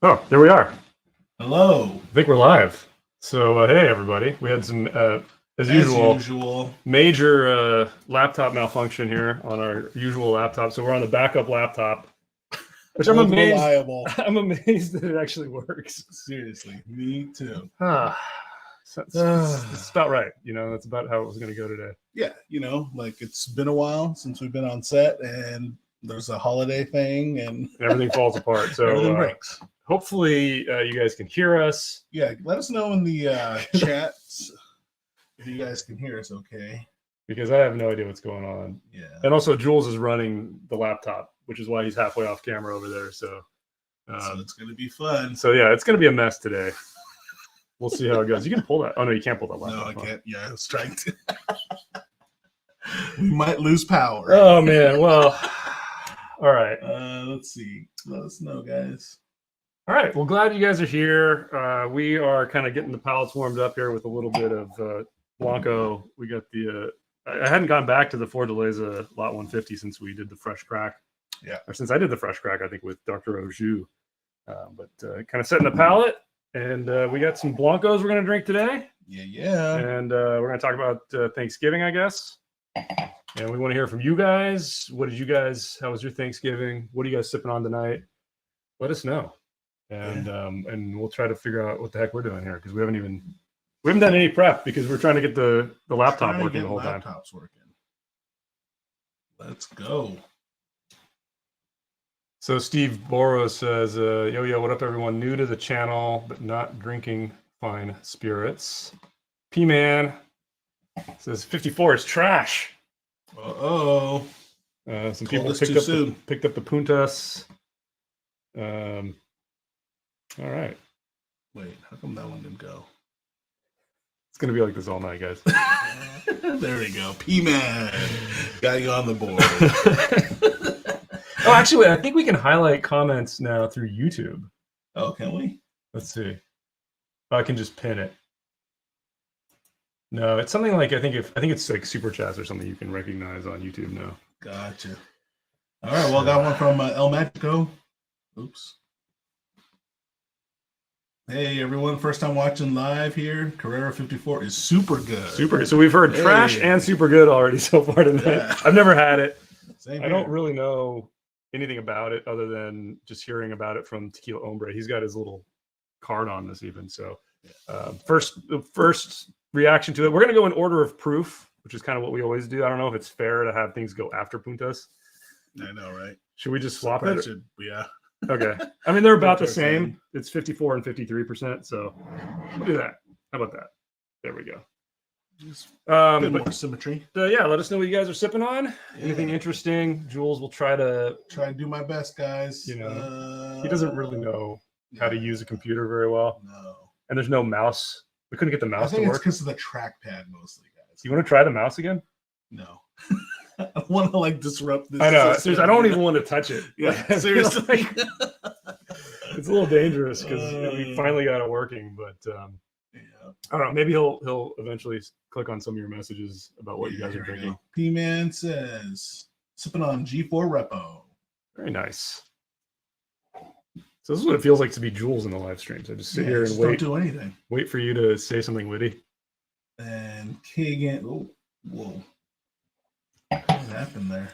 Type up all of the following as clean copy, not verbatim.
Oh, there we are. Hello. I think we're live. So, hey, everybody. We had some, as usual, major laptop malfunction here on our usual laptop. So we're on the backup laptop, which I'm amazed. Reliable. I'm amazed that it actually works. Seriously, me too. It's about right. You know, that's about how it was going to go today. Yeah, like it's been a while since we've been on set, and there's a holiday thing, and everything falls apart. So everything breaks. Hopefully, you guys can hear us. Yeah, let us know in the chats if you guys can hear us okay. Because I have no idea what's going on. Yeah. And also, Jules is running the laptop, which is why he's halfway off camera over there. So it's going to be fun. So, yeah, it's going to be a mess today. We'll see how it goes. You can pull that. Oh, no, you can't pull that laptop. No, I can't. Yeah, I was trying to. We might lose power. Oh, man. Well, all right. Let's see. Let us know, guys. All right. Well, glad you guys are here. We are kind of getting the palates warmed up here with a little bit of Blanco. We got the I hadn't gone back to the Fortaleza Lot 150 since we did the fresh crack. Yeah. Or since I did the fresh crack, I think, with Dr. Ocho. But kind of setting the palate. And we got some Blancos we're going to drink today. Yeah. And we're going to talk about Thanksgiving, I guess. And we want to hear from you guys. How was your Thanksgiving? What are you guys sipping on tonight? Let us know. And we'll try to figure out what the heck we're doing here, because we haven't done any prep because we're trying to get the laptop working the whole time. Laptop's working. Let's go. So Steve Boros says, yo, what up, everyone? New to the channel, but not drinking fine spirits. P-Man says 54 is trash. Uh-oh. Some people picked up the Puntas. All right. Wait, how come that one didn't go? It's going to be like this all night, guys. There we go. P-Man. Got you on the board. Oh, actually, I think we can highlight comments now through YouTube. Oh, can we? Let's see. I can just pin it. No, it's something like I think it's like super chats or something you can recognize on YouTube now. Gotcha. All right, well, got one from El Magico. Oops. Hey, everyone. First time watching live here. Carrera 54 is super good. Super good. So we've heard trash and super good already so far tonight. Yeah. I've never had it. I don't really know anything about it other than just hearing about it from Tequila Hombre. He's got his little card on this even. So first reaction to it. We're going to go in order of proof, which is kind of what we always do. I don't know if it's fair to have things go after Puntas. I know, right? Should we just swap it? Yeah. Okay. I mean, they're about the same. It's 54 and 53%. So we'll do that. How about that? There we go. A bit more symmetry. Yeah, let us know what you guys are sipping on. Yeah. Anything interesting? Jules will try and do my best, guys. He doesn't really know how to use a computer very well. No. And there's no mouse. We couldn't get the mouse to work. It's because of the trackpad mostly, guys. You want to try the mouse again? No. I don't want to disrupt this. I know. Seriously, I don't even want to touch it. Yeah, seriously. It's a little dangerous because we finally got it working, but I don't know. Maybe he'll eventually click on some of your messages about what you guys are drinking. P-Man says, sipping on G4 Repo. Very nice. So this is what it feels like to be Jules in the live streams. I just sit here and wait. Don't do anything. Wait for you to say something witty. And Kagan. Oh, whoa. What happened there?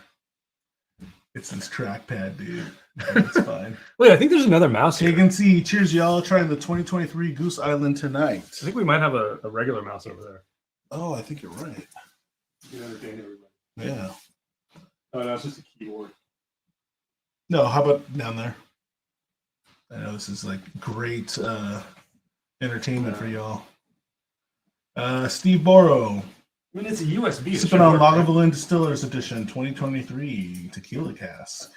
It's this trackpad, dude. It's fine. Wait, I think there's another mouse here. Kagan C, cheers, y'all. Trying the 2023 Goose Island tonight. I think we might have a regular mouse over there. Oh, I think you're right. You can entertain everybody. Yeah. Oh, no, it's just a keyboard. No, how about down there? I know this is great entertainment for y'all. Steve Borrow. I mean, it's a USB. Sipping on Lagavulin Distillers Edition 2023 Tequila Cask.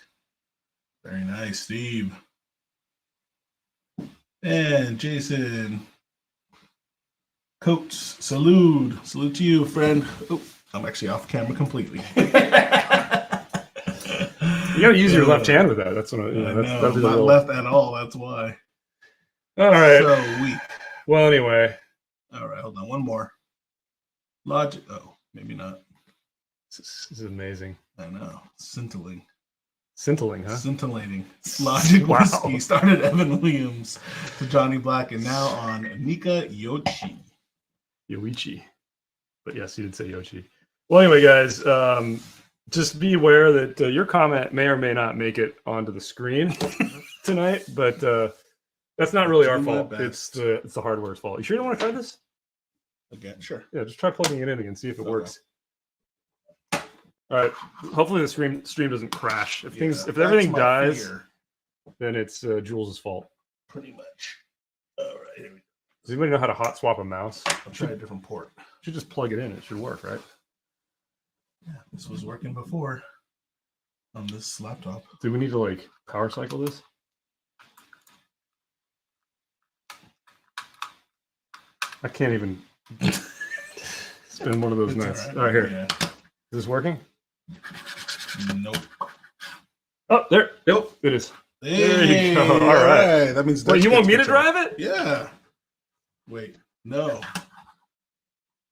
Very nice, Steve. And Jason Coates, salute to you, friend. Oh, I'm actually off camera completely. You gotta use your left hand with that. That's what that's not left at all. That's why. All right. So weak. Well, anyway. All right, hold on. One more. Logic. Oh, maybe not. This is amazing. I know. Scintillating. Scintillating, huh? Scintillating. Logic Wow. Whiskey started Evan Williams to Johnny Black and now on Nika Yoichi. Yoichi. But yes, you did say Yoichi. Well, anyway, guys, just be aware that your comment may or may not make it onto the screen tonight, but that's not really our fault. It's the hardware's fault. You sure you don't want to try this? Again, sure. Yeah, just try plugging it in again, see if it works. All right. Hopefully the stream doesn't crash. If everything dies, then it's Jules' fault. Pretty much. All right. Here we go. Does anybody know how to hot swap a mouse? I'll try a different port. Should just plug it in. It should work, right? Yeah, this was working before on this laptop. Do we need to like power cycle this? I can't even. It's been one of those nights. All right, here. Yeah. Is this working? Nope. Oh, there. Nope. It is. There you go. All right. That means. Wait, you want me to drive it? Yeah. Wait. No.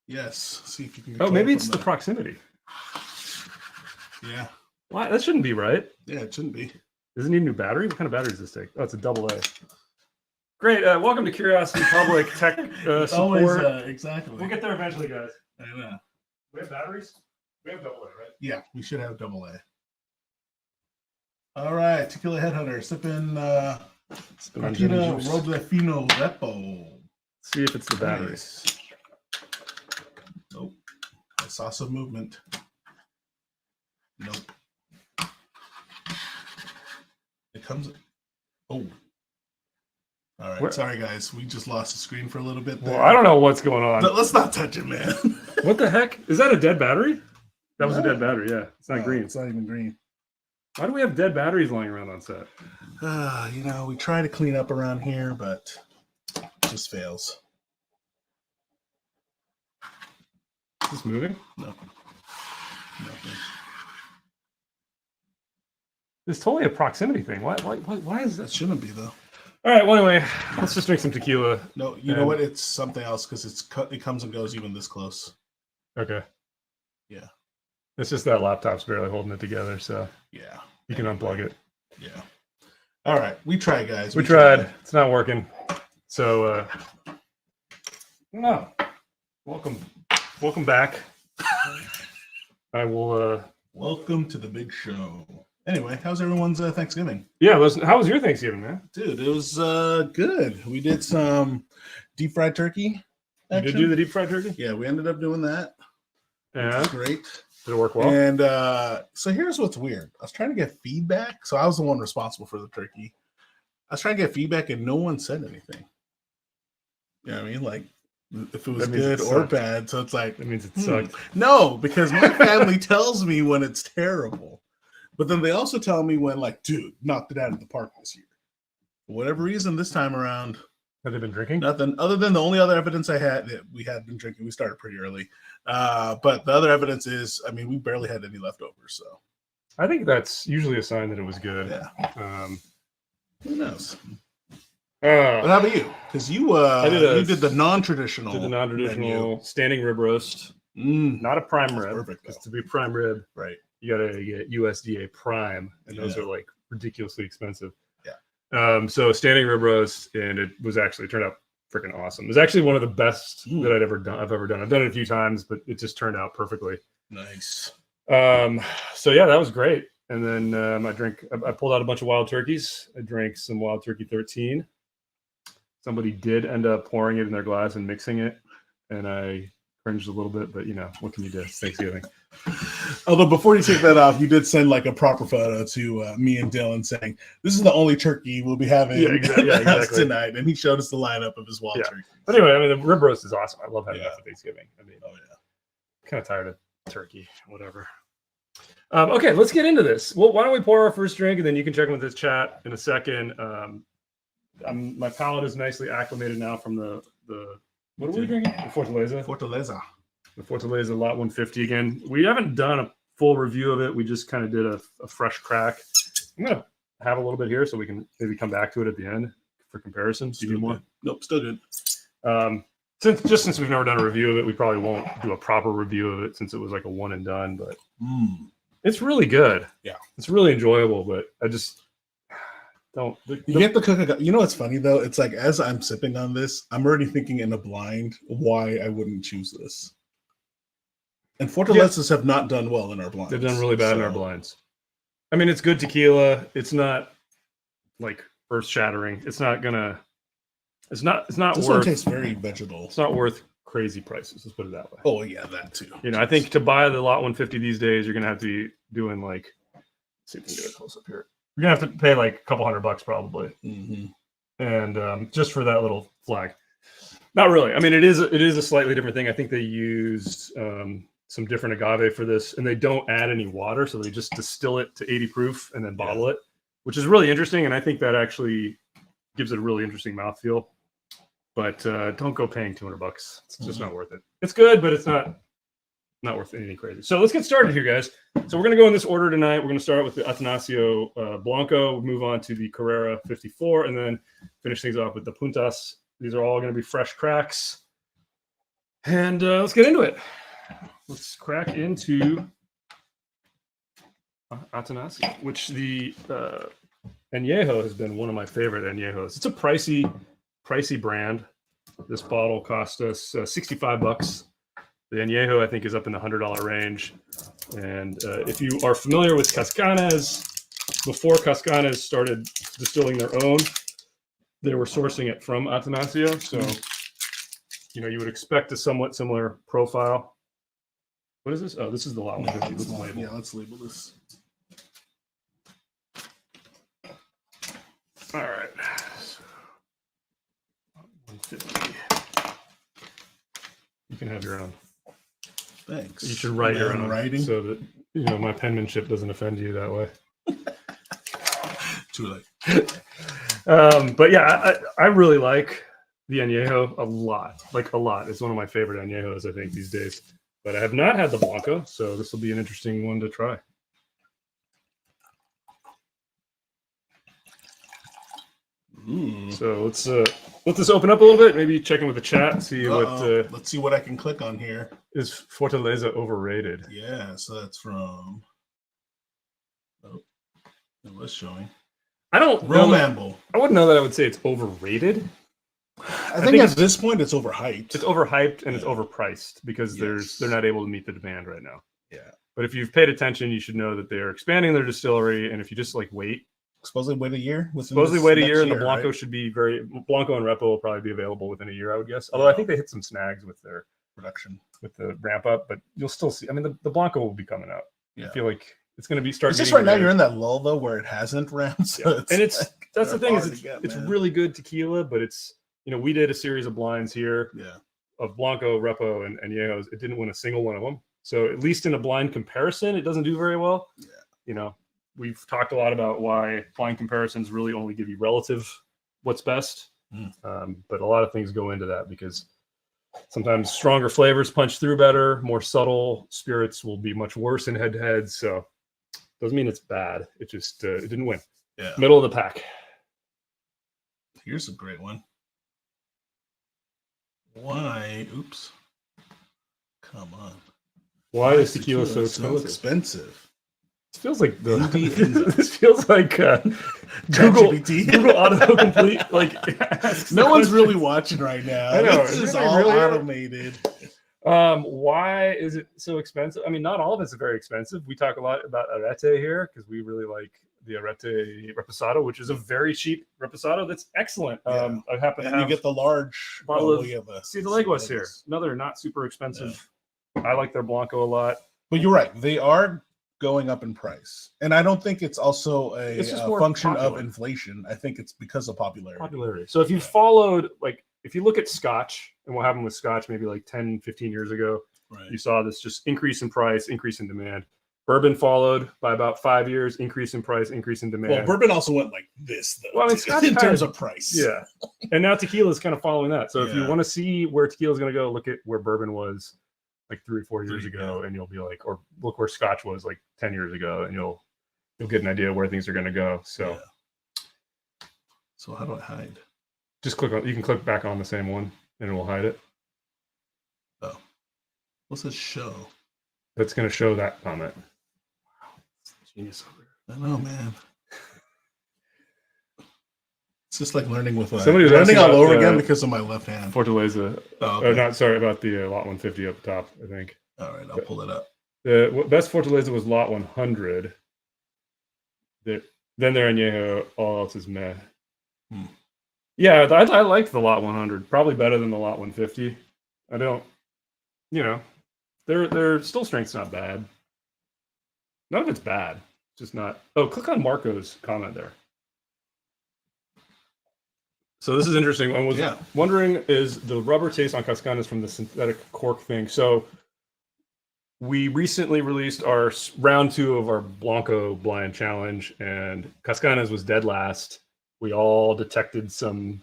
Yes. See if you can. Oh, maybe it's the proximity. Yeah. Why? That shouldn't be right. Yeah, it shouldn't be. Does it need a new battery? What kind of battery does this take? Oh, it's a AA. Great. Welcome to Curiosity Public Tech Support. Always, exactly. We'll get there eventually, guys. I know. We have batteries? We have AA, right? Yeah, we should have AA. All right, Tequila Headhunter, sipping Martina Roblefino Repo. See if it's the batteries. Nice. Nope. I saw some movement. Nope. It comes. Oh. All right. Sorry, guys. We just lost the screen for a little bit there. Well, I don't know what's going on. Let's not touch it, man. What the heck? Is that a dead battery? That was a dead battery, yeah. It's not green. It's not even green. Why do we have dead batteries lying around on set? We try to clean up around here, but it just fails. Is this moving? No. Nothing. It's totally a proximity thing. Why is that? That shouldn't be, though. All right, well, anyway, let's just drink some tequila. No, you know what? It's something else because it comes and goes even this close. Okay. Yeah. It's just that laptop's barely holding it together, so yeah, you can unplug it. Yeah. All right, we tried, guys. We tried. It's not working. So, no. Welcome back. I will. Welcome to the big show. Anyway, how's everyone's Thanksgiving? Yeah, how was your Thanksgiving, man? Dude, it was good. We did some deep fried turkey. You did do the deep fried turkey? Yeah, we ended up doing that. Yeah. Great. Did it work well? And so here's what's weird. I was trying to get feedback. So I was the one responsible for the turkey. I was trying to get feedback and no one said anything. You know what I mean? Like, if it was good or bad. So it's like, that means it sucked. No, because my family tells me when it's terrible. But then they also tell me when, like, dude, knocked it out of the park this year. For whatever reason, this time around, have they been drinking? nothing other than the only other evidence I had that we had been drinking. We started pretty early. But the other evidence is, I mean, we barely had any leftovers. So I think that's usually a sign that it was good. Yeah. Who knows? But how about you? Because you did the non-traditional. Did the non-traditional standing rib roast. Not a prime rib. Perfect. Because to be prime rib, right, you got to get USDA prime, and those are like ridiculously expensive. Yeah. So standing rib roast, and it turned out freaking awesome. It was actually one of the best that I've ever done. I've done it a few times, but it just turned out perfectly. Nice. So yeah, that was great. And then I pulled out a bunch of wild turkeys. I drank some Wild Turkey 13. Somebody did end up pouring it in their glass and mixing it, and I cringed a little bit, but what can you do? It's Thanksgiving. Although before you take that off, you did send like a proper photo to me and Dylan saying, "This is the only turkey we'll be having exactly. tonight," and he showed us the lineup of his wild turkey. But anyway, I mean, the rib roast is awesome. I love having that for Thanksgiving. I mean, kind of tired of turkey, whatever. Okay, let's get into this. Well, why don't we pour our first drink, and then you can check in with this chat in a second. My palate is nicely acclimated now from the what are we drinking? The Fortaleza. The Fortaleza Lot 150 again. We haven't done a full review of it. We just kind of did a fresh crack. I'm gonna have a little bit here so we can maybe come back to it at the end for comparison. Do you need more? Nope, still good. Since we've never done a review of it, we probably won't do a proper review of it since it was like a one and done. But It's really good. Yeah. It's really enjoyable, but I just don't. You get the cook. You know what's funny though? It's like as I'm sipping on this, I'm already thinking in a blind why I wouldn't choose this. And Fortalezas have not done well in our blinds. They've done really bad in our blinds. I mean, it's good tequila. It's not like earth shattering. It's not gonna. It's not This worth. one tastes very vegetal. It's not worth crazy prices. Let's put it that way. Oh yeah, that too. You know, I think to buy the lot 150 these days, you're gonna have to be doing like. Let's see if we can get a close up here. You're gonna have to pay like a couple $100 probably, and just for that little flag. Not really. I mean, it is a slightly different thing. I think they used some different agave for this, and they don't add any water, so they just distill it to 80 proof and then bottle it, which is really interesting. And I think that actually gives it a really interesting mouthfeel. But don't go paying $200. It's just not worth it. It's good, but it's not worth anything crazy. So let's get started here, guys. So we're going to go in this order tonight. We're going to start with the Atanasio Blanco, move on to the Carrera 54, and then finish things off with the Puntas. These are all going to be fresh cracks. And let's get into it. Let's crack into Atanasio, which the Añejo has been one of my favorite Añejos. It's a pricey brand. This bottle cost us $65. The Añejo, I think, is up in the $100 range. And if you are familiar with Cascanes, before Cascanes started distilling their own, they were sourcing it from Atanasio. So, you know, you would expect a somewhat similar profile. What is this? Oh, this is the lot 150. Yeah, let's label this. All right. So, 150. You can have your own. Thanks. You should write your own writing so that, you know, my penmanship doesn't offend you that way. Too late. But yeah, I really like the Añejo a lot. Like a lot. It's one of my favorite Añejos, I think, these days. But I have not had the Blanco, so this will be an interesting one to try. So let's let this open up a little bit. Maybe check in with the chat, see what. Let's see what I can click on here. Is Fortaleza overrated? Yeah, so that's from. Oh, it was showing. I don't. Romamble. I wouldn't know that I would say it's overrated. I think at this point it's overhyped. It's overhyped and it's overpriced because they're not able to meet the demand right now. Yeah. But if you've paid attention, you should know that they're expanding their distillery, and if you just like wait. Supposedly wait a year. And the Blanco should be Blanco and Repo will probably be available within a year, I would guess. Although I think they hit some snags with their production, with the ramp up, but you'll still see. I mean, the Blanco will be coming out. Yeah. I feel like it's going to be starting. It's just right now you're in that lull though where it hasn't ramped. So and that's the thing is it's really good tequila, but it's, you know, we did a series of blinds here of Blanco, Repo, and Añejos. It didn't win a single one of them. So at least in a blind comparison, it doesn't do very well. Yeah. You know, we've talked a lot about why blind comparisons really only give you relative what's best. But a lot of things go into that because sometimes stronger flavors punch through better, more subtle spirits will be much worse in head-to-head. So doesn't mean it's bad. It just it didn't win. Yeah. Middle of the pack. Here's a great one. Why? Oops. Come on. Why is tequila so expensive? It feels like this feels like Google autocomplete. Like no one's really watching right now. I know this is all really automated. Why is it so expensive? I mean, not all of it's very expensive. We talk a lot about Arete here because we really like the Arete Reposado, which is a very cheap Reposado that's excellent. I happen to have you get the large bottle of Ciudad Leguas here. Another not super expensive. I like their Blanco a lot. But you're right. They are going up in price. And I don't think it's also a function of inflation. I think it's because of popularity. So if you followed, like, if you look at Scotch and what happened with Scotch maybe like 10, 15 years ago, you saw this just increase in price, increase in demand. Bourbon followed by about 5 years, increase in price, increase in demand. Well, bourbon also went like this, though. Well, I mean, Scotch in terms of price. Yeah. And now tequila is kind of following that. So if you want to see where tequila is going to go, look at where bourbon was like 3 or 4 years ago, and you'll be like, or look where Scotch was like 10 years ago, and you'll get an idea where things are going to go. So, so how do I hide? Just click on. You can click back on the same one, and it will hide it. Oh, what's this show? That's going to show that comment. Jeez. I know, man. It's just like learning with Somebody was learning asking all about, over again because of my left hand. Fortaleza. Oh, okay. Not sorry about the lot 150 up top, I think. All right, I'll pull it up. The best Fortaleza was lot 100. Then they're Añejo, all else is meh. Yeah, I liked the lot 100. Probably better than the lot 150. I don't, their still strength's not bad. None of it's bad. It's just not. Oh, click on Marco's comment there. So this is interesting. I was wondering, is the rubber taste on Cascanas from the synthetic cork thing? So we recently released our round 2 of our Blanco blind challenge, and Cascanas was dead last. We all detected some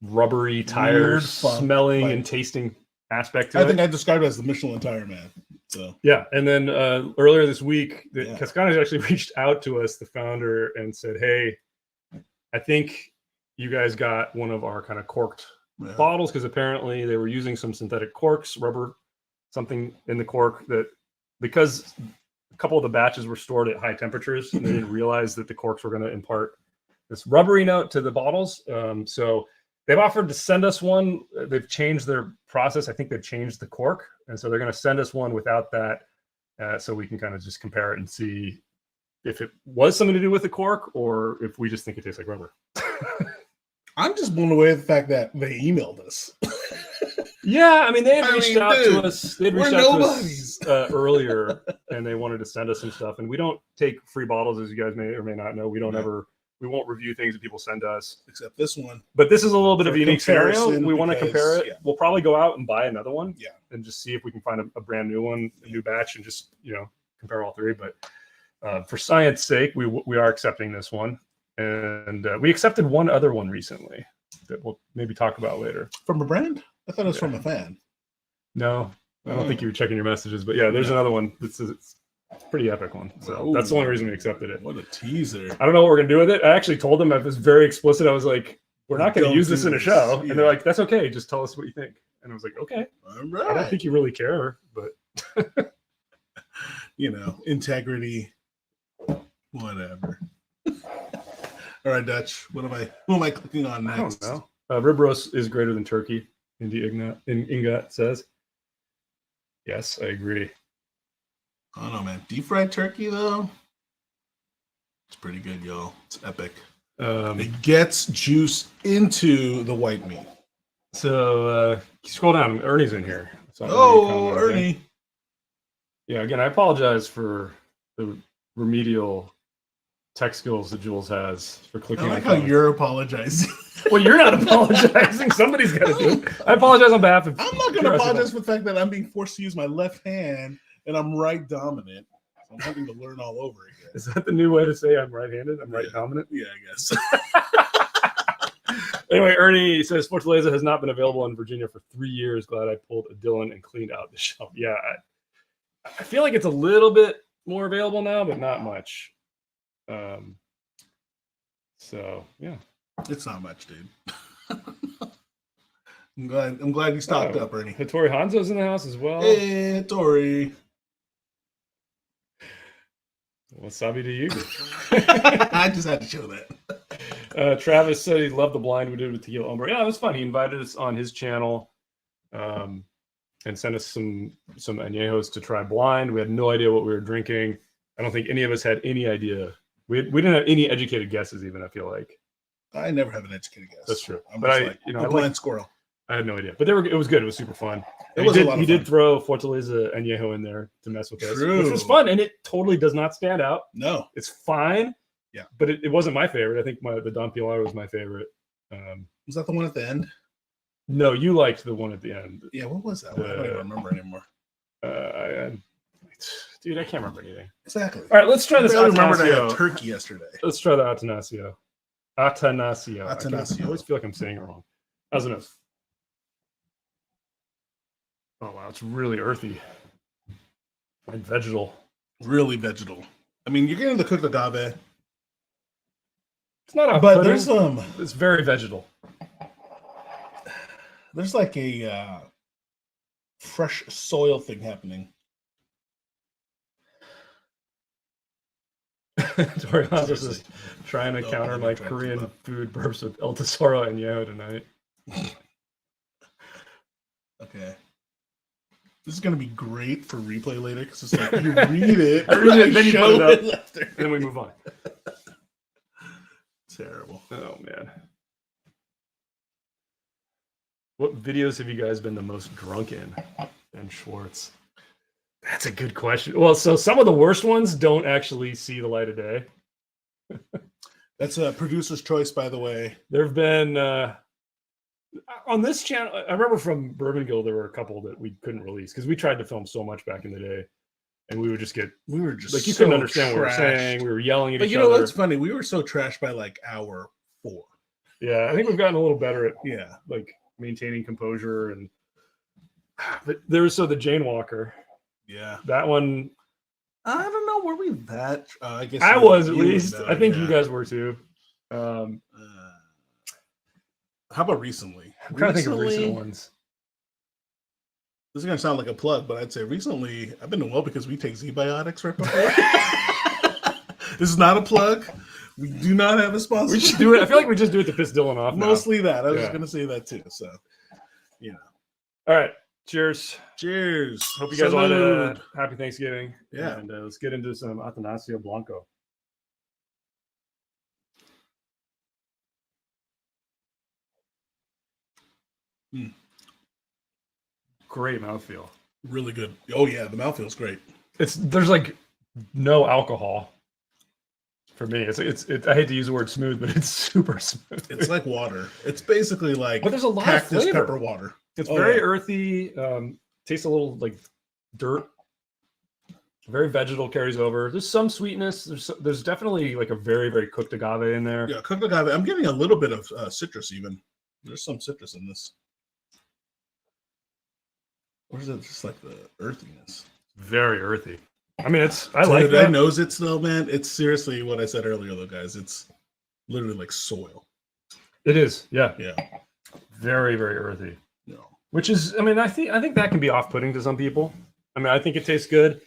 rubbery tire smelling and tasting aspect to it. I think I described it as the Michelin tire man. So yeah, and then earlier this week, Cascanas actually reached out to us, the founder, and said, "Hey, I think you guys got one of our kind of corked bottles, because apparently they were using some synthetic corks, rubber, something in the cork, that because a couple of the batches were stored at high temperatures, and they didn't realize that the corks were going to impart this rubbery note to the bottles. So they've offered to send us one. They've changed their process. I think they've changed the cork, and so they're going to send us one without that, so we can kind of just compare it and see if it was something to do with the cork or if we just think it tastes like rubber." I'm just blown away at the fact that they emailed us. Yeah, I mean, they had reached out to us. They'd reached out to us earlier, and they wanted to send us some stuff. And we don't take free bottles, as you guys may or may not know. We don't we won't review things that people send us. Except this one. But this is a little bit of a unique scenario. We want to compare it. Yeah. We'll probably go out and buy another one. Yeah. And just see if we can find a brand new one, a new batch, and just, compare all three. But for science sake, we are accepting this one. And we accepted one other one recently that we'll maybe talk about later. From a brand? I thought it was from a fan. No, I don't think you were checking your messages, but yeah, there's another one. It's a pretty epic one. So that's the only reason we accepted it. What a teaser. I don't know what we're going to do with it. I actually told them, I was very explicit. I was like, we're not going to use this in a show. And they're like, that's okay. Just tell us what you think. And I was like, okay. All right. I don't think you really care, but integrity, whatever. All right, Dutch. Who am I clicking on next? I don't know. Rib roast is greater than turkey, Ingat says. Yes, I agree. I don't know, man. Deep fried turkey, though, it's pretty good, y'all. It's epic. It gets juice into the white meat. So scroll down. Ernie's in here. Ernie. Yeah, again, I apologize for the remedial tech skills that Jules has for clicking. I like how you're apologizing. Well, you're not apologizing. Somebody's got to do it. I apologize on behalf of. I'm not going to apologize for the fact that I'm being forced to use my left hand and I'm right dominant. I'm having to learn all over again. Is that the new way to say I'm right-handed? I'm right dominant? Yeah, I guess. Anyway, Ernie says Fortaleza has not been available in Virginia for 3 years. Glad I pulled a Dylan and cleaned out the shelf. Yeah, I feel like it's a little bit more available now, but not much. So yeah, it's not much, dude. I'm glad you stocked up, Ernie. Hattori Hanzo's in the house as well. Hey, Hattori. Wasabi to you. I just had to show that. Travis said he loved the blind we did with Tequila Ombre. Yeah, it was fun. He invited us on his channel and sent us some añejos to try blind. We had no idea what we were drinking. I don't think any of us had any idea. We didn't have any educated guesses, even, I feel like. I never have an educated guess. That's true. I'm just a blind squirrel. I had no idea. But it was good. It was super fun. He did throw Fortaleza Añejo in there to mess with us, which was fun. And it totally does not stand out. No. It's fine. Yeah. But it wasn't my favorite. I think the Don Pilar was my favorite. Was that the one at the end? No, you liked the one at the end. Yeah, what was that? I don't even remember anymore. Dude, I can't remember anything. Exactly. All right, let's try this. I remembered I had turkey yesterday. Let's try the Atanasio. Atanasio. I always feel like I'm saying it wrong. How's it? Oh wow, it's really earthy and vegetal. Really vegetal. I mean, you're getting the cooked agave. It's not a but pudding. It's very vegetal. There's like a fresh soil thing happening. Toriano's is Seriously. trying to Don't counter let me my try to keep Korean up. food burps with El Tesoro and Yo tonight. Okay. This is gonna be great for replay later because it's like you read it, I read it, then you show put it it up, after. and then we move on. Terrible. Oh man. What videos have you guys been the most drunk in? Ben Schwartz. That's a good question. Well, so some of the worst ones don't actually see the light of day. That's a producer's choice, by the way. There have been on this channel. I remember from Bourbon Guild there were a couple that we couldn't release because we tried to film so much back in the day, and we would just get We were just like you so couldn't understand what we were trashed. saying. We were yelling at But each you know other. what's funny? We were so trashed by like hour 4. Yeah, I think we've gotten a little better at Yeah. like maintaining composure and. But there was the Jane Walker. Yeah. That one. I don't know. Were we that? I guess I you- was at you were least. better, I think yeah. you guys were too. How about recently? I'm trying to think of recent ones. This is gonna sound like a plug, but I'd say recently I've been doing well because we take Z-Biotics right before. This is not a plug. We do not have a sponsor. We should do it. I feel like we just do it to piss Dylan off. Now. Mostly that. I was Yeah. gonna say that too. So, you know. All right. Cheers. Cheers. Hope you guys all had a Salud. happy Thanksgiving. Yeah. And let's get into some Atanasio Blanco. Mm. Great mouthfeel. Really good. Oh yeah, the mouth feels great. There's like no alcohol for me. It's I hate to use the word smooth, but it's super smooth. It's like water. It's basically like But there's a lot of cactus flavor. pepper water. It's Oh, very yeah. earthy. Tastes a little like dirt. Very vegetal, carries over. There's some sweetness. There's definitely like a very, very cooked agave in there. Yeah, cooked agave. I'm getting a little bit of citrus even. There's some citrus in this. Or is it just like the earthiness? Very earthy. I mean, I So like did that. I nose it still, man. It's seriously what I said earlier, though, guys. It's literally like soil. It is, yeah. Yeah. Very, very earthy. No. Which is, I mean, I think that can be off-putting to some people. I mean, I think it tastes good.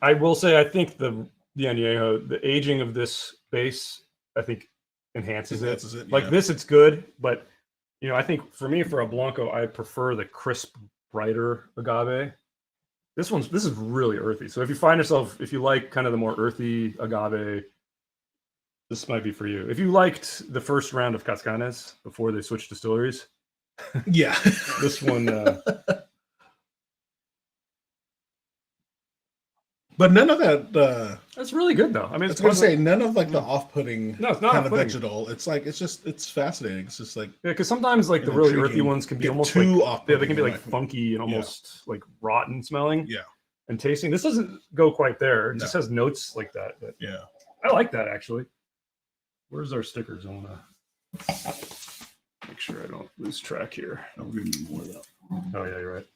I will say, I think the añejo, the aging of this base, I think enhances it. Like yeah. this, it's good, but you know, I think for me, for a Blanco, I prefer the crisp, brighter agave. This is really earthy. So if you like kind of the more earthy agave, this might be for you. If you liked the first round of Cascanes before they switched distilleries, Yeah. this one. But none of that. That's really good though. I mean, I was gonna say none of like the off-putting No, it's not kind of off-putting. vegetal. It's like it's fascinating. It's just like Yeah, because sometimes like the and really intriguing. earthy ones can be Get almost too like off-putting they can be in like my opinion. funky and almost like rotten smelling. Yeah. And tasting. This doesn't go quite there. It No. just has notes like that. But Yeah. I like that actually. Where's our stickers? I want to make sure I don't lose track here. I'll give you more though. Oh yeah, you're right.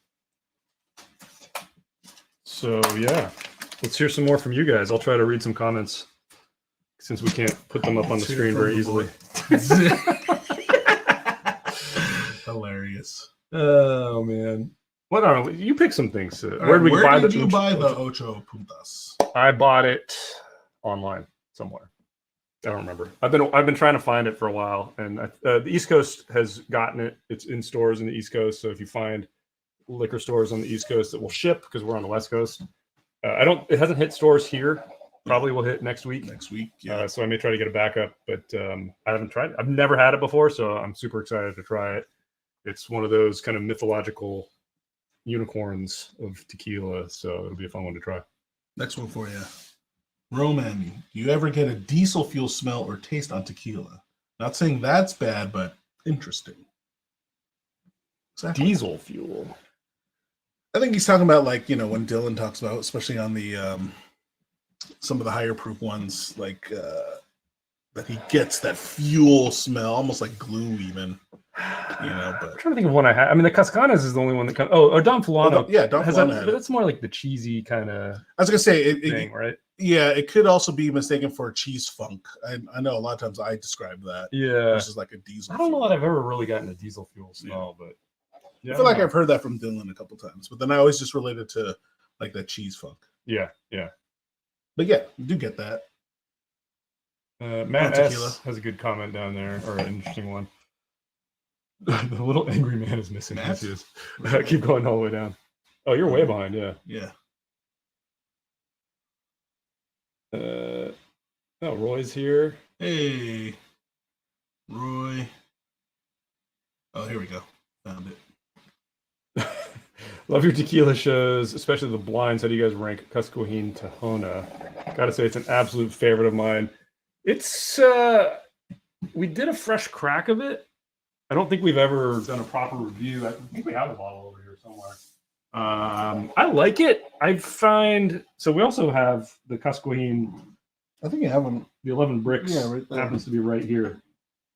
So yeah, let's hear some more from you guys. I'll try to read some comments since we can't put them up on the Let's hear screen from very the easily. Hilarious. Oh man. What I don't know. You pick some things. Where Did you buy the Ocho Puntas? I bought it online somewhere. I don't remember. I've been trying to find it for a while, and the East Coast has gotten it. It's in stores in the East Coast. So if you find liquor stores on the East Coast that will ship, because we're on the West Coast, it hasn't hit stores here. Probably will hit next week. Next week, yeah. So I may try to get a backup, but I haven't tried it. I've never had it before, so I'm super excited to try it. It's one of those kind of mythological unicorns of tequila, so it'll be a fun one to try. Next one for you. Roman, do you ever get a diesel fuel smell or taste on tequila? Not saying that's bad, but interesting. Exactly. Diesel fuel. I think he's talking about like, when Dylan talks about, especially on the some of the higher proof ones, like that he gets that fuel smell, almost like glue even. But I'm trying to think of one I had. I mean, the Cascanes is the only one that comes. Oh, or Don Fulano. Don has Fulano that, had but it. that's more like the cheesy kind of I was gonna say thing, right? Yeah, it could also be mistaken for a cheese funk. I know a lot of times I describe that. Yeah, This is like a diesel. I don't know fuel. that I've ever really gotten a diesel fuel smell, but yeah, I feel like I've heard that from Dylan a couple times, but then I always just related to like that cheese funk. yeah. But yeah, you do get that. Matt Tequila. S has a good comment down there, or an interesting one. The little angry man is missing. Yes, he is. Keep going all the way down. Oh, you're way behind. Yeah. Yeah. Oh, Roy's here. Hey, Roy. Oh, here we go. Found it. Love your tequila shows, especially the blinds. How do you guys rank Cuscoheen Tahona? Gotta say, it's an absolute favorite of mine. It's we did a fresh crack of it. I don't think we've ever done a proper review. I think we have a bottle over here somewhere. I like it. I find so. We also have the Cuscoheen. I think you have one. The 11 bricks right there. happens to be right here,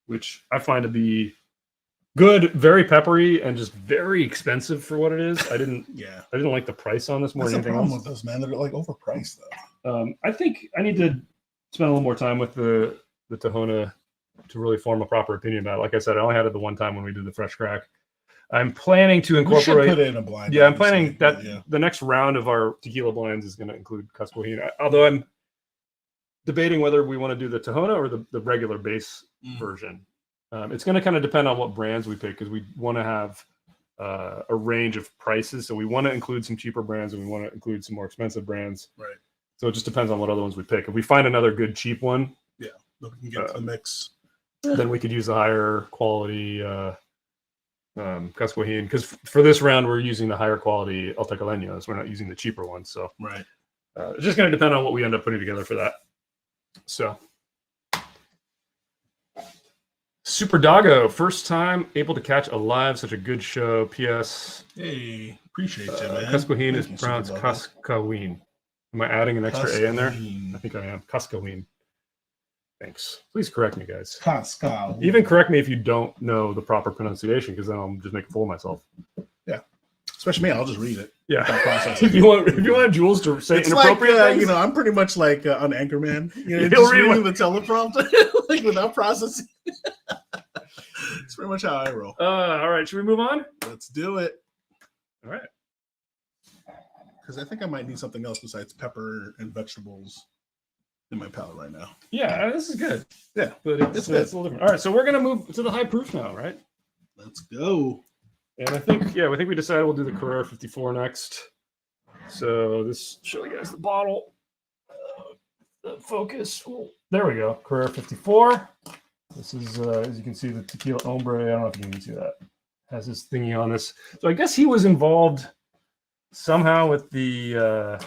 which I find to be good, very peppery, and just very expensive for what it is. I didn't like the price on this more That's than the anything problem else. with those, man. They're like overpriced though. I think I need to spend a little more time with the Tahona to really form a proper opinion about it. Like I said, I only had it the one time when we did the fresh crack. I'm planning to incorporate. We should put it in a blind. Yeah, I'm planning that the next round of our tequila blinds is going to include Cuscoheen. Although I'm debating whether we want to do the Tahona or the regular base version. It's going to kind of depend on what brands we pick, because we want to have a range of prices. So we want to include some cheaper brands and we want to include some more expensive brands. Right. So it just depends on what other ones we pick. If we find another good cheap one, we can get to the mix. then we could use the higher quality Cuscoheen. Because for this round, we're using the higher quality Altecaleños. We're not using the cheaper ones. So Right. It's just going to depend on what we end up putting together for that. So, Super Doggo, first time able to catch alive. Such a good show. P.S. Hey, appreciate you, man. Cuscoheen is Thank you, pronounced Super Doggo. Cuscoheen. Am I adding an extra A in there? Cuscoheen. I think I am. Cuscoheen. Thanks. Please correct me, guys. Cuscoheen. Even correct me if you don't know the proper pronunciation, because then I'll just make a fool of myself. Especially me, I'll just read it. Yeah. Process if you want Jules to say it's like inappropriate things, I'm pretty much like on Anchorman. He'll Just read reading the teleprompter like without processing. It's pretty much how I roll. all right, should we move on? Let's do it. All right. Because I think I might need something else besides pepper and vegetables in my palate right now. Yeah, this is good. Yeah, But it's good. a little different. All right, so we're gonna move to the high proof now, right? Let's go. And I think we decided we'll do the Carrera 54 next. So this show you guys the bottle. The focus. There we go. Carrera 54. This is as you can see, the Tequila Hombre. I don't know if you can see that. Has this thingy on this. So I guess he was involved somehow with the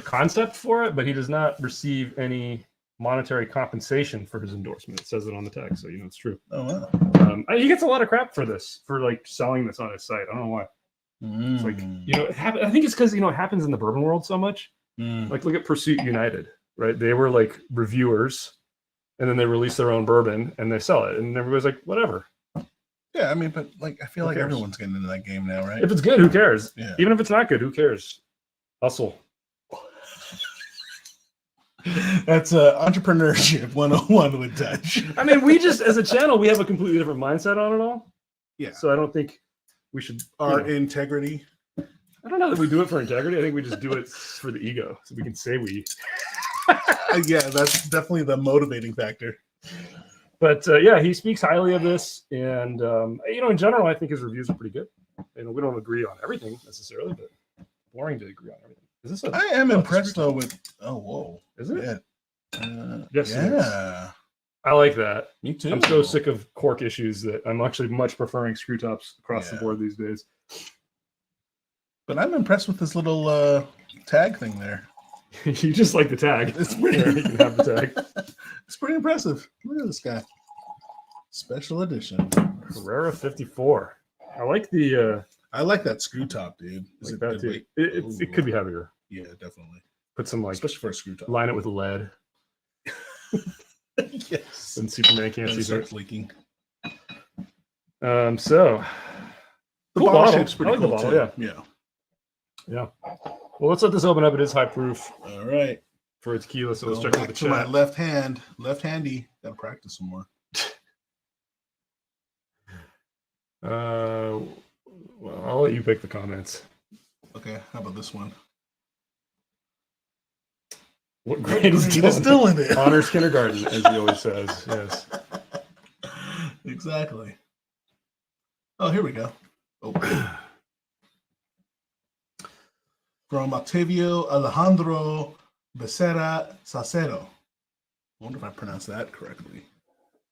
concept for it, but he does not receive any monetary compensation for his endorsement. It says it on the tag, so you know it's true. Oh wow. He gets a lot of crap for this, for like selling this on his site. I don't know why. It's like, I think it's because it happens in the bourbon world so much. Like look at Pursuit United, right? They were like reviewers, and then they release their own bourbon and they sell it, and everybody's like, whatever. Yeah, I mean, but like I feel Who like cares? everyone's getting into that game now, right? If it's good, who cares? Yeah. Even if it's not good, who cares? Hustle. That's entrepreneurship 101 with Dutch. I mean, we just as a channel, we have a completely different mindset on it all. Yeah. So I don't think we should. Our integrity. I don't know that we do it for integrity. I think we just do it for the ego, so we can say we. Yeah, that's definitely the motivating factor. But he speaks highly of this, and in general, I think his reviews are pretty good. We don't agree on everything necessarily, but boring to agree on everything. Is this? I am impressed though with. Oh, whoa! Is it? Yeah. Yes. Yeah. I like that. Me too. I'm so sick of cork issues that I'm actually much preferring screw tops across the board these days. But I'm impressed with this little tag thing there. You just like the tag. It's pretty. You can have the tag. It's pretty impressive. Look at this guy. Special edition. Carrera 54. I like the. I like that screw top, dude. Is like it that good too. weight? It could be heavier. Yeah, definitely. Put some Especially for a screw top. line it with lead. Yes. And Superman can't And it see starts through. leaking. So The cool bottle bottle. shape's pretty I like the cool bottle, too. yeah. Well, let's let this open up. It is high proof All right. for a tequila, so let's Going check out back the to my chat. left hand. Left-handy. Gotta practice some more. Well, I'll let you pick the comments. Okay, how about this one? What grade is Dylan in? Honors kindergarten, as he always says. Yes. Exactly. Oh, here we go. Oh. From Octavio Alejandro Becerra Sacero. I wonder if I pronounced that correctly.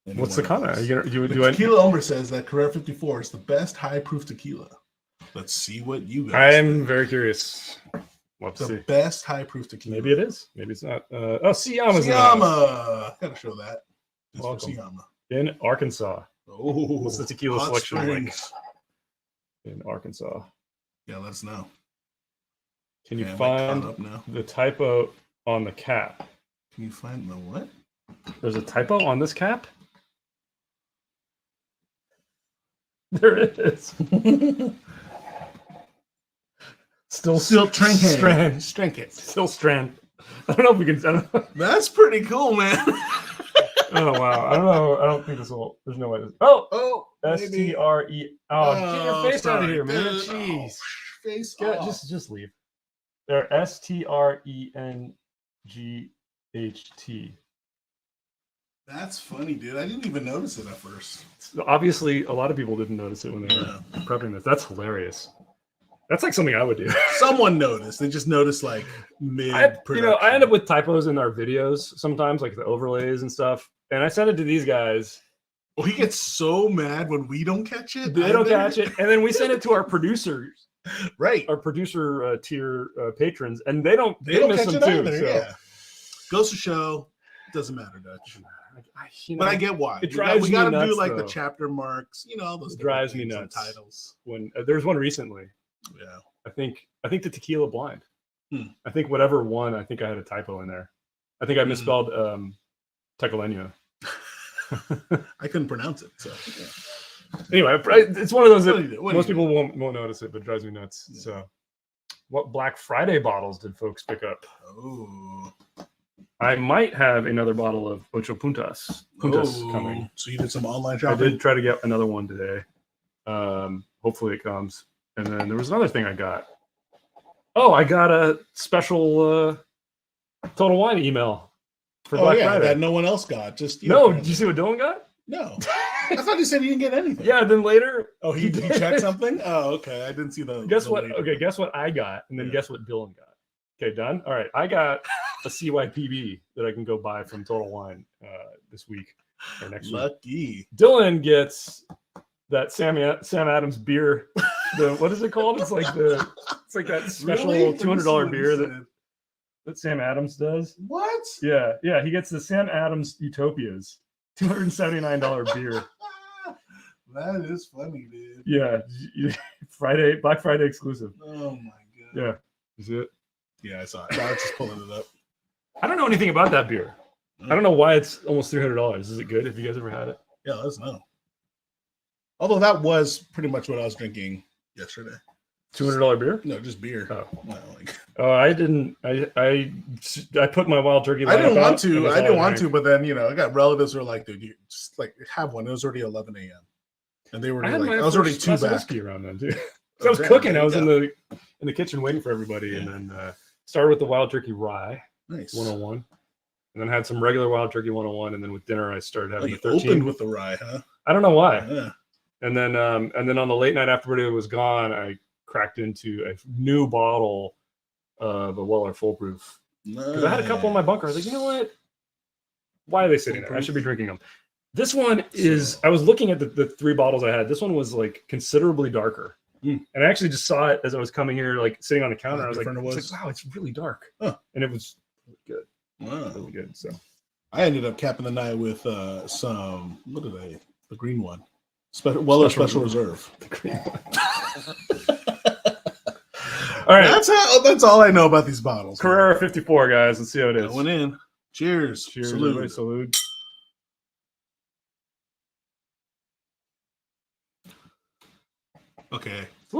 What's the comment? Tequila Hombre says that Carrera 54 is the best high proof tequila. Let's see what you guys I am think. very curious. We'll The see. best high proof tequila. Maybe it is. Maybe it's not. Siyama's Siyama. Gotta show that. It's for Welcome. Siyama. In Arkansas. Oh, What's the tequila Hot selection like Springs. in Arkansas? Yeah, let us know. Can you Yeah, find up now. the typo on the cap? Can you find the what? There's a typo on this cap? There it is. Still trinket. Still strand. I don't know if we can. I don't know. That's pretty cool, man. Oh wow. I don't know. I don't think this will. There's no way. Oh, maybe. STRE. Oh, get your face out of here, man. Dude. Jeez. Face Get, off. just leave. They're STRENGHT. That's funny, dude. I didn't even notice it at first. Obviously, a lot of people didn't notice it when they were prepping this. That's hilarious. That's like something I would do. Someone noticed. They just noticed like mid. I end up with typos in our videos sometimes, like the overlays and stuff. And I send it to these guys. Well, he gets so mad when we don't catch it. They don't catch it, and then we send it to our producers, right? Our producer tier patrons, and they don't catch them it too. either. So. Yeah, goes to show. It doesn't matter, Dutch. But I get why. It drives we gotta me nuts, do like though. the chapter marks, all those. It drives me nuts. Titles. When there's one recently. Yeah. I think the Tequila Blind. I think whatever one. I think I had a typo in there. I think I misspelled Tequila. I couldn't pronounce it. So anyway, it's one of those that most do? people won't notice it, but it drives me nuts. Yeah. So, what Black Friday bottles did folks pick up? Oh, I might have another bottle of Ocho Puntas coming. So you did some online shopping? I did try to get another one today. Hopefully it comes. And then there was another thing I got. Oh, I got a special Total Wine email for Black Friday that no one else got. Just no. Did you see what Dylan got? No, I thought he said he didn't get anything. Yeah. Then later, he checked something. Oh, okay. I didn't see the. Guess what? Okay, guess what I got, and then guess what Dylan got. Okay, done. All right, I got a CYPB that I can go buy from Total Wine this week or next week. Lucky. Dylan gets that Sam Adams beer. What is it called? It's like that special $200 beer that Sam Adams does. What? Yeah. He gets the Sam Adams Utopias, $279 beer. That is funny, dude. Yeah, Black Friday exclusive. Oh my god. Yeah, you see it? Yeah, I saw it. I was just pulling it up. I don't know anything about that beer. I don't know why it's almost $300. Is it good? Have you guys ever had it? Yeah, let us know. Although that was pretty much what I was drinking yesterday. $200 beer? No, just beer. Oh, no, I didn't. I put my wild turkey. I didn't want to, but then I got relatives who were like, "Dude, you just like have one." It was already 11 a.m. and they were I was already two back around then too. So I was cooking. I was in the kitchen waiting for everybody, and then started with the wild turkey rye, nice 101, and then had some regular wild turkey 101, and then with dinner I started having the 13. Opened with the rye, huh? I don't know why. Yeah. And then on the late night after everybody was gone, I cracked into a new bottle of a Weller Full Proof because I had a couple in my bunker. I was like, you know what? Why are they sitting there? I should be drinking them. This one is. I was looking at the three bottles I had. This one was like considerably darker, and I actually just saw it as I was coming here, like sitting on the counter. I was like, wow, it's really dark, and it was really good. Wow, really good. So I ended up capping the night with some. What are they? The green one. Weller Special Reserve. The green one. All right. That's all I know about these bottles. Carrera 54, guys. Let's see how it is. Going in. Cheers. Cheers. Salute. Salute. Okay. It's a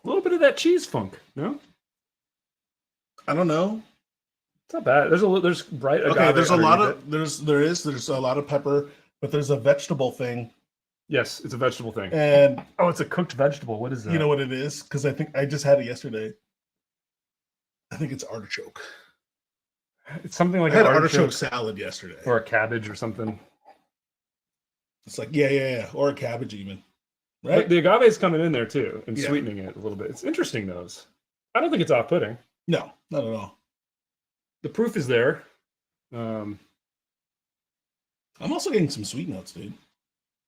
little bit of that cheese funk, no? I don't know. It's not bad. There's bright agave. Okay, there's a lot of there's a lot of pepper, but there's a vegetable thing. Yes, it's a vegetable thing. And it's a cooked vegetable. What is that? You know what it is? Because I think I just had it yesterday. I think it's artichoke. It's something like I had an artichoke salad yesterday. or a cabbage or something. It's like, yeah. Or a cabbage even. But Right? the agave is coming in there too and Yeah. sweetening it a little bit. It's interesting, those. I don't think it's off-putting. No, not at all. The proof is there. I'm also getting some sweet notes, dude.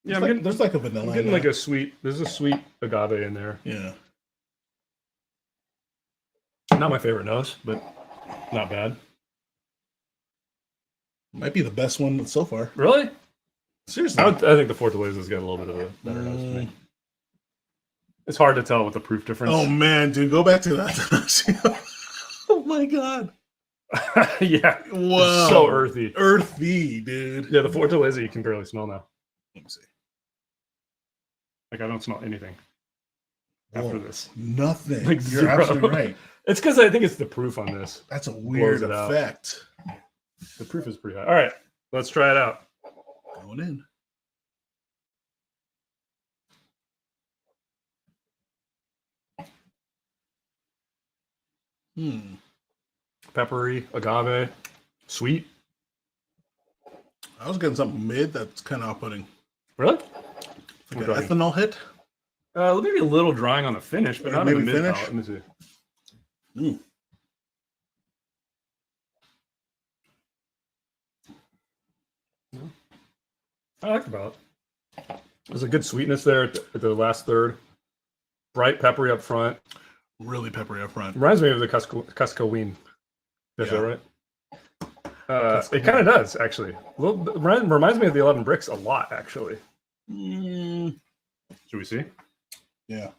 Yeah, There's like a vanilla. I'm getting like a sweet. There's a sweet agave in there. Yeah. Not my favorite nose, but not bad. Might be the best one so far. Really? Seriously. I think the Fortaleza's got a little bit of a better nose to me. It's hard to tell with the proof difference. Oh man, dude, go back to that. Oh my god. Yeah. Whoa. It's so earthy. Earthy, dude. Yeah, the Fortaleza you can barely smell now. Let me see. Like I don't smell anything after this. Nothing. Like You're zero. absolutely right. It's because I think it's the proof on this. That's a weird it out. effect. The proof is pretty high. All right, let's try it out. Going in. Peppery, agave, sweet. I was getting something mid that's kind of off-putting. Really? Like an ethanol hit. Maybe a little drying on the finish, but not in the mid palate. Let me see. I like the palate. There's a good sweetness there at the last third. Bright peppery up front. Really peppery up front. Reminds me of the Cusco-ween. Is that right? It kind of does, actually. Reminds me of the 11 Bricks a lot, actually. Should we see? Yeah.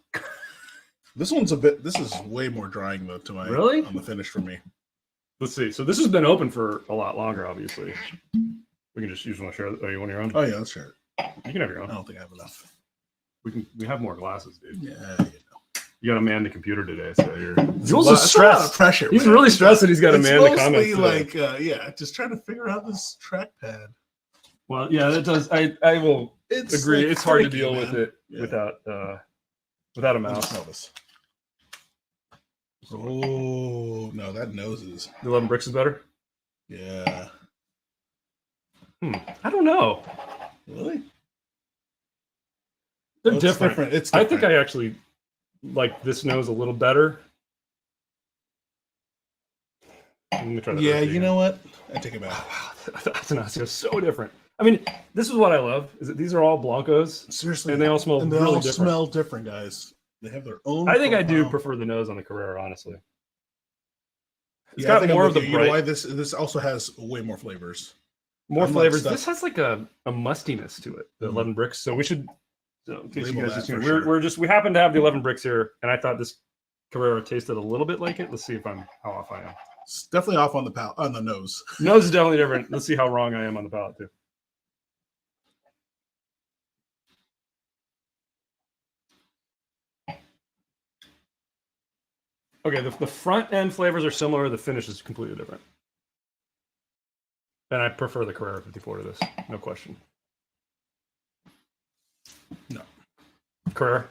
This is way more drying, though, to my... Really? On the finish for me. Let's see. So this has been open for a lot longer, obviously. We can just use one to share. Oh, you want your own? Oh, yeah, let's share it. You can have your own. I don't think I have enough. We have more glasses, dude. Yeah, You got to man the computer today, so you're. Jules is stressed. Pressure. He's really stressed that he's got to man the comments. It's mostly just trying to figure out this trackpad. Well, yeah, that does. I will agree. It's hard to deal with it without a mouse. Oh no, that nose is. The 11 Bricks is better. Yeah. I don't know. Really? They're different. It's different. I think I actually like this nose a little better. I'm gonna try that. Yeah, you know what? I take it back. Atanasio is so different. I mean, this is what I love: is that these are all Blancos. Seriously, and they all smell really different. Smell different, guys. They have their own. I think I do prefer the nose on the Carrera, honestly. It's got more of the. You know why this also has way more flavors. More flavors. This has like a mustiness to it. The 11 Bricks. So we should. So in case you guys we happen to have the 11 Bricks here, and I thought this Carrera tasted a little bit like it. Let's see how off I am. It's definitely off on the palate, on the nose. Nose is definitely different. Let's see how wrong I am on the palate too. Okay, the front end flavors are similar. The finish is completely different. And I prefer the Carrera 54 to this, no question. No. Carrera?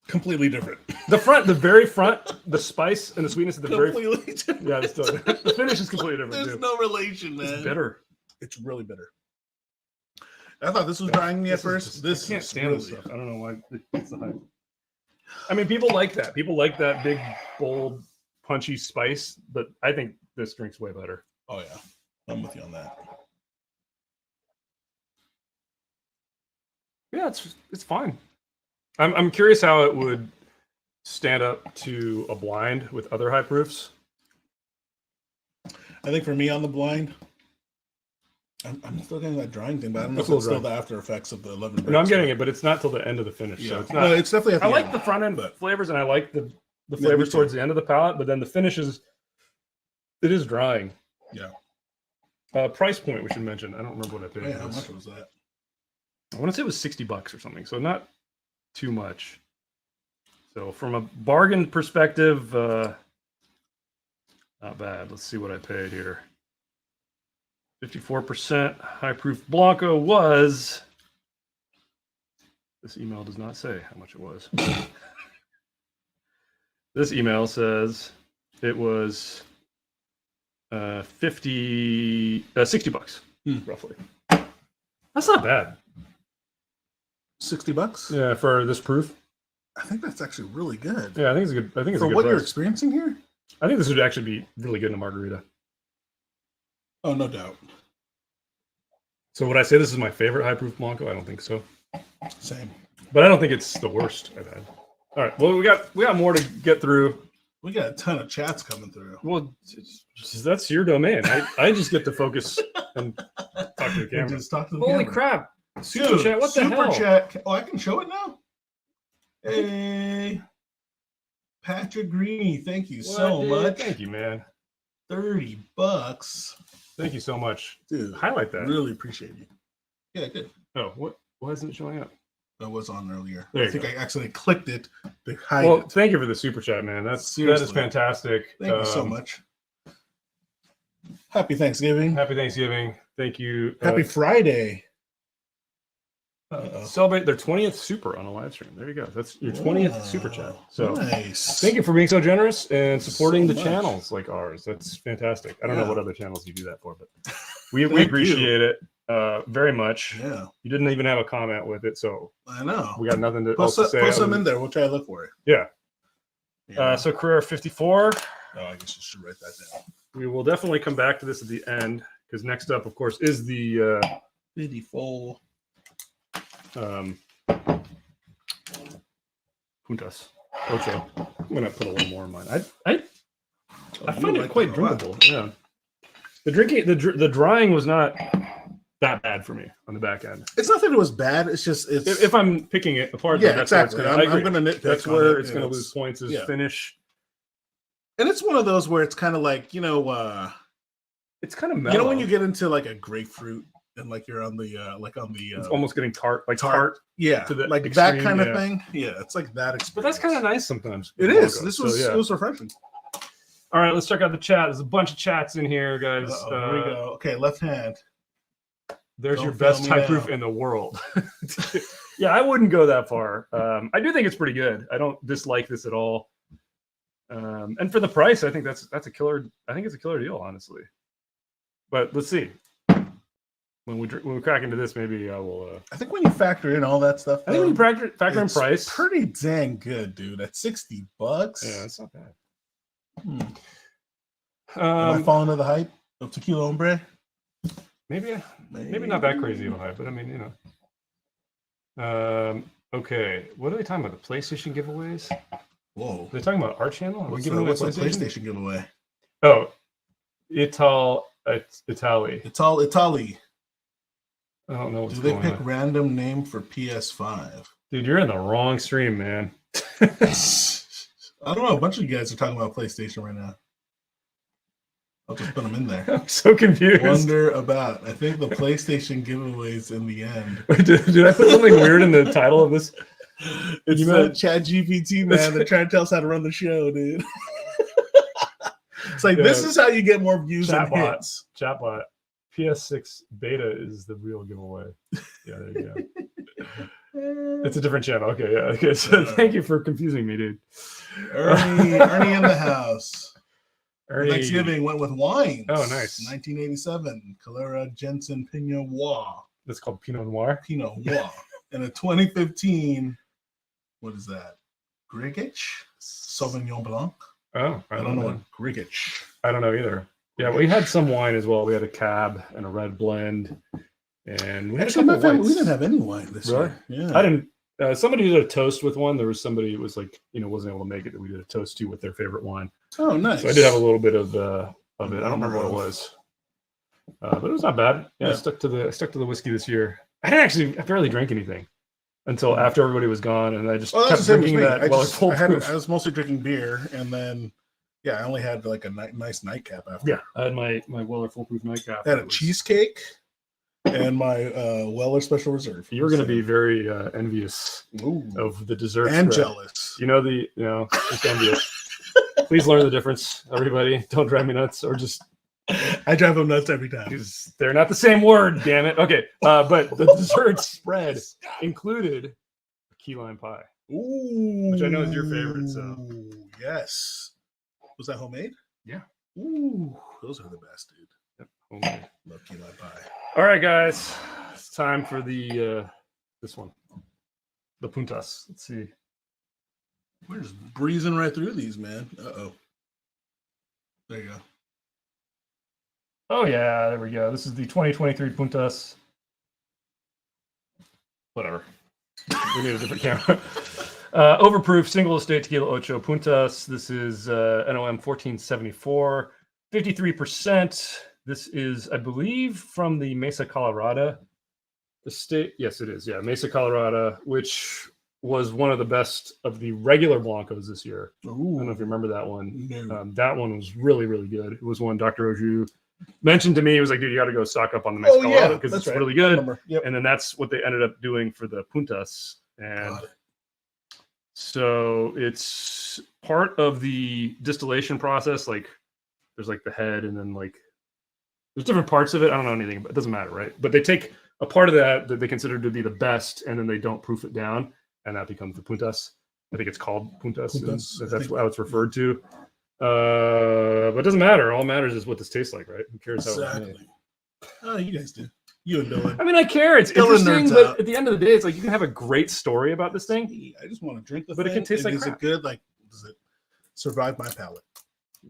Completely different. The very front, the spice and the sweetness of the completely different. Yeah, it's totally, the finish is completely different. There's no relation, man. It's bitter. It's really bitter. I thought this was drying me at first. I can't stand this stuff. I don't know why it's the hype. I mean, people like that. People like that big, bold, punchy spice, but I think this drink's way better. Oh yeah, I'm with you on that. Yeah, it's fine. I'm curious how it would stand up to a blind with other high proofs. I think for me on the blind, I'm still getting that drying thing, but I don't know if it's still the after effects of the 11. No, I'm getting it, but it's not till the end of the finish. Yeah. So it's not. No, it's definitely. At the I like end, the front end flavors, and I like the flavors towards the end of the palate. But then the finish it is drying. Yeah. Price point we should mention. I don't remember what I paid. How much was that? I want to say it was $60 or something. So not too much. So from a bargain perspective, not bad. Let's see what I paid here. 54% high proof Blanco was. This email does not say how much it was. This email says it was 60 bucks roughly. That's not bad. $60? Yeah, for this proof. I think that's actually really good. Yeah, I think it's a good. I think it's for a good what price. you're experiencing here. I think this would actually be really good in a margarita. Oh, no doubt. So would I say this is my favorite high proof Blanco? I don't think so. Same. But I don't think it's the worst I've had. All right. Well, we got more to get through. We got a ton of chats coming through. Well, that's your domain. I just get to focus and talk to the camera. Just talk to the Holy camera. crap! Super Dude, chat. What the hell? Super chat. Oh, I can show it now. Hey, Patrick Greeny, thank you so much. Thank you, man. $30. Thank you so much. Dude, highlight that. Really appreciate you. Yeah, I did. Oh, why isn't it showing up? That was on earlier. There I think I accidentally clicked it to hide well, it. thank you for the super chat, man. That is Seriously. fantastic. Thank you so much. Happy Thanksgiving. Happy Thanksgiving. Thank you. Happy Friday. Celebrate their 20th super on a live stream. There you go. That's your 20th super chat. So nice. thank you for being so generous and supporting So the much. channels like ours. That's fantastic. I don't know what other channels you do that for, but we Thank appreciate it very much. Yeah. You didn't even have a comment with it, so I know. we got nothing to Post say. some in there. We'll try to look for it. Yeah. Yeah. So Carrera 54. Oh, I guess you should write that down. We will definitely come back to this at the end because next up, of course, is the 54. Puntas. Ocho. I'm gonna put a little more in mine. I find it like quite that a lot. drinkable. Yeah. The drinking, the drying was not that bad for me on the back end. It's not that it was bad. It's just If I'm picking it apart, yeah, that's exactly. where it's gonna, I'm going to nitpick. that's on where it, it's and going to lose points is yeah. finish. And it's one of those where it's kind of like It's kind of mellow. you know when you get into like a grapefruit and like you're on the it's almost getting tart, like tart. yeah, to the like extreme, that kind of thing. Yeah, it's like that experience. But that's kind of nice sometimes. It with is. Blanco. This was So, it was refreshing. All right, let's check out the chat. There's a bunch of chats in here, guys. Here we go. Okay, left hand. There's Don't your best fail me high proof now. in the world. Yeah, I wouldn't go that far. I do think it's pretty good. I don't dislike this at all. And for the price, I think that's a killer. I think it's a killer deal, honestly. But let's see. When we crack into this, maybe I will. I think when you factor in all that stuff, I think when you factor in it's price, pretty dang good, dude. At $60. yeah, it's not bad. Am I falling to the hype of Tequila Hombre? Maybe not that crazy of a hype, but I mean, you know. Okay, what are they talking about? The PlayStation giveaways? Whoa. They're talking about our channel. Are we What's giving away the PlayStation? PlayStation giveaway? Oh, Italy. It's all Italy. I don't know what's Do they going pick on. random name for PS5? Dude, you're in the wrong stream, man. I don't know. A bunch of you guys are talking about PlayStation right now. I'll just put them in there. I'm so confused. Wonder about. I think the PlayStation giveaways in the end. Wait, did I put something weird in the title of this? It's You the meant- Chat GPT, man. They're trying to tell us how to run the show, dude. It's like, Yeah. this is how you get more views and Chatbot. hits. Chatbot. PS6 beta is the real giveaway. Yeah, there you go. It's a different channel. Okay, yeah. Okay, so thank you for confusing me, dude. Ernie in the house. Ernie. Thanksgiving went with wines. Oh, nice. 1987, Carrera Jensen Pinot Noir. That's called Pinot Noir. Pinot Noir. And a 2015, what is that? Grigich? Sauvignon Blanc? Oh, I don't know what Grigich. I don't know either. Yeah, we had some wine as well. We had a cab and a red blend, and we had Actually, a my couple family, we whites. didn't have any wine this Really? year. Yeah. I didn't. Somebody did a toast with one. There was somebody who was like, wasn't able to make it. That we did a toast to with their favorite wine. Oh, nice. So I did have a little bit of it. I don't remember what it was, but it was not bad. Yeah, Yeah. I stuck to the whiskey this year. I barely drank anything until after everybody was gone, and I just Well, that's kept the same as drinking me. that. I was mostly drinking beer, and then, yeah, I only had like a nice nightcap after. Yeah, I had my Weller Foolproof nightcap. I had a cheesecake and my Weller Special Reserve. You were going to be very envious Ooh. of the dessert And spread. jealous. Just envious. Please learn the difference, everybody. Don't drive me nuts, or just I drive them nuts every time. because they're not the same word. Damn it. Okay, but the dessert spread included a key lime pie. Ooh. Which I know is your favorite, so. Yes. Was that homemade? Yeah. Ooh, those are the best, dude. Yep, homemade. Love key lime pie. All right, guys, it's time for the this one, the Puntas. Let's see. We're just breezing right through these, man. Uh-oh. There you go. Oh yeah, there we go. This is the 2023 Puntas. Whatever. We need a different camera. Overproof single estate tequila Ocho Puntas. This is NOM 1474, 53%. This is, I believe, from the Mesa, Colorado estate. Yes, it is. Yeah, Mesa, Colorado, which was one of the best of the regular Blancos this year. Ooh. I don't know if you remember that one. No. That one was really, really good. It was one Dr. Oju mentioned to me. He was like, dude, you got to go stock up on the Mesa, Colorado because it's really good. Yep. And then that's what they ended up doing for the Puntas. And so it's part of the distillation process. Like there's like the head and then like there's different parts of it. I don't know anything, but it doesn't matter, right? But they take a part of that they consider to be the best and then they don't proof it down and that becomes the Puntas. I think it's called Puntas. That's how it's referred to. But it doesn't matter. All matters is what this tastes like, right? Who cares how it's made? Oh, you guys do. You and Dylan. I mean, I care. It's Dylan interesting, nerds but out. at the end of the day, it's like you can have a great story about this thing. I just want to drink the But it thing. can taste like is crap. it good? Like, does it survive my palate?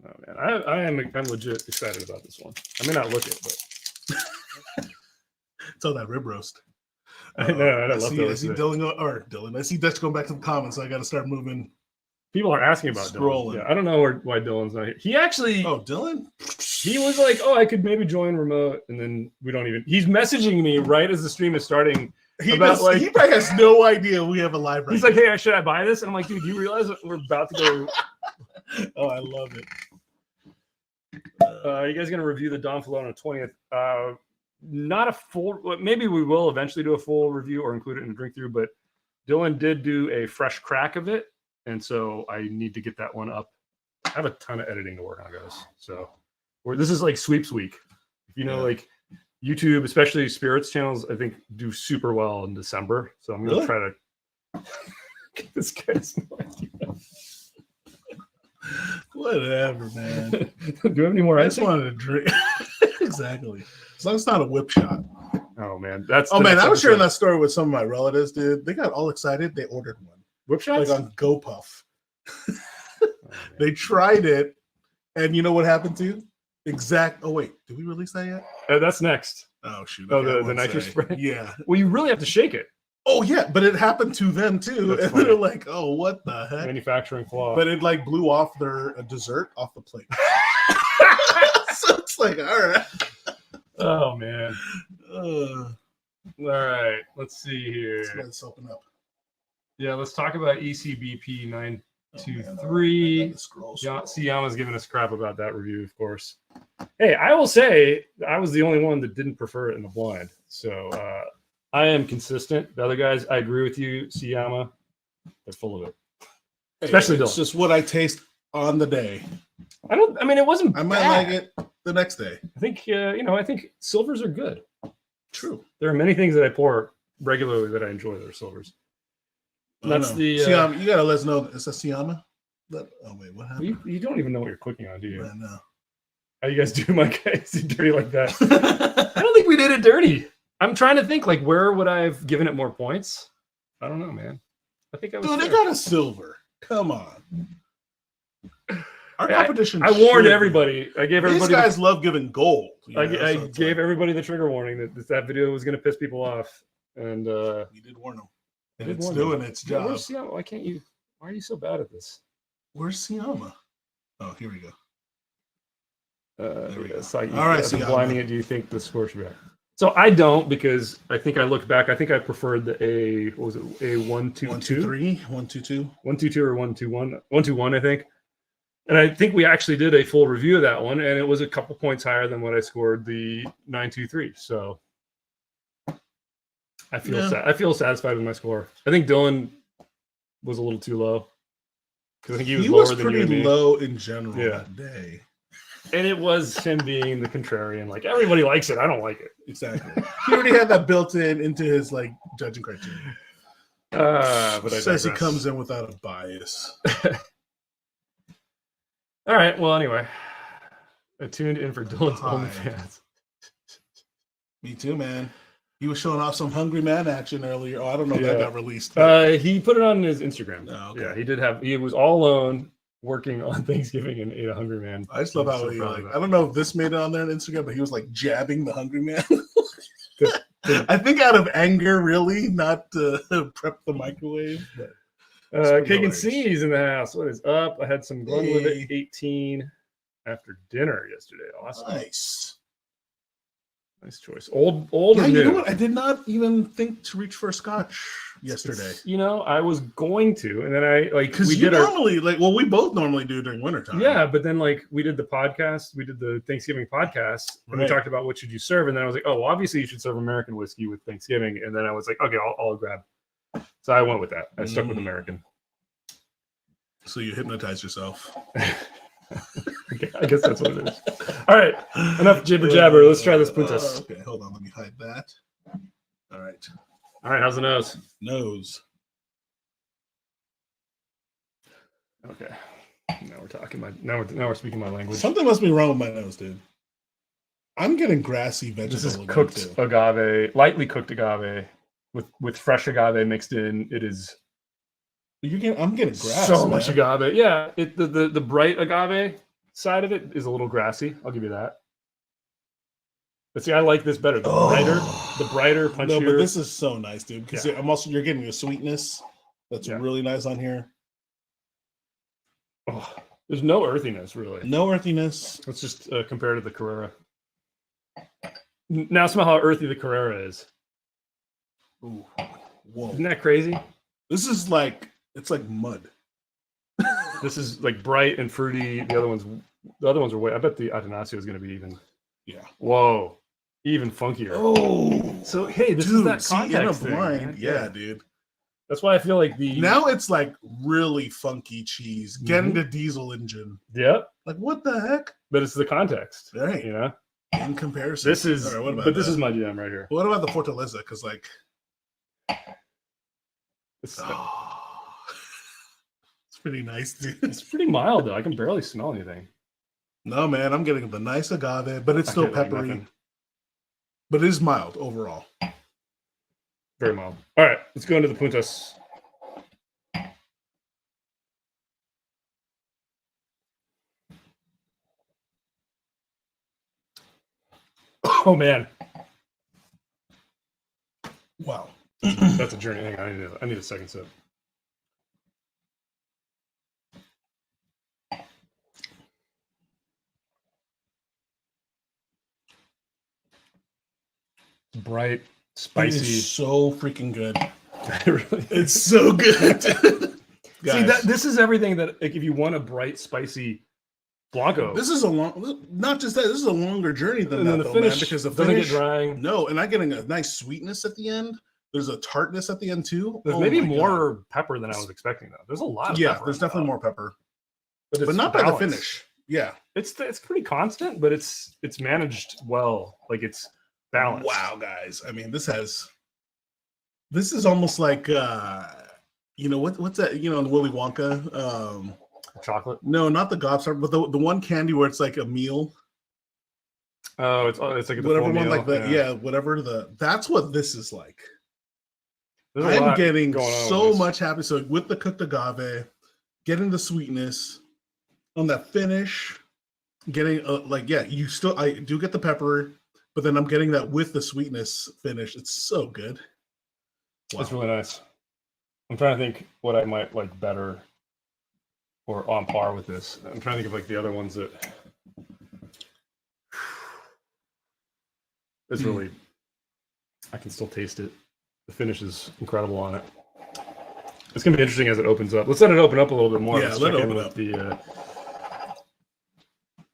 Oh man, I'm legit excited about this one. I may not look it, but It's all that rib roast. I know. I love I see those. Dylan. I see Dutch going back to the comments, so I got to start moving. People are asking about Scrolling. Dylan. Yeah, I don't know why Dylan's not here. He actually, Oh, Dylan? he was like, "Oh, I could maybe join remote," and then we don't even. He's messaging me right as the stream is starting. He Like- probably has no idea we have a live right He's like, "Hey, should I buy this?" And I'm like, "Dude, you realize that we're about to go?" Oh, I love it. You guys gonna review the Don Filone 20th? Not a full. Maybe we will eventually do a full review or include it in a drink through. But Dylan did do a fresh crack of it, and so I need to get that one up. I have a ton of editing to work on, guys. So this is like sweeps week. If you know, like YouTube, especially spirits channels, I think do super well in December. So I'm gonna try to get this guy's no idea. Whatever, man. Do you have any more? I just wanted to drink. Exactly. As long as it's not a whip shot. Oh man, that's. Oh man, I was sharing that story with some of my relatives, dude. They got all excited. They ordered one. Whip shots? Like on GoPuff. They tried it, and you know what happened to? Oh wait, did we release that yet? That's next. Oh shoot. Oh, Okay, the nitrous spray. Yeah. Well, you really have to shake it. Oh yeah, but it happened to them too, That's and funny. they're like, "Oh, what the heck?" Manufacturing flaw. But it like blew off their dessert off the plate. So it's like, all right. Oh man. Uh, All right. Let's see here. let's open up. Yeah, let's talk about ECBP Oh, 923. Scroll. Siyama's giving us crap about that review, of course. Hey, I will say I was the only one that didn't prefer it in the blind. So I am consistent. The other guys, I agree with you, Siyama. They're full of it. Especially it's Dylan. just what I taste on the day. I mean, it wasn't I might bad. like it the next day. I think I think silvers are good. True. There are many things that I pour regularly that I enjoy that are silvers. That's the Siyama. You gotta let us know. It's a Siyama. Oh wait, what happened? you don't even know what you're cooking on, do you? I know. How you guys do my guys dirty like that? I don't think we did it dirty. I'm trying to think like where would I have given it more points? I don't know, man. I think I was. Dude, they fair. got a silver. Come on. Our competition. I warned should- everybody. I gave everybody. These guys love giving gold. I gave everybody the trigger warning that video was going to piss people off, and You did warn them. And did it's warn them. doing its Yeah, job. where's Siyama? Why can't you? Why are you so bad at this? Where's Siyama? Oh, here we go. There we go. So All right, so Siyama. blinding it. Do you think the score should be back? So I don't because I think I looked back. I think I preferred the A. What was it? A 1-2-2, 1-2-3, 1-2-2. 1-2-2 or 1-2-1, 1-2-1. I think. And I think we actually did a full review of that one, and it was a couple points higher than what I scored the 9-2-3. So I feel I feel satisfied with my score. I think Dylan was a little too low because I think he was lower than you and pretty me. low in general Yeah. that day. And it was him being the contrarian. Like everybody likes it, I don't like it. Exactly. He already had that built into his like judging criteria. But I Says he digress. comes in without a bias. All right. Well, anyway, I tuned in for Dylan's Hi. OnlyFans. Me too, man. He was showing off some Hungry Man action earlier. Oh, I don't know if that got released. He put it on his Instagram. Oh, okay. Yeah, he was all alone working on Thanksgiving and ate a Hungry Man. I just love how he like, I don't know if this made it on there on Instagram, but he was like jabbing the Hungry Man. I think out of anger, really, not to prep the microwave. But Cake and C's in the house. What is up? I had some Glenlivet 18 after dinner yesterday. Awesome. Nice choice. Old or new? You know what? I did not even think to reach for a Scotch yesterday. I was going to, and then I because we both normally do during wintertime. Yeah, but then we did the podcast, we did the Thanksgiving podcast, and we talked about what should you serve, and then I was like, oh, well, obviously you should serve American whiskey with Thanksgiving, and then I was like, okay, I'll grab. So I went with that. I stuck with American. So you hypnotized yourself. Okay, I guess that's what it is. All right, enough jibber jabber. Let's try this Puntas. Okay, hold on. Let me hide that. All right. How's the nose? Nose. Okay. Now we're talking now we're speaking my language. Something must be wrong with my nose, dude. I'm getting grassy vegetable. This is cooked agave, lightly cooked agave with fresh agave mixed in. It is. I'm getting grass. So much agave. Yeah, the bright agave side of it is a little grassy. I'll give you that. But see, I like this better. The brighter, punchier. No, but this is so nice, dude. Because you're getting a sweetness that's really nice on here. Oh, there's no earthiness, really. No earthiness. Let's just compare to the Carrera. Now smell how earthy the Carrera is. Ooh, whoa! Isn't that crazy? This is like it's like mud. This is like bright and fruity. The other ones are way. I bet the Atanasio is going to be even. Yeah. Whoa. Even funkier. Oh. So hey, this is that context in a blind. Yeah, dude. That's why I feel like now it's like really funky cheese getting the diesel engine. Yep. Like what the heck? But it's the context, right? You know. In comparison, this is. Right, this is my jam right here. What about the Fortaleza? Because like. It's pretty nice, dude. It's pretty mild though. I can barely smell anything. No, man, I'm getting the nice agave, but it's still peppery. But it is mild overall. Very mild. All right, let's go into the Puntas. Oh man. Wow. That's a journey. Hang on, I need a second sip. Bright, spicy. It is so freaking good. Really it's so good. See, this is everything that like if you want a bright, spicy Blanco. This is not just that. This is a longer journey than that, though, man. Because the finish doesn't get drying. No, and I'm getting a nice sweetness at the end. There's a tartness at the end too. There's maybe more pepper than I was expecting, though. There's a lot of pepper. There's definitely more pepper, but not by the finish. Yeah, it's pretty constant, but it's managed well. Like it's balanced. Wow, guys! I mean, this is almost like what's that? In Willy Wonka. Chocolate? No, not the Gobstopper, but the one candy where it's like a meal. Oh, it's like a whatever one meal. Like that. Yeah, whatever that's what this is like. There's I'm getting so much happy. So with the cooked agave, getting the sweetness on that finish, getting I do get the pepper, but then I'm getting that with the sweetness finish. It's so good. Wow. It's really nice. I'm trying to think what I might like better or on par with this. I'm trying to think of like the other ones that it's really, I can still taste it. The finish is incredible on it. It's gonna be interesting as it opens up. Let's let it open up a little bit more. Yeah, let it open up.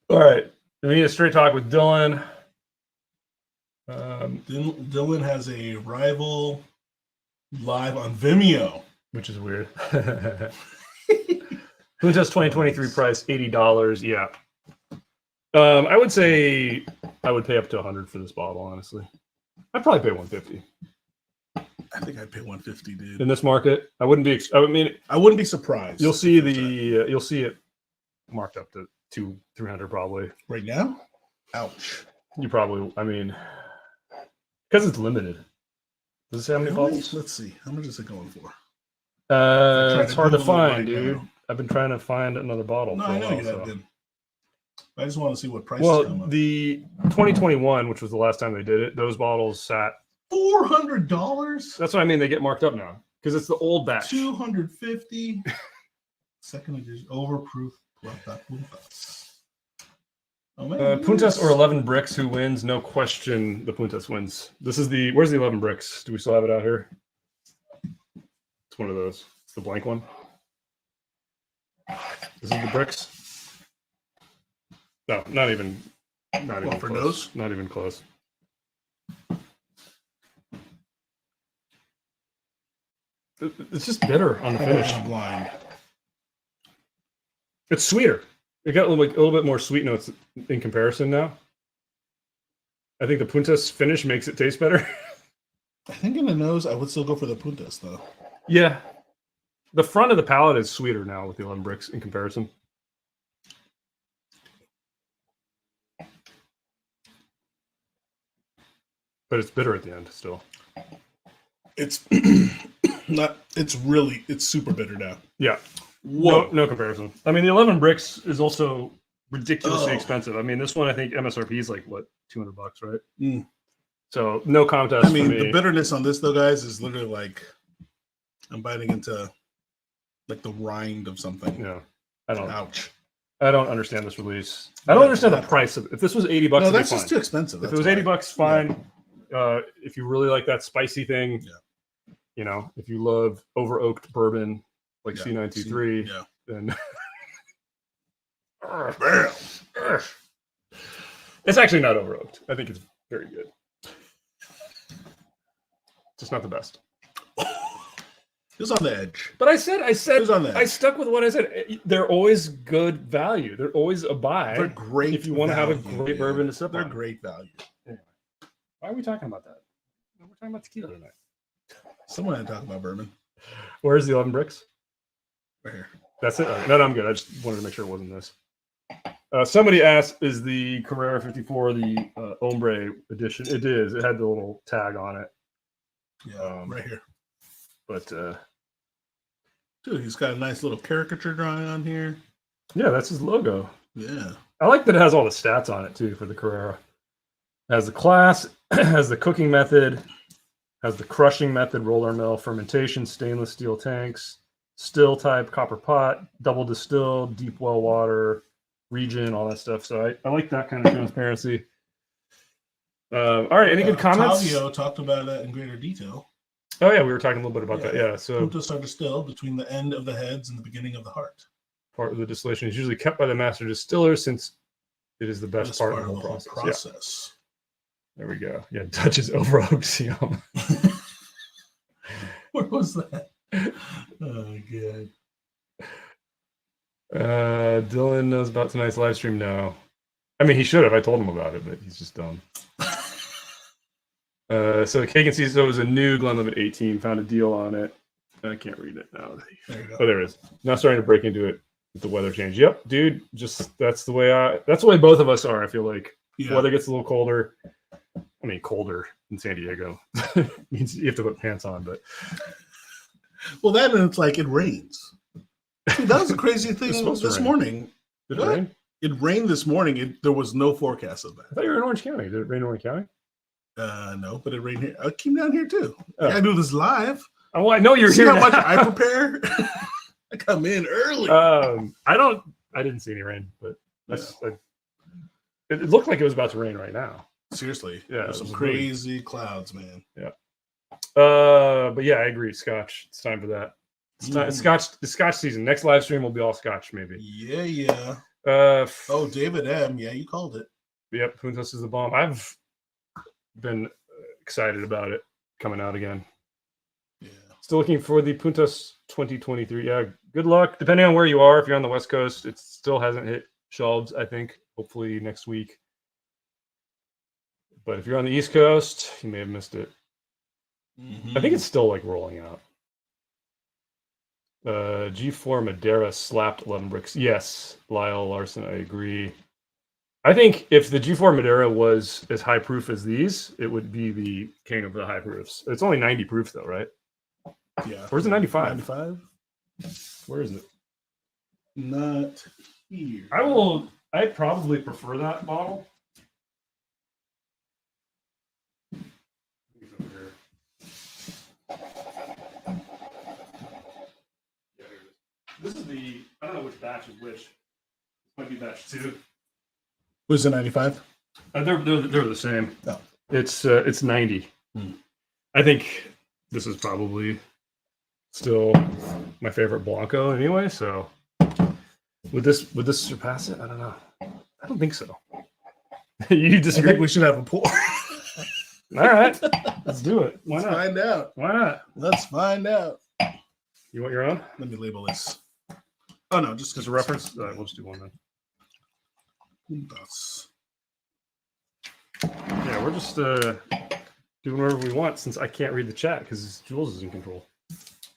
All right, we need a straight talk with Dylan. Dylan has a rival live on Vimeo, which is weird. Puntas 2023 price $80. Yeah, I would say I would pay up to $100 for this bottle. Honestly, I'd probably pay $150. I think I'd pay $150, dude. In this market, I wouldn't be. I wouldn't be surprised. You'll see it marked up to 200-300 probably. Right now? Ouch. You probably, I mean, because it's limited. Does it say how many Really? bottles? Let's see. How much is it going for? try It's to hard to Google it right find, dude. now. I've been trying to find another bottle. No, for a I know while, you so. have been. I just want to see what prices come Well, up. the 2021, which was the last time they did it, those bottles sat. $400? That's what I mean. They get marked up now because it's the old batch. $250. Second edition overproof Puntas. Oh man, Puntas or 11 bricks. Who wins? No question. The Puntas wins. This is the. Where's the 11 bricks? Do we still have it out here? It's one of those. It's the blank one. This is the bricks. No, not even. Not even for close. those? Not even close. It's just bitter on the finish. I'm blind. It's sweeter. It got a little bit more sweet notes in comparison now. I think the Puntas finish makes it taste better. I think in the nose, I would still go for the Puntas though. Yeah. The front of the palate is sweeter now with the 11 bricks in comparison. But it's bitter at the end still. It's not. It's super bitter now. Yeah. Whoa. No comparison. I mean, the 11 bricks is also ridiculously Oh. expensive. I mean, this one I think MSRP is like what, $200, right? Mm. So no contest. I mean, for me. the bitterness on this though, guys, is literally like I'm biting into like the rind of something. Yeah. Ouch. I don't understand this release. I don't understand the price of it. If this was $80, No, it'd that's be just fine. too expensive. If That's it was why. $80, fine. If you really like that spicy thing, you know, if you love over oaked bourbon like C923, Yeah. then Bam. it's actually not over oaked. I think it's very good. Just not the best. It was on the edge. But I said, It was on the I edge. stuck with what I said. They're always good value. They're always a buy. They're great if you want to have a value, great bourbon to sip They're on. great value. Why are we talking about that? We're talking about tequila tonight. Someone had to talk about bourbon. Where's the 11 bricks? Right here. That's it. Okay. No, I'm good. I just wanted to make sure it wasn't this. Somebody asked, "Is the Carrera 54 the ombre edition?" It is. It had the little tag on it. Yeah, right here. But dude, he's got a nice little caricature drawing on here. yeah, that's his logo. Yeah. I like that it has all the stats on it too for the Carrera. It has the class, has the cooking method, has the crushing method, roller mill, fermentation, stainless steel tanks, still type, copper pot, double distilled, deep well water, region, all that stuff. So I like that kind of transparency. All right, any good comments? Octavio talked about that in greater detail. Oh yeah, we were talking a little bit about that. Yeah, so Puntas are distilled between the end of the heads and the beginning of the heart. part of the distillation is usually kept by the master distiller since it is the best This part of the whole process. process. Yeah, there we go. Yeah, Dutch's over Oxium. Where was that? Oh, good. Dylan knows about tonight's live stream now. I mean, he should have. I told him about it, but he's just dumb. So Cake and Caesar was a new Glenlivet 18. Found a deal on it. I can't read it now. There you go. Oh, there it is. Now starting to break into it with the weather change. Yep, dude. Just that's the way both of us are. I feel like weather gets a little colder. I mean, colder in San Diego means you have to put pants on, but well, that and it's like it rains. Dude, that was a crazy thing this morning. Did it rain? It rained this morning. There was no forecast of that. I thought you were in Orange County. Did it rain in Orange County? No, but it rained here. I came down here too. Oh. I do this live. Oh, well, I know you're See here. how much now. I prepare? I come in early. I didn't see any rain, but it looked like it was about to rain right now. Seriously. Yeah, There's some crazy clouds, man. Yeah. But yeah, I agree. Scotch. It's time for that. It's time. The Scotch season. Next live stream will be all Scotch, maybe. Yeah. Oh, David M. Yeah, you called it. Yep. Puntas is the bomb. I've been excited about it coming out again. Yeah. Still looking for the Puntas 2023. Yeah. Good luck. Depending on where you are, if you're on the West Coast, it still hasn't hit shelves, I think. Hopefully next week. But if you're on the East Coast, you may have missed it. I think it's still like rolling out. G4 Madera slapped 11 bricks. Yes, Lyle Larson, I agree. I think if the G4 Madera was as high proof as these, it would be the king of the high proofs. It's only 90 proof though, right? Yeah. Where's the 95? 95? Where is it? Not here. I probably prefer that bottle. This is the, I don't know which batch is which. This might be batch 2. Who's the 95? They're the same. Oh. It's 90. I think this is probably still my favorite Blanco anyway. So would this surpass it? I don't know. I don't think so. You I disagree? think we should have a pour. All right, let's do it. Why Let's not? find out. Why not? Let's find out. You want your own? Let me label this. Oh no, just Just a reference. All right, we'll just do one then. PUNTAS. Yeah, we're just doing whatever we want since I can't read the chat because Jules is in control.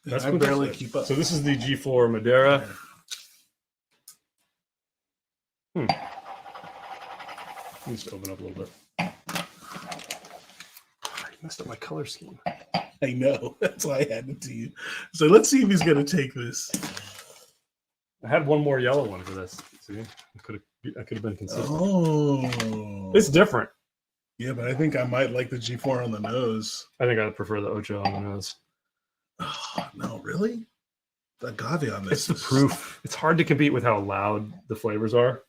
That's I what barely this is. keep up. So this is the G4 Madera. Let me just open up a little bit. I messed up my color scheme. I know. That's why I had it to you. So let's see if he's gonna take this. I had one more yellow one for this. See, I could have been consistent. Oh, It's different. yeah, but I think I might like the G4 on the nose. I think I prefer the Ocho on the nose. Oh, no, really? The agave on It's this. the proof. It's hard to compete with how loud the flavors are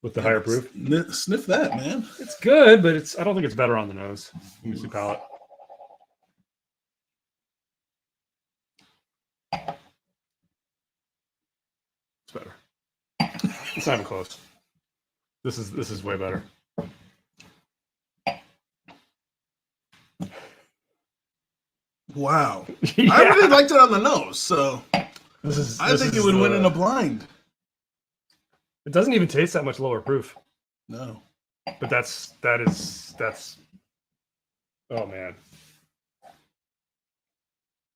with the higher proof. Sniff that, man. It's good, but I don't think it's better on the nose. Let me see palate. It's better. It's not even close. This is way better. Wow. Yeah. I really liked it on the nose, so This I think it would win in a blind. It doesn't even taste that much lower proof. No. But that's oh man.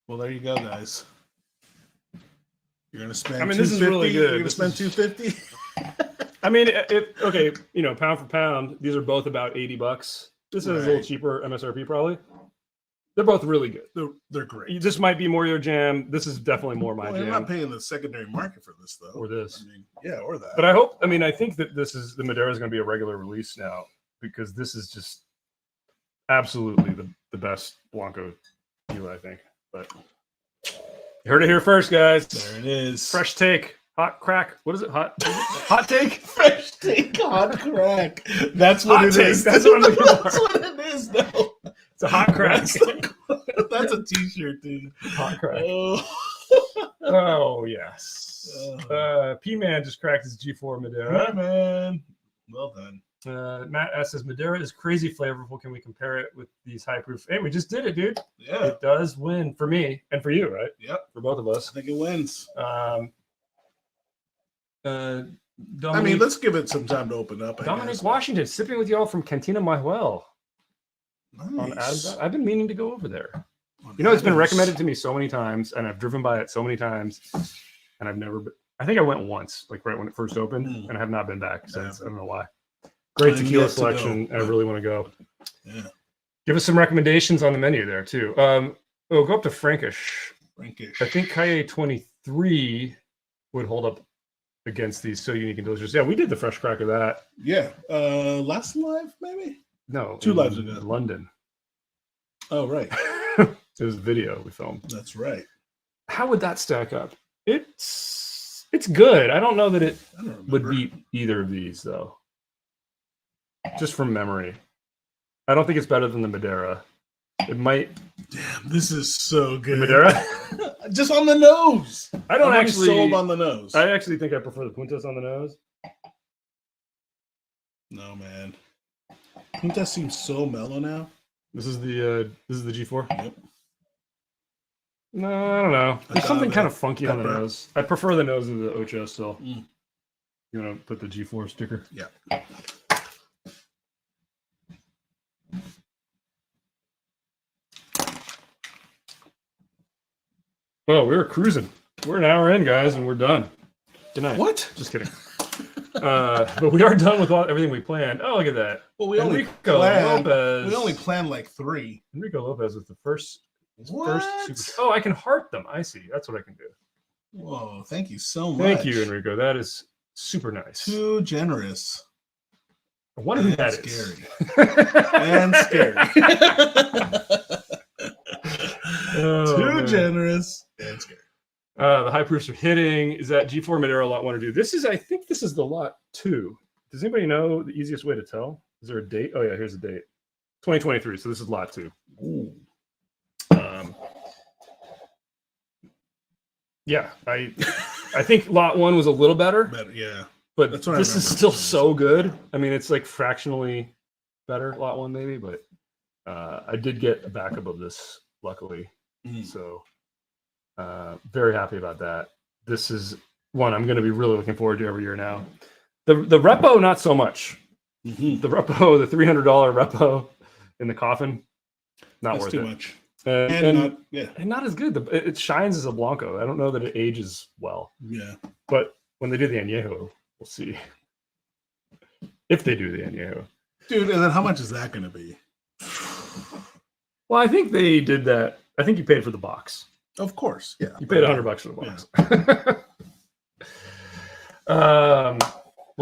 Well, there you go, guys. You're gonna spend. I mean, this is really good. You're gonna spend $250. I mean, okay, pound for pound, these are both about $80. This is a little cheaper MSRP probably. They're both really good. They're great. This might be more your jam. This is definitely more my jam. I'm not paying the secondary market for this though. Or this. I mean, yeah, or that. But I think that the Madera is going to be a regular release now because this is just absolutely the best Blanco tequila, I think. But you heard it here first, guys. There it is. Fresh take, hot crack. What is it? Hot take? Fresh take, hot crack. That's what it is. That's what I'm looking for. That's what it is, though. It's a hot crack. That's a t-shirt, dude. Hot crack. Oh, Oh yes. P-Man just cracked his G4 Madera. yeah, man. Well done. Matt S says Madera is crazy flavorful. Can we compare it with these high proof? Hey, we just did it, dude. Yeah. It does win for me and for you, right? Yep. For both of us. I think it wins. Dominique, I mean, let's give it some time to open up. I Dominic guess. Washington sipping with y'all from Cantina Mahuel on Nice. Ardbeg. I've been meaning to go over there. You know, it's been recommended to me so many times, and I've driven by it so many times, and I've never been. I think I went once, like right when it first opened, and I have not been back since. I don't know why. Great I'm tequila yet to go, selection. I really want to go. Yeah. Give us some recommendations on the menu there too. Go up to Frankish. Frankish. I think Kaye 23 would hold up against these so unique and delicious. Yeah, we did the fresh crack of that. Yeah. Last live, maybe? No, 2 lives ago. London. Oh, right. It was a video we filmed. That's right. How would that stack up? It's good. I don't know that it I don't remember. would beat either of these though. Just from memory. I don't think it's better than the Madera. It might. Damn, this is so good. Madera? Just on the nose. I don't I'm actually sold on the nose. I actually think I prefer the Puntas on the nose. No, man. Punta seems so mellow now. This is the G4. Yep. No, I don't know. There's something Agave, kind of funky on the pepper. nose. I prefer the nose of the Ocho still. Mm. You want to put the G4 sticker? Yeah. Oh, we were cruising. We're an hour in, guys, and we're done. Good night. What? Just kidding. But we are done with everything we planned. Oh, look at that. Well, we only planned like 3. Enrico Lopez was the first. What? Oh, I can heart them. I see. That's what I can do. Whoa! Thank you so much. Thank you, Enrico. That is super nice. Too generous. I wonder who that scary. is. And scary. Oh, Too man. generous and scary. The high proofs are hitting. Is that G4 Madera lot 1 or 2? I think this is the lot 2. Does anybody know the easiest way to tell? Is there a date? Oh yeah, here's the date. 2023. So this is lot 2. Ooh. Yeah, I think lot 1 was a little better, yeah. but That's what this is still so good. I mean, it's like fractionally better, lot 1 maybe, but I did get a backup of this, luckily. So very happy about that. This is one I'm going to be really looking forward to every year now. The repo, not so much. The repo, the $300 repo in the coffin, not That's worth too it. much. And not as good. It shines as a Blanco. I don't know that it ages well. Yeah. But when they do the Añejo, we'll see. If they do the Añejo. Dude, and then how much is that going to be? Well, I think they did that. I think you paid for the box. Of course. Yeah. You paid $100 for the box. Well,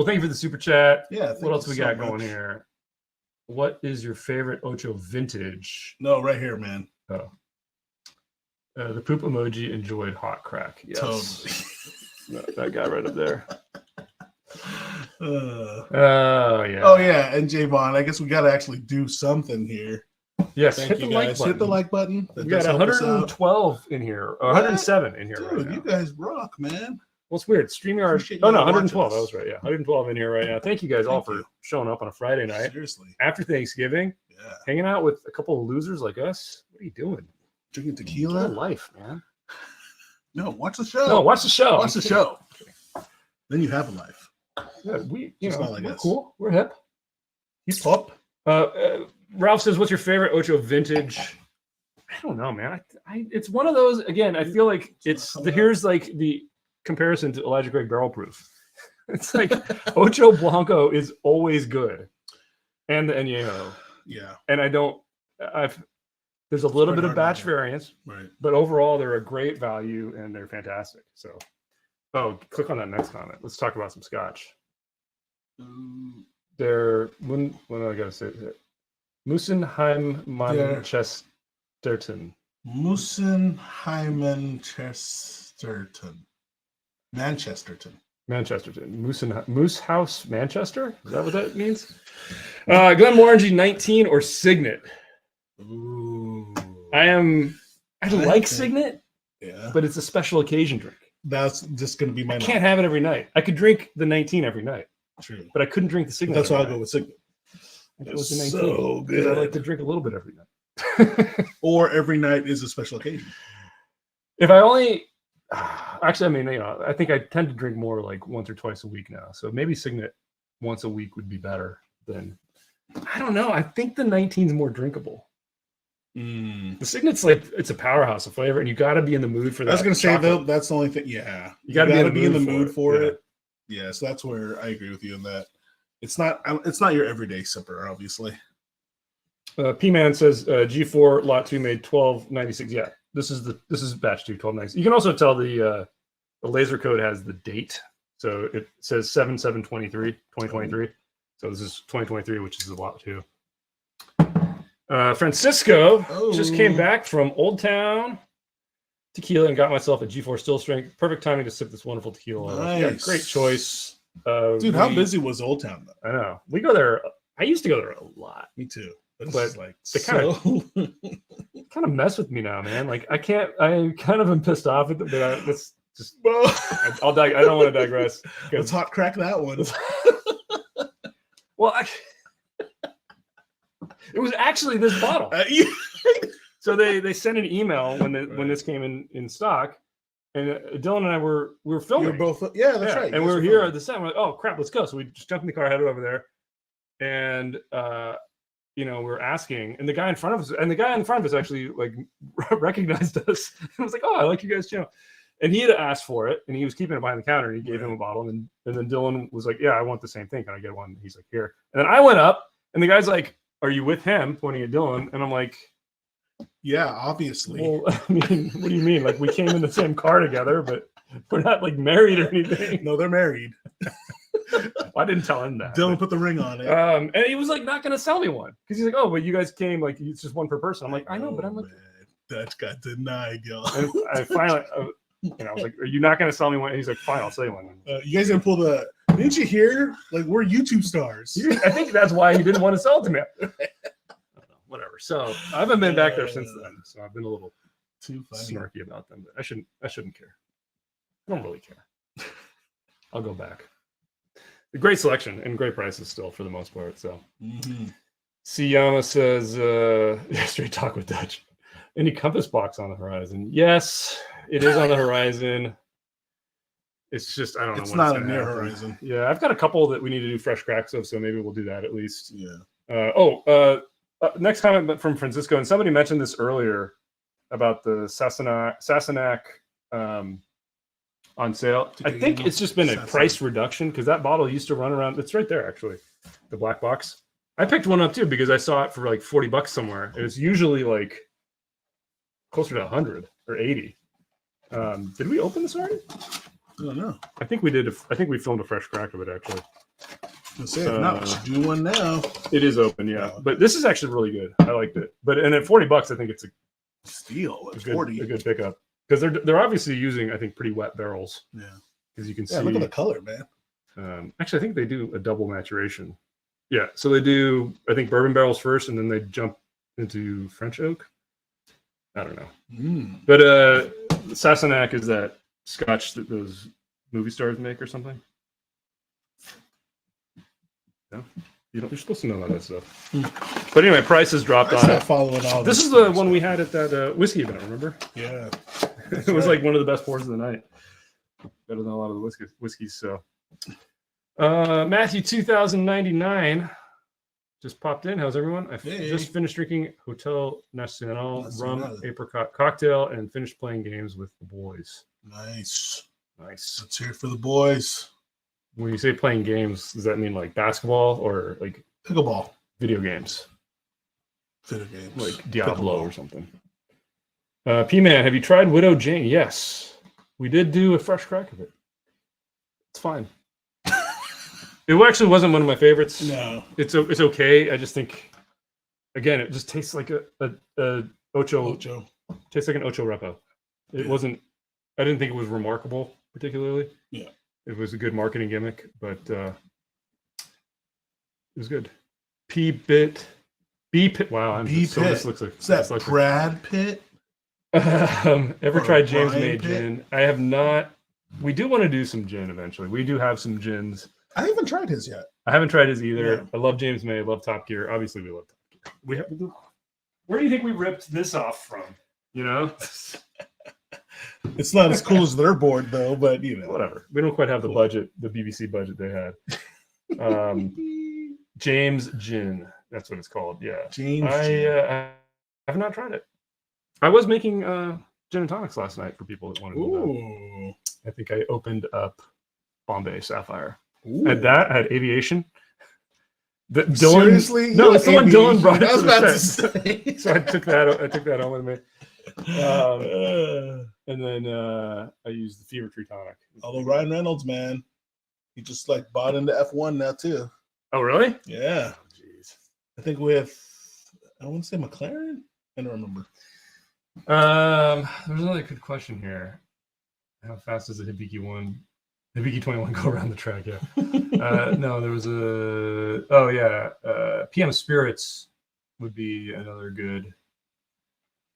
thank you for the super chat. Yeah. What else we got going here? What is your favorite Ocho vintage? No, right here, man. Oh. The poop emoji enjoyed hot crack. Yes. Totally. That guy right up there. Yeah. Oh, yeah. And Javon, I guess we got to actually do something here. Yes. Thank you guys. Hit the like button. We got 112 in here. Or 107 in here. Dude, right now. You guys rock, man. Well, it's weird. StreamYard. Oh, no, 112. That was right. Yeah. 112 in here right now. Thank you guys all for showing up on a Friday night. Seriously. After Thanksgiving. Yeah. Hanging out with a couple of losers like us. What are you doing? Drinking tequila? What a life, man. No, watch the show. No, watch the show. Watch the show. Then you have a life. Yeah, we're us. cool. We're hip. Hip hop. Ralph says, "What's your favorite Ocho vintage?" I don't know, man. It's one of those. Again, I feel like here's like the comparison to Elijah Craig Barrel Proof. It's like Ocho Blanco is always good, and the Añejo. Yeah. And there's a little bit of batch variance, right? But overall, they're a great value and they're fantastic. So, click on that next comment. Let's talk about some Scotch. They're when I gotta say it. Musenheim Manchesterton. Manchesterton. Moose House, Manchester? Is that what that means? Glenmorangie 19 or Signet? Ooh. I like Signet, yeah, but it's a special occasion drink. That's just going to be my. I can't have it every night. I could drink the 19 every night. True, but I couldn't drink the Signet. That's why I'll go with Signet. It's the 19 so good. I like to drink a little bit every night. Or every night is a special occasion. If I only, actually, I mean, I think I tend to drink more like once or twice a week now. So maybe Signet once a week would be better than. I don't know. I think the 19 is more drinkable. The Signet's like it's a powerhouse of flavor, and you got to be in the mood for that. I was going to say though, that's the only thing. Yeah, you got to be in the mood for it. Yeah, so that's where I agree with you on that. It's not your everyday sipper, obviously. P-Man says G4 lot 2 made 1296. Yeah, this is batch 2 1296. You can also tell the laser code has the date, so it says 7/7/23 So this is 2023, which is the lot 2. Francisco just came back from Old Town Tequila and got myself a G4 still strength. Perfect timing to sip this wonderful tequila. Nice. Yeah, great choice. Dude, how busy was Old Town though? I know. We go there. I used to go there a lot. Me too. But like they kind of mess with me now, man. Like I kind of am pissed off at them, but let's just I don't want to digress. Let's hot crack that one. Well, it was actually this bottle. So they sent an email when this came in stock, and Dylan and I were filming. You're both, yeah, that's right. And we were here at the set. We're like, oh crap, let's go. So we just jumped in the car, headed over there, and we're asking, and the guy in front of us actually like recognized us and was like, oh, I like you guys' channel. And he had asked for it, and he was keeping it behind the counter. And he gave him a bottle, and then Dylan was like, "Yeah, I want the same thing. Can I get one?" He's like, "Here." And then I went up, and the guy's like, "Are you with him?" Pointing at Dylan, and I'm like, "Yeah, obviously." Well, I mean, what do you mean? Like we came in the same car together, but we're not like married or anything. No, they're married. I didn't tell him that. Dylan put the ring on it. And he was like not going to sell me one because he's like, "Oh, but you guys came like it's just one per person." I'm like, "I know, but I'm like." Man. That got denied, y'all. And I finally, I was like, "Are you not going to sell me one?" And he's like, "Fine, I'll sell you one." You guys didn't pull the. Didn't you hear? Like we're YouTube stars. I think that's why he didn't want to sell it to me. Whatever. So I haven't been back there since then. So I've been a little too snarky about them. But I shouldn't care. I don't really care. I'll go back. A great selection and great prices still for the most part. So Siyama says, straight talk with Dutch. Any compass box on the horizon? Yes, it is on the horizon. It's just I don't know. It's when not it's a near happen. horizon. Yeah, I've got a couple that we need to do fresh cracks of, so maybe we'll do that at least. Yeah. Next comment from Francisco, and somebody mentioned this earlier about the Sassenach on sale. I think it's just been a price reduction because that bottle used to run around. It's right there, actually, the black box. I picked one up too because I saw it for like $40 somewhere. It's usually like closer to 100 or 80. Did we open this already? I don't know. I think we did. I think we filmed a fresh crack of it actually. Let's say if not, we should do one now. It is open, yeah. But this is actually really good. I liked it. And at $40, I think it's a steal. A good pickup because they're obviously using, I think, pretty wet barrels. Yeah, because you can see. Look at the color, man. Actually, I think they do a double maturation. Yeah, so they do. I think bourbon barrels first, and then they jump into French oak. I don't know. But Sassenach is that Scotch that those movie stars make or something. No, you're supposed to know about that stuff. But anyway, prices dropped on it. Following all this is the one we had at that whiskey event. Remember? Yeah, it was like one of the best pours of the night. Better than a lot of the whiskeys. So, Matthew 2099 just popped in. How's everyone? I just finished drinking Hotel Nacional rum apricot cocktail and finished playing games with the boys. Nice. Let's hear it for the boys. When you say playing games, does that mean like basketball or like pickleball? Video games. Video games. Like Diablo or something. P-Man, have you tried Widow Jane? Yes. We did do a fresh crack of it. It's fine. It actually wasn't one of my favorites. No. It's okay. I just think, again, it just tastes like a Ocho. Tastes like an Ocho Repo. It wasn't, I didn't think it was remarkable particularly. Yeah. It was a good marketing gimmick, but it was good. B-Pit. Wow. B-Pit. This looks like, is that Brad Pitt? Ever tried James made gin? I have not. We do want to do some gin eventually. We do have some gins. I haven't tried his yet. I haven't tried his either. Yeah. I love James May. I love Top Gear. Obviously, we love Top Gear. Where do you think we ripped this off from? You know, it's not as cool as their board though. But you know, whatever. We don't quite have the budget, the BBC budget they had. James Gin. That's what it's called. Yeah. James. I have not tried it. I was making gin and tonics last night for people that wanted to know. I think I opened up Bombay Sapphire. I had Aviation. Dylan, seriously? No, it's the one Dylan brought. I was about to say. So I took that on with me. And then I used the Fever Tree tonic. Although Ryan Reynolds, man, he just like bought into F1 now too. Oh, really? Yeah. Oh, jeez. I think with I want to say McLaren. I don't remember. There's another good question here. How fast does the Hibiki 21 go around the track? Yeah. No, there was PM Spirits would be another good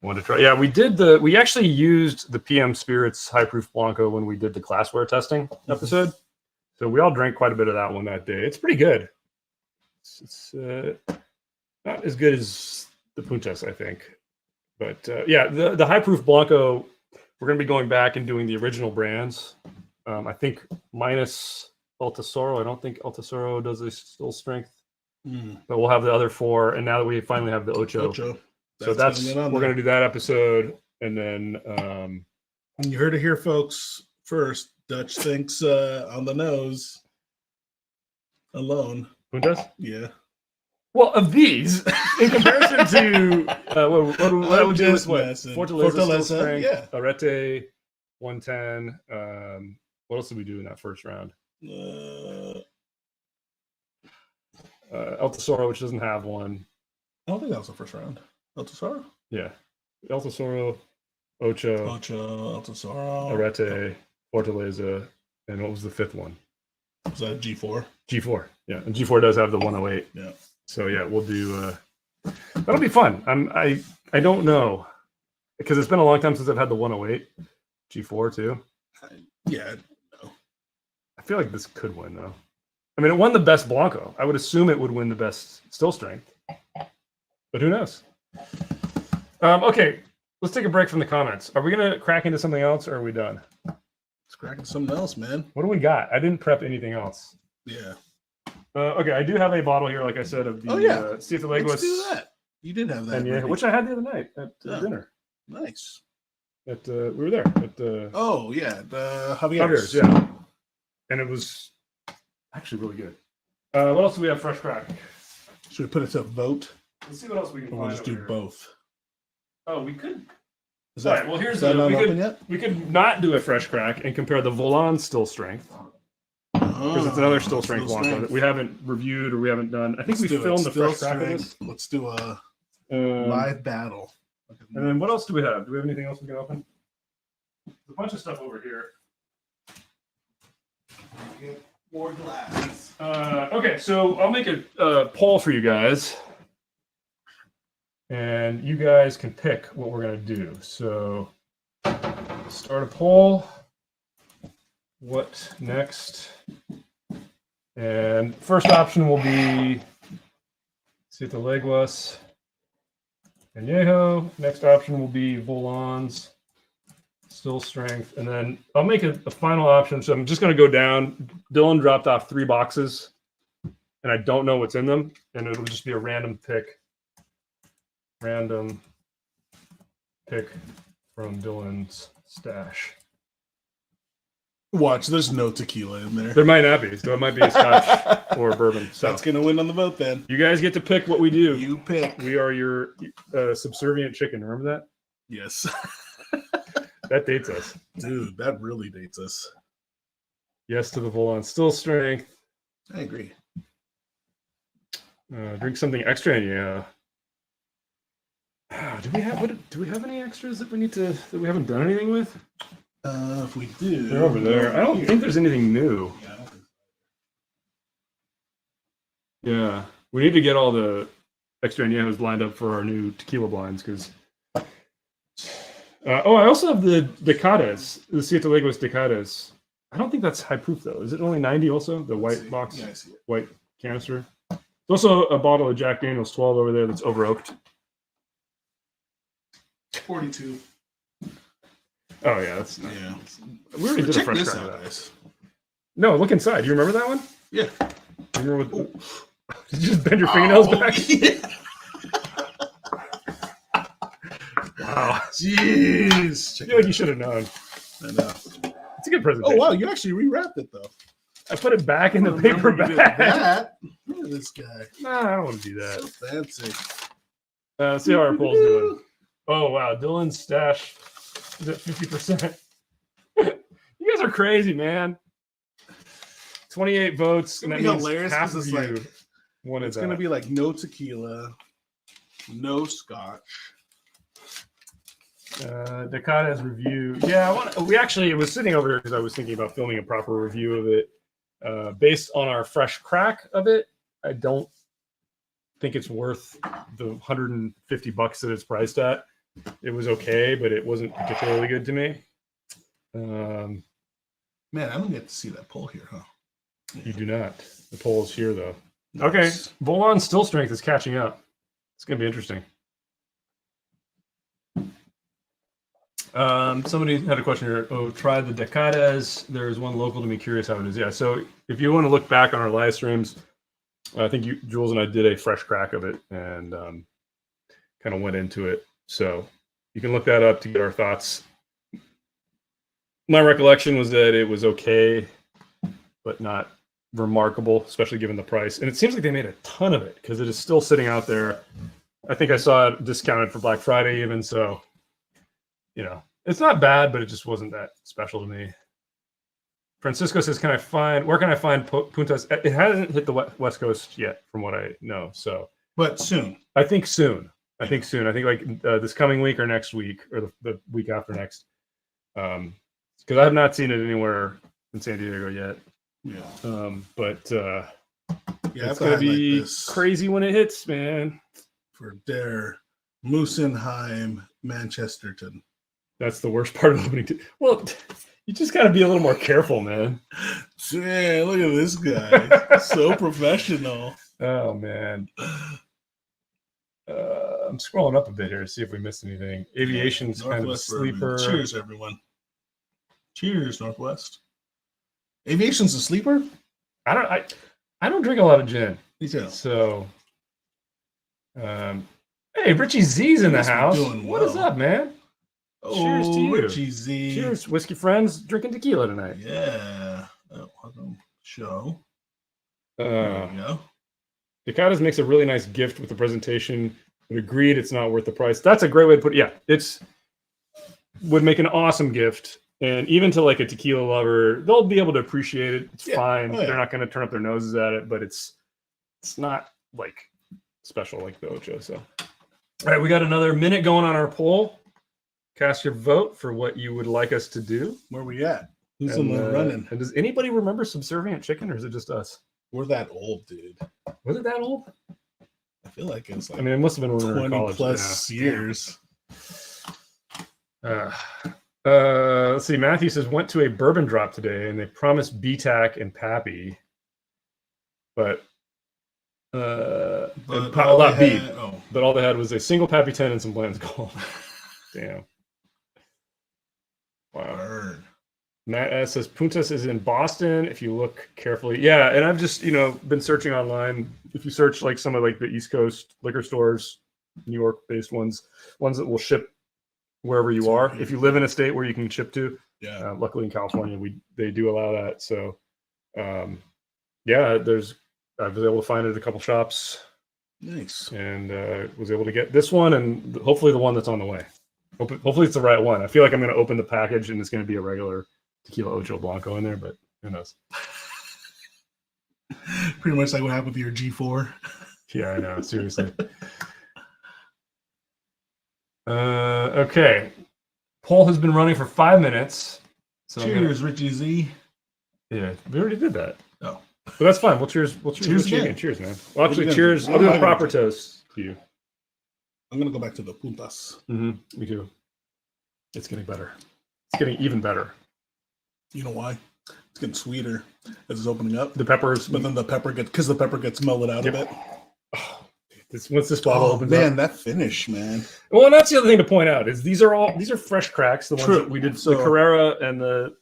one to try. Yeah, we actually used the PM Spirits High Proof Blanco when we did the classware testing episode. So we all drank quite a bit of that one that day. It's pretty good. It's not as good as the Puntas, I think. But the High Proof Blanco, we're going to be going back and doing the original brands. I think minus Altasoro. I don't think Altasoro does a still strength, but we'll have the other four. And now that we finally have the Ocho, so we're going to do that episode, and then You heard it here, folks. First, Dutch thinks on the nose alone. PUNTAS? Yeah. Well, of these, in comparison to what would do with what? Fortaleza, still strength, yeah. Arete, 110. What else did we do in that first round? El Tesoro, which doesn't have one. I don't think that was the first round. El Tesoro? Yeah. El Tesoro, Ocho, El Tesoro, Arete, Fortaleza, and what was the fifth one? Was that G4? G4. Yeah, and G4 does have the 108. Yeah. So yeah, we'll do. That'll be fun. I don't know because it's been a long time since I've had the 108 G4 too. Yeah. No. I feel like this could win though. I mean, it won the best Blanco. I would assume it would win the best still strength, but who knows? Okay, let's take a break from the comments. Are we gonna crack into something else, or are we done? Let's crack into something else, man. What do we got? I didn't prep anything else. Yeah. Okay, I do have a bottle here, like I said, of the Tealquila. Let's do that. You did have that, and yeah, which I had the other night at dinner. Nice. At we were there at the the Javier's. Yeah, and it was actually really good. What else do we have? Fresh crack. Should we put it to a vote? Let's see what else we can Or find. we'll just do here. Both. Oh, we could. Is All that, right. Well, here's is that the. not We open could, yet? we could not do a fresh crack and compare the Volan still strength because it's another still strength Blanco that we haven't reviewed or we haven't done. I think we filmed the fresh crack of this. Let's do a live battle. And then what else do we have? Do we have anything else we can open? There's a bunch of stuff over here. More glass. Okay, so I'll make a poll for you guys, and you guys can pick what we're gonna do. So, start a poll. What next? And first option will be Siete Leguas and Yeho. Next option will be Volans, still strength. And then I'll make a final option. So I'm just going to go down. Dylan dropped off 3 boxes, and I don't know what's in them. And it'll just be a random pick. Random pick from Dylan's stash. Watch, there's no tequila in there. There might not be. So it might be a Scotch or a bourbon. So That's going to win on the vote then. you guys get to pick what we do. You pick. We are your subservient chicken. Remember that? Yes. That dates us. Dude, that really dates us. Yes to the Volan. Still strength. I agree. Drink something extra. Yeah. Do we have any extras that we haven't done anything with? If we do, They're over there. I don't think there's anything new. Yeah, we need to get all the extra añejos lined up for our new tequila blinds because. I also have the Decades, the Siete Leguas Decades. I don't think that's high proof though. Is it only 90 also? The white box, Yeah, I see it. white canister. There's also a bottle of Jack Daniel's 12 over there that's over oaked. 42. Oh yeah, that's Yeah. We already did a Check fresh this crack out, of that. guys. No, look inside. You remember that one? Yeah. You remember what, did you just bend your fingernails back? Yeah. Wow. Jeez. I feel like you should have known. I know. It's a good presentation. Oh wow, you actually rewrapped it though. I put it back in the Remember paper you did bag. that. Look at this guy. Nah, I don't want to do that. So fancy. See how our poll's doing. Oh wow, Dylan's stash is at 50%. You guys are crazy, man. 28 votes, and that It's gonna means be hilarious half 'cause of it's you like- wanted It's that. gonna be like no tequila, no scotch. Decada's review. Yeah, it was sitting over here because I was thinking about filming a proper review of it. Based on our fresh crack of it, I don't think it's worth the $150 that it's priced at. It was okay, but it wasn't particularly good to me. Man, I don't get to see that poll here, huh? You do not. The poll is here, though. Nice. Okay, Volan's still strength is catching up. It's going to be interesting. Somebody had a question here. Oh, try the Decades. There's one local to me. Curious how it is. Yeah. So if you want to look back on our live streams, I think Jules and I did a fresh crack of it and kind of went into it. So you can look that up to get our thoughts. my recollection was that it was okay, but not remarkable, especially given the price. And it seems like they made a ton of it because it is still sitting out there. I think I saw it discounted for Black Friday even. So, you know, it's not bad, but it just wasn't that special to me. Francisco says, where can I find Puntas? It hasn't hit the West Coast yet from what I know. So, but soon. I think soon. I think like this coming week or next week or the week after next. Because I have not seen it anywhere in San Diego yet. Yeah. But it's gonna be crazy when it hits, man. For Der Moosenheim, Manchesterton. That's the worst part of opening. Well, you just got to be a little more careful, man. Yeah, look at this guy. So professional. Oh man. I'm scrolling up a bit here to see if we missed anything. Aviation's kind of a sleeper. Cheers, everyone. Cheers, Northwest. Aviation's a sleeper? I don't drink a lot of gin. Me too. So hey, Richie Z's in the house. What is up, man? Cheers to you. Richie Z. Cheers, whiskey friends, drinking tequila tonight. Yeah. Show. There you go. Ducatas makes a really nice gift with the presentation, but agreed it's not worth the price. That's a great way to put it. Yeah, would make an awesome gift. And even to like a tequila lover, they'll be able to appreciate it. It's fine. They're not going to turn up their noses at it, but it's not like special like the Ocho. So, all right, we got another minute going on our poll. Cast your vote for what you would like us to do. Where we at? Who's the one running? And does anybody remember Subservient Chicken, or is it just us? We're that old, dude. Was it that old? I feel like it's like. I mean, it must have been when we were in college. 20 plus years. Let's see. Matthew says went to a bourbon drop today, and they promised BTAC and Pappy, but all they had was a single Pappy 10 and some Bland's Gold. Damn. Wow. Bird. Matt S says Puntas is in Boston. If you look carefully, yeah. And I've just been searching online. If you search like some of like the East Coast liquor stores, New York-based ones that will ship wherever you are. If you live in a state where you can ship to, luckily in California they do allow that. So, I was able to find it at a couple shops. Nice. And was able to get this one and hopefully the one that's on the way. Hopefully it's the right one. I feel like I'm going to open the package and it's going to be a regular Tequila Ocho Blanco in there, but who knows? Pretty much like what happened with your G4. Yeah, I know. Seriously. Okay. Poll has been running for 5 minutes. So cheers, Richie Z. Yeah, we already did that. Oh. But that's fine. We'll cheers again. Cheers, man. Well, actually, cheers. I'll do a proper toast to you. I'm going to go back to the Puntas. Mm-hmm. Me too. It's getting better. It's getting even better. You know why? It's getting sweeter as it's opening up. The peppers. But then the pepper gets mellowed out a bit. Oh, once this bottle opens up. Man, that finish, man. Well, and that's the other thing to point out is these are fresh cracks. The ones that we did, the Carrera and the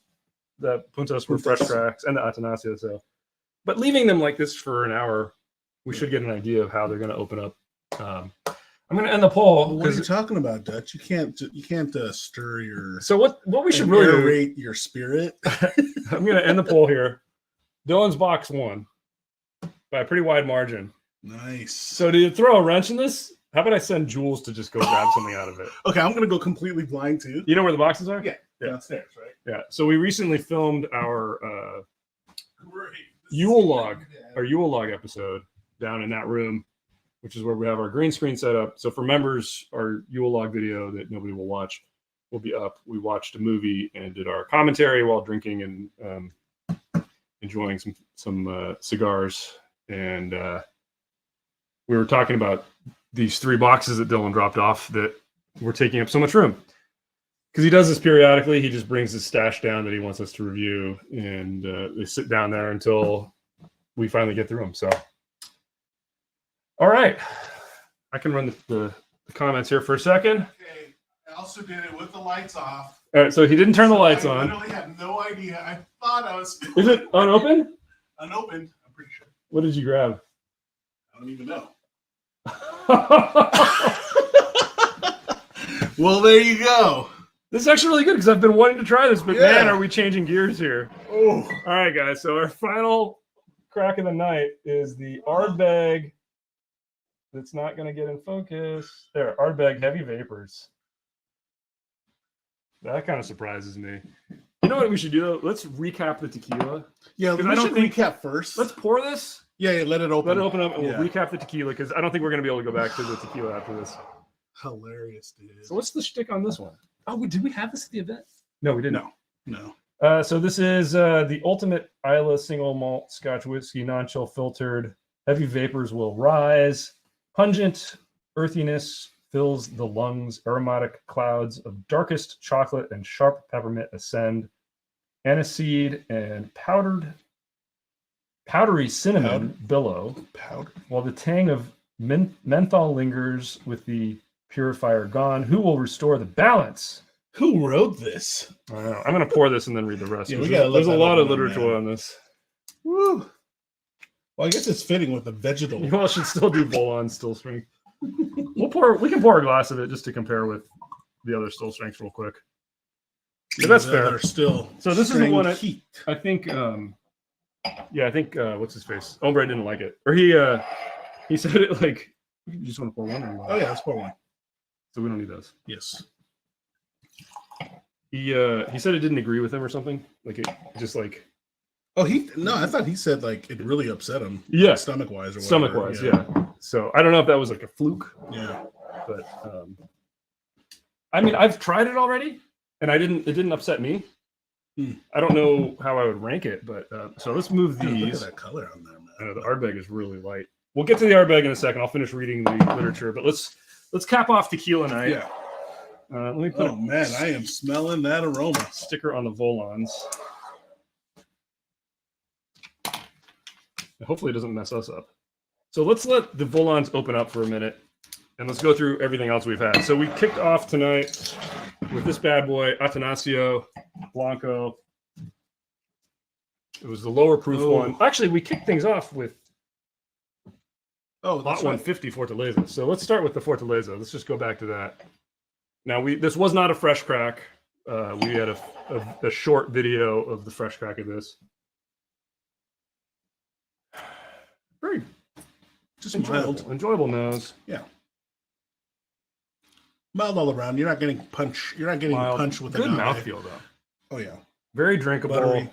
Puntas were fresh cracks, and the Atanasio. So, but leaving them like this for an hour, we should get an idea of how they're going to open up. I'm going to end the poll. What are you talking about, Dutch? You can't stir your. So what we should really rate your spirit. I'm going to end the poll here. Dylan's box won by a pretty wide margin. Nice. So do you throw a wrench in this? How about I send Jules to just go grab something out of it? Okay, I'm going to go completely blind too. You know where the boxes are? Yeah. Downstairs, right? Yeah. So we recently filmed our Yule log episode down in that room, which is where we have our green screen set up. So for members, our Yule log video that nobody will watch will be up. We watched a movie and did our commentary while drinking and enjoying some cigars. And we were talking about these 3 boxes that Dylan dropped off that were taking up so much room. Because he does this periodically. He just brings his stash down that he wants us to review. And they sit down there until we finally get through them. So, all right. I can run the comments here for a second. Okay. I also did it with the lights off. All right. So he didn't turn the lights on. I literally have no idea. I thought I was. Is it unopened? Unopened. I'm pretty sure. What did you grab? I don't even know. Well, there you go. This is actually really good because I've been wanting to try this, but Yeah. man, are we changing gears here? Oh, All right, guys. So our final crack of the night is the Ardbeg. That's not going to get in focus. There, Ardbeg Heavy Vapors. That kind of surprises me. You know what we should do though? Let's recap the tequila. yeah. Because We I don't should think- recap first. Let's pour this. Yeah, let it open. Let it open up, and we'll Yeah. recap the tequila because I don't think we're going to be able to go back to the tequila after this. Hilarious, dude. So what's the shtick on this one? Oh, did we have this at the event? No, we didn't. No. So this is the ultimate Isla single malt Scotch whiskey, non-chill filtered. Heavy vapors will rise. Pungent earthiness fills the lungs. Aromatic clouds of darkest chocolate and sharp peppermint ascend. Aniseed and powdery cinnamon billow, Powder. while the tang of menthol lingers with the purifier gone. Who will restore the balance? Who wrote this? I don't know. I'm going to pour this and then read the rest. Yeah, we 'cause gotta let there's a that lot of open up, literature man. on this. Woo. Well, I guess it's fitting with the vegetable. You all should still do bowl-on still strength. We can pour a glass of it just to compare with the other still strengths real quick. Yeah, that's fair. They're still So this is the one heat. I think. I think what's his face? Ombre didn't like it, or he said it like you just want to pour one. Or you want Oh yeah, let's pour one. So we don't need those. Yes. He said it didn't agree with him or something. Like it just like Oh, I thought he said like it really upset him. Yeah. Stomach wise or whatever. stomach wise, yeah. So I don't know if that was like a fluke, Yeah. but I mean I've tried it already, and it didn't upset me. I don't know how I would rank it, but so let's move Dude, look at these. that color on there, man. I know the Ardbeg is really light. We'll get to the Ardbeg in a second. I'll finish reading the literature, but let's cap off tequila night. Yeah. Let me put Oh man, I am smelling that aroma. a sticker on the Volans. Hopefully it doesn't mess us up. So let's let the Volans open up for a minute, and let's go through everything else we've had. So we kicked off tonight with this bad boy, Atanasio Blanco. It was the lower proof one. Actually, we kicked things off with Oh, Hot that's right. 150 Fortaleza. So let's start with the Fortaleza. Let's just go back to that. Now, this was not a fresh crack. We had a short video of the fresh crack of this. Very Just enjoyable nose. Yeah. Mild all around. You're not getting punch. You're not getting Mild. punched with Good agave. mouthfeel, though. Oh yeah. Very drinkable. Buttery.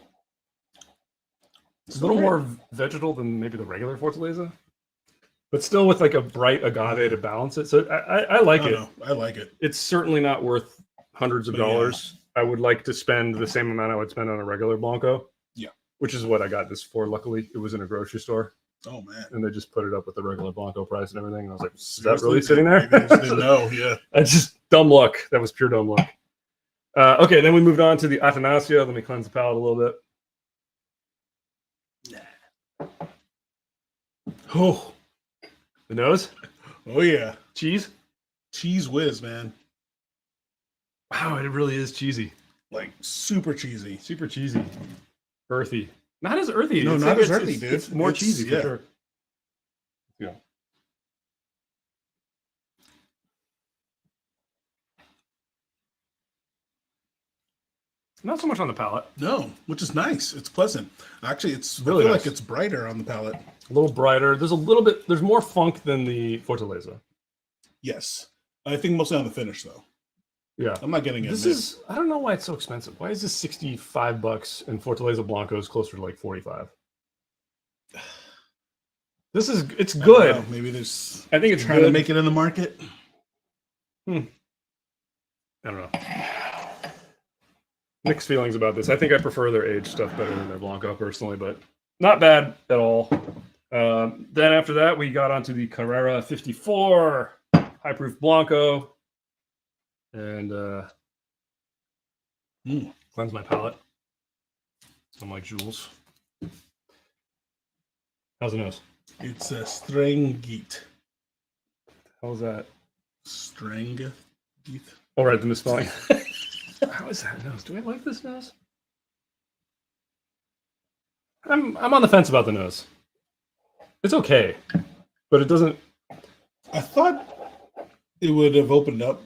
It's a little more vegetal than maybe the regular Fortaleza, but still with like a bright agave to balance it. So I like it. No, I like it. It's certainly not worth hundreds of But yeah. dollars. I would like to spend the same amount I would spend on a regular Blanco. Yeah. Which is what I got this for. Luckily, it was in a grocery store, Oh man. and they just put it up with the regular Blanco price and everything. And I was like, is that really sitting Maybe there? they just didn't know. Yeah. That's just dumb luck. That was pure dumb luck. Okay, then we moved on to the Atanasio. Let me cleanse the palate a little bit. Oh, the nose, Oh yeah. cheese. Cheese whiz, man. Wow, it really is cheesy. Like super cheesy. Super cheesy. Earthy. Not as earthy. No, It's not like as earthy, dude. It's more It's- cheesy yeah. for sure. Yeah. Not so much on the palate. No, which is nice. It's pleasant. Actually, Really I feel nice. like it's brighter on the palate. A little brighter. There's more funk than the Fortaleza. Yes. I think mostly on the finish though. Yeah. I'm not getting it. I don't know why it's so expensive. Why is this $65 and Fortaleza Blanco is closer to like 45? It's good. Maybe there's I think it's trying good. to make it in the market. I don't know. Mixed feelings about this. I think I prefer their aged stuff better than their Blanco personally, but not bad at all. Then after that, we got onto the Carrera 54 high proof Blanco, and cleanse my palate. I'm like Jules. How's the nose? It's a Strangit. How's that? Strangit. Oh, right, the misspelling. How is that nose? Do I like this nose? I'm on the fence about the nose. It's okay, but it doesn't. I thought it would have opened up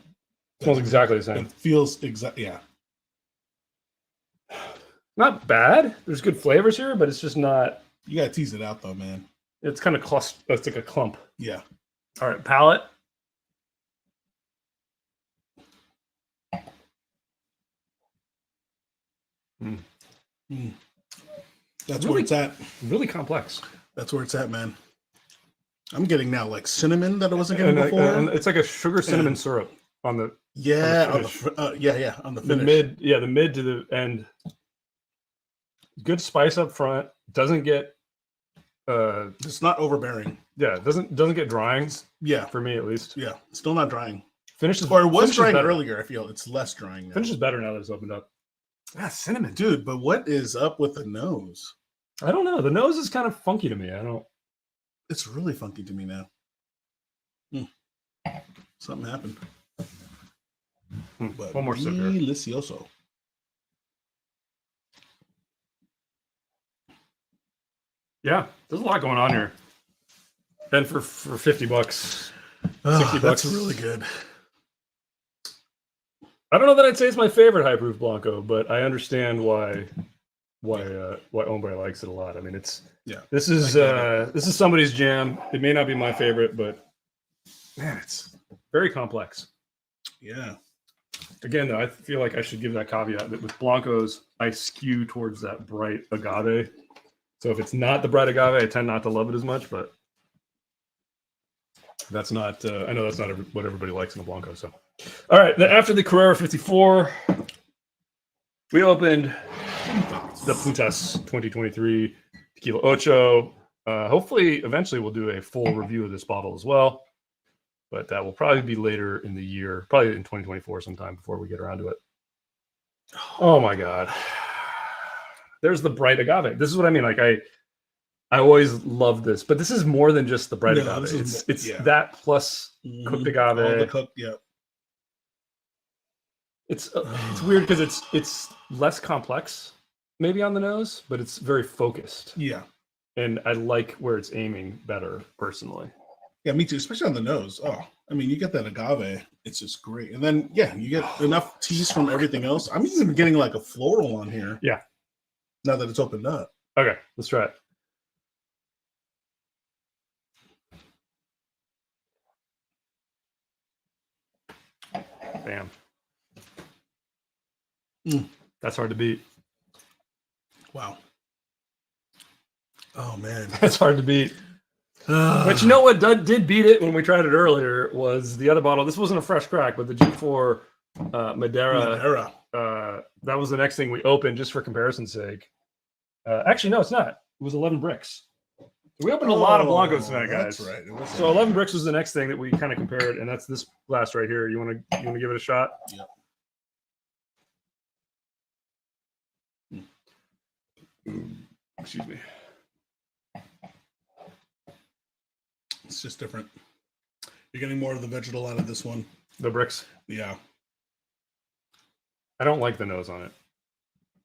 Smells exactly the same. It feels exactly, yeah. Not bad. There's good flavors here, but it's just not. You gotta tease it out though, man. It's kind of it's like a clump. Yeah. All right, palate. That's Really- where it's at. Really complex. That's where it's at, man. I'm getting now like cinnamon that I wasn't getting before. And it's like a sugar cinnamon syrup on the yeah, on on the the on the the finish. mid. Yeah, the mid to the end. Good spice up front. Doesn't get. It's not overbearing. Yeah, doesn't get drying Yeah, for me at least. yeah. Still not drying. Finishes Or it was finishes drying better. earlier. I feel it's less drying now. Finishes better now that it's opened up. Ah, cinnamon. Dude, but what is up with the nose? I don't know. The nose is kind of funky to me. I don't. It's really funky to me now. Something happened. But One more sip here. delicioso. Yeah, there's a lot going on here. And for $50, Oh, 60 that's bucks. really good. I don't know that I'd say it's my favorite high proof Blanco, but I understand why Ombre likes it a lot. I mean, this is somebody's jam. It may not be my favorite, but man, it's very complex. Yeah. Again, though, I feel like I should give that caveat that with Blancos, I skew towards that bright agave. So if it's not the bright agave, I tend not to love it as much, but that's not, I know that's not what everybody likes in a Blanco. So, all right. Then after the Carrera 54, we opened the Puntas 2023 Tequila Ocho. Hopefully, eventually, we'll do a full review of this bottle as well, but that will probably be later in the year, probably in 2024 sometime before we get around to it. Oh my God. There's the bright agave. This is what I mean. Like I always love this, but this is more than just the bright agave. It's that plus cooked agave. All the cooked, yeah. It's weird because it's less complex, maybe on the nose, but it's very focused. Yeah. And I like where it's aiming better personally. Yeah, me too, especially on the nose. Oh, I mean, you get that agave, it's just great. And then, yeah, you get enough teas from everything else. I'm even getting like a floral on here. Yeah. Now that it's opened up. Okay, let's try it. Bam. That's hard to beat. Wow. Oh, man. That's hard to beat. But you know what did beat it when we tried it earlier was the other bottle. This wasn't a fresh crack, but the G4 Madera. That was the next thing we opened just for comparison's sake. Actually, no, it's not. It was 11 bricks. So we opened a lot of Blancos tonight, guys. That's right. So 11 bricks was the next thing that we kind of compared, and that's this glass right here. You want to give it a shot? Yeah. Excuse me. It's just different. You're getting more of the vegetal out of this one. The bricks. Yeah. I don't like the nose on it.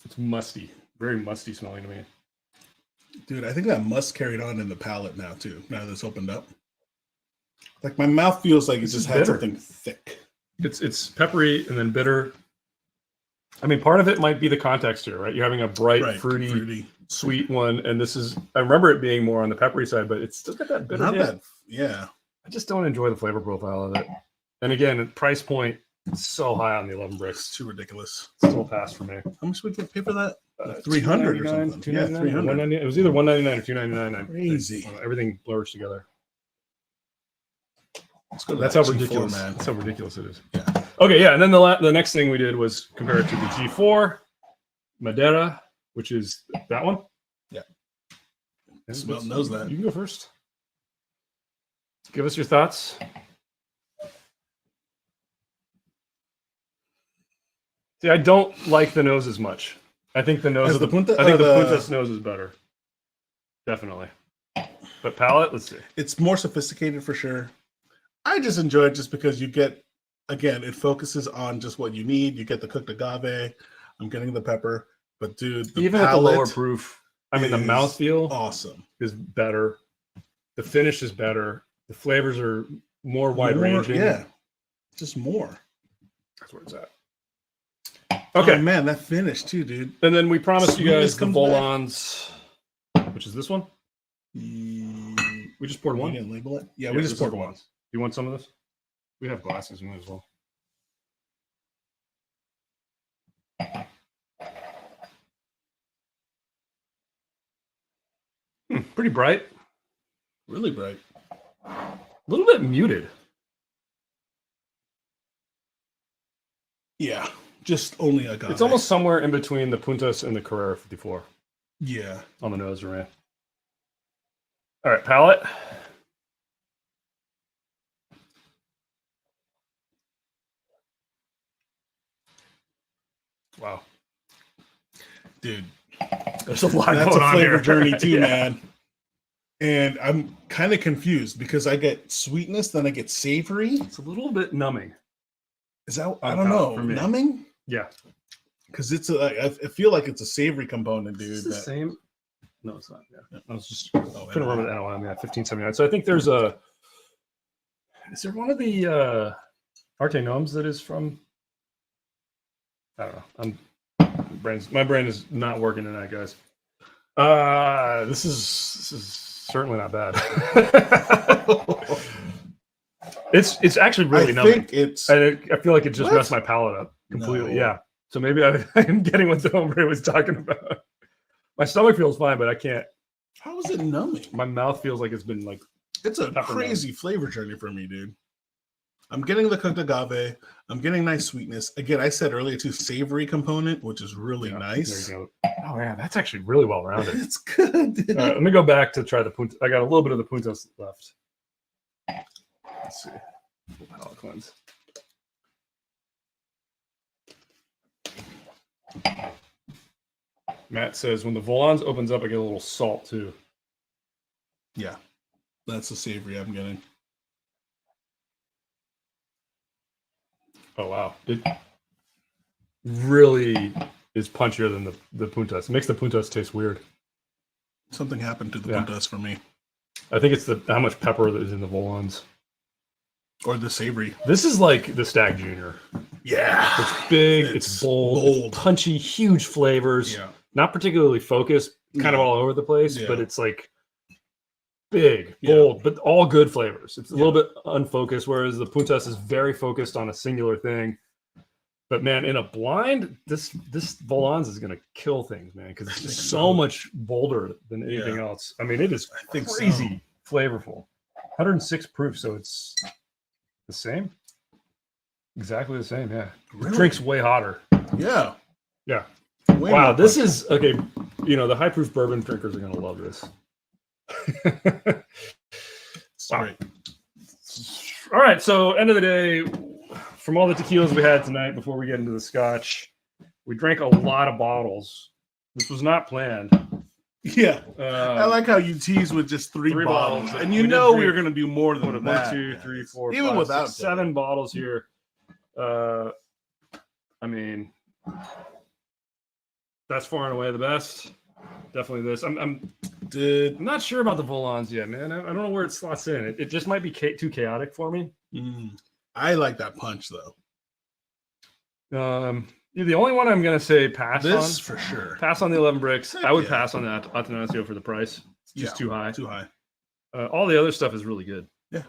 It's musty. Very musty smelling to me. Dude, I think that must carried on in the palate now too. Now that it's opened up. Like my mouth feels like it just had something thick. It's peppery and then bitter. I mean, part of it might be the context here, right? You're having a bright, fruity, sweet one, and this is. I remember it being more on the peppery side, but it's still got that bitter. Yeah. I just don't enjoy the flavor profile of it. And again, price point is so high on the 11 bricks. It's too ridiculous. It's still a pass for me. How much would we pay for that? 300 or something. Yeah, 300. It was either 199 or 299. Crazy. Everything blurs together. Let's go to That's how G4, ridiculous. man. That's how ridiculous it is. Yeah. Okay, yeah, and then the next thing we did was compare it to the G4 Madera, which is that one. Yeah. Smell knows that. You can go first. Give us your thoughts. See, I don't like the nose as much. I think the nose As of the Punta- I think the the- Puntas nose is better. Definitely. But palate, let's see. It's more sophisticated for sure. I just enjoy it just because you get, again, it focuses on just what you need. You get the cooked agave. I'm getting the pepper. But dude, Even at the lower proof, I mean, the mouthfeel awesome is better. The finish is better. The flavors are more wide ranging. Yeah. Just more. That's where it's at. Okay, oh, man, that finished too, dude. and then we promised you guys Sweetness the comes Volans, which is this one. We just poured We one. didn't label it. Yeah, Yeah, we this just is poured the one. ones. You want some of this? We have glasses. We might as well. Pretty bright. Really bright. A little bit muted. Yeah, just only agave. It's almost somewhere in between the Puntas and the Carrera 54 yeah. on the nose, right? All right, palate. Wow, Dude, there's a lot that's going a on flavor here. journey too, Yeah. man. And I'm kind of confused because I get sweetness, then I get savory. It's a little bit numbing. Is that I On don't top know for me. numbing? Yeah, Because it's I feel like it's a savory component, dude. it's the that- same. No, it's not. Yeah, I was just Oh, couldn't remember the NOM. Yeah, 1579. So I think there's a. Is there one of the Arte Gnomes that is from? I don't know. My brain is not working tonight, guys. This is certainly not bad. it's actually really I numbing. think it's I feel like it just What? messed my palate up completely. No. Yeah. So maybe I'm getting what the hombre was talking about. My stomach feels fine, but I can't. how is it numbing? My mouth feels like it's been like. It's a Peppermint. crazy flavor journey for me, dude. I'm getting the cooked agave. I'm getting nice sweetness. Again, I said earlier too, savory component, which is really Yeah, nice. there you go. Oh yeah, that's actually really well rounded. It's good. Dude. All right, let me go back to try the punta. I got a little bit of the puntas left. Let's see. Palate cleanse. Matt says when the Volans opens up, I get a little salt too. Yeah, that's the savory I'm getting. Oh wow, it really is punchier than the puntas. It makes the puntas taste weird. Something happened to the Yeah. puntas for me, I think it's how much pepper that is in the Volans. or the savory. This is like the Stag Junior. Yeah, It's big, it's It's bold, bold. It's punchy, huge flavors. yeah, Not particularly focused, kind of No. all over the place, Yeah. but it's like big, Yeah. bold, but all good flavors. It's a Yeah. little bit unfocused, whereas the Puntas is very focused on a singular thing. But man, in a blind, this Volans is gonna kill things, man, because it's I think just so. so much bolder than anything Yeah. else. I mean, it is I think so. crazy flavorful. 106 proof, so it's the same. Exactly the same, yeah. The Really? drink's way hotter. Yeah, Yeah. Way Wow, more this punch. is okay. You know, the high proof bourbon drinkers are gonna love this. It's Wow. great. All right, so end of the day, from all the tequilas we had tonight, before we get into the scotch, we drank a lot of bottles. This was not planned. Yeah, I like how you tease with just three Three bottles, bottles. and We you did know we drink- were going to do more than One, that. 2, 3, 4, Even 5, without 6, 7 bottles here. I mean, that's far and away the best. Definitely this. I'm Dude, not sure about the Volans yet, man. I don't know where it slots in. It just might be too chaotic for me. I like that punch though. The only one I'm gonna say pass This on. for sure. Pass on the 11 bricks. Heck I would yeah. pass on that Atanasio for the price. It's just Yeah, too high. Too high. All the other stuff is really good. Yeah.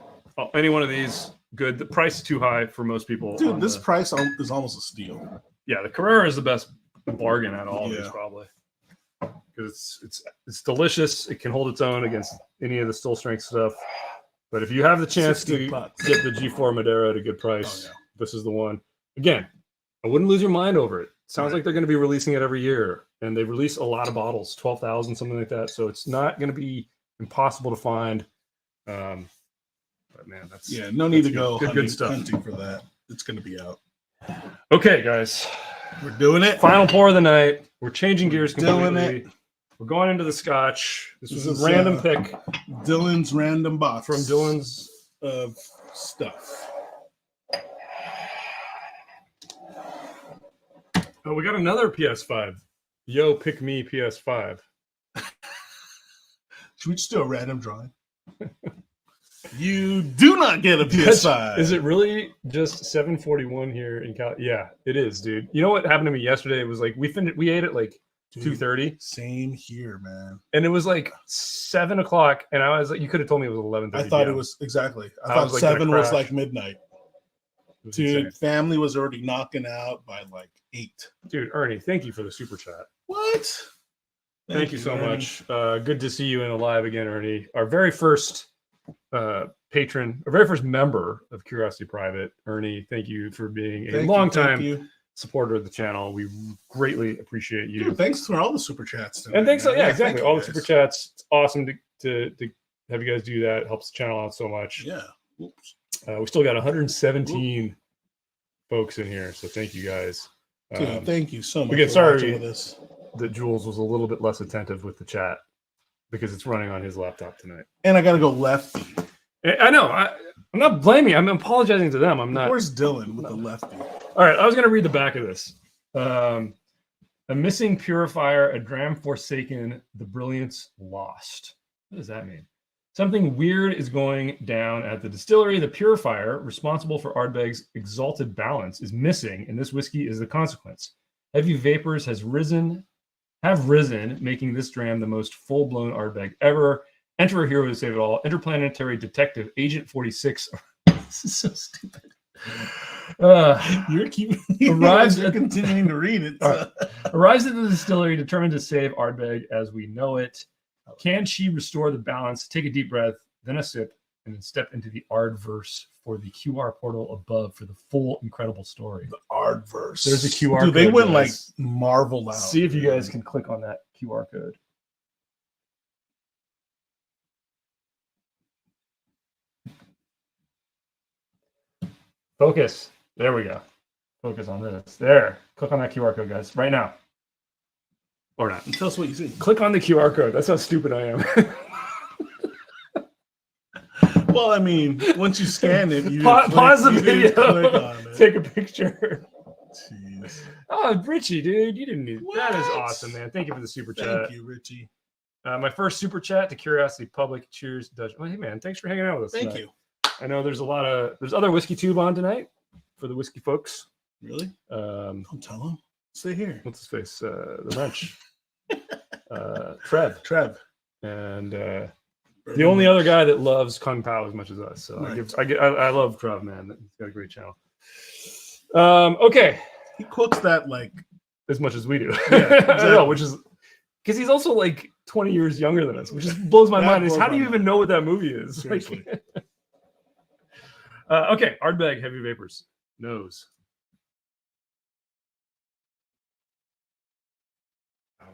Any one of these, good. The price is too high for most people. Dude, on this the- price is almost a steal. yeah, the Carrera is the best bargain out of all of these Yeah. probably. Because it's delicious. It can hold its own against any of the still strength stuff. But if you have the chance to $60. get the G4 Madera at a good price, Oh, yeah. this is the one. Again, I wouldn't lose your mind over it. Sounds Right. like they're going to be releasing it every year, and they release a lot of bottles, 12,000, something like that. So it's not going to be impossible to find. But man, that's Yeah, no need that's to go good stuff. hunting for that. It's going to be out. Okay, guys, We're doing it. final pour of the night. We're changing We're gears doing completely. We're going into the Scotch. This was This a is, random pick Dylan's random box from Dylan's. of stuff. Oh, we got another PS5. Yo, pick me PS5. Should we just do a random drawing? You do not get a PS5. Is it really just 7:41 here in Cal? Yeah, it is, dude. You know what happened to me yesterday? It was like we ate at like 2:30. Same here, man. And it was like 7 o'clock, and I was like, you could have told me it was 11:30. I thought it was exactly. I thought was, 7 was crash. like midnight. Dude, insane. family was already knocking out by like 8. Dude, Ernie, thank you for the super chat. What? Thank you so Ernie. much. Good to see you in alive again, Ernie. Our very first patron, our very first member of Curiosity Private, Ernie. Thank you for being a long time supporter of the channel. We greatly appreciate you. Dude, thanks for all the super chats tonight, and thanks, man. yeah, exactly. All the guys. super chats. It's awesome to have you guys do that. It helps the channel out so much. Yeah. Oops. We still got 117 folks in here, so thank you guys. Dude, thank you so much. Again, for sorry watching with us. that Jules was a little bit less attentive with the chat because it's running on his laptop tonight. And I got to go lefty. I know. I'm not blaming. I'm apologizing to them. I'm not. Where's Dylan with the lefty? All right. I was going to read the back of this. A missing purifier, a dram forsaken, the brilliance lost. What does that mean? Something weird is going down at the distillery. The purifier, responsible for Ardbeg's exalted balance, is missing, and this whiskey is the consequence. Heavy vapors have risen, making this dram the most full-blown Ardbeg ever. Enter a hero to save it all. Interplanetary detective Agent 46. This is so stupid. You're keeping arrives you're at, continuing to read it. So. Arrives at the distillery determined to save Ardbeg as we know it. Can she restore the balance? Take a deep breath, then a sip, and then step into the Ardverse for the QR portal above for the full incredible story. The Ardverse. There's a QR code. Dude, they went guys. like marveled out. See if you guys can click on that QR code. Focus. There we go. Focus on this. There. Click on that QR code, guys, right now. Or not. Tell us what you see. Click on the QR code. That's how stupid I am. Well, I mean, once you scan it, you pause the you video. click on it. Take a picture. Jeez. Oh, Richie, dude, you didn't need that. Is What? awesome, man. Thank you for the super chat. Thank you, Richie. My first super chat to Curiosity Public. Cheers, Dutch. Oh, hey, man, thanks for hanging out with us. Thank tonight. you. I know there's other whiskey tube on tonight for the whiskey folks. Really? Um, Don't tell him. Stay here. what's his face? The wrench. Trev. And the only other guy that loves Kung Pao as much as us. So Right. I love Trev, man. He's got a great channel. Okay. He quotes that like As much as we do. Yeah, I know, exactly. which is because he's also like 20 years younger than us, which just blows my That mind. Is blows how do my you even mind. know what that movie is? Like, Seriously. okay, Ardbeg, heavy vapors, nose. Oh.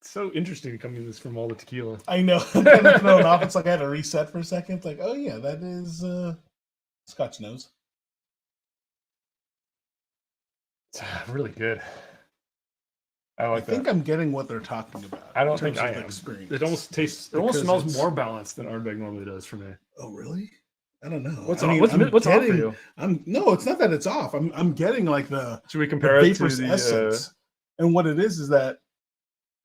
It's so interesting coming this from all the tequila. I know. I'm kind of thrown off. It's like I had to reset for a second. It's like, oh yeah, that is Scotch nose. It's really good. I I like think that. I'm getting what they're talking about. I don't in think terms I of am. Experience. It almost tastes. It almost Because smells it's- more balanced than Ardbeg normally does for me. Oh really? I don't know. What's I off? mean, What's I'm off for getting- you? No, it's not that it's off. I'm getting like the Should we compare it to vaporous the? essence. And what it is that.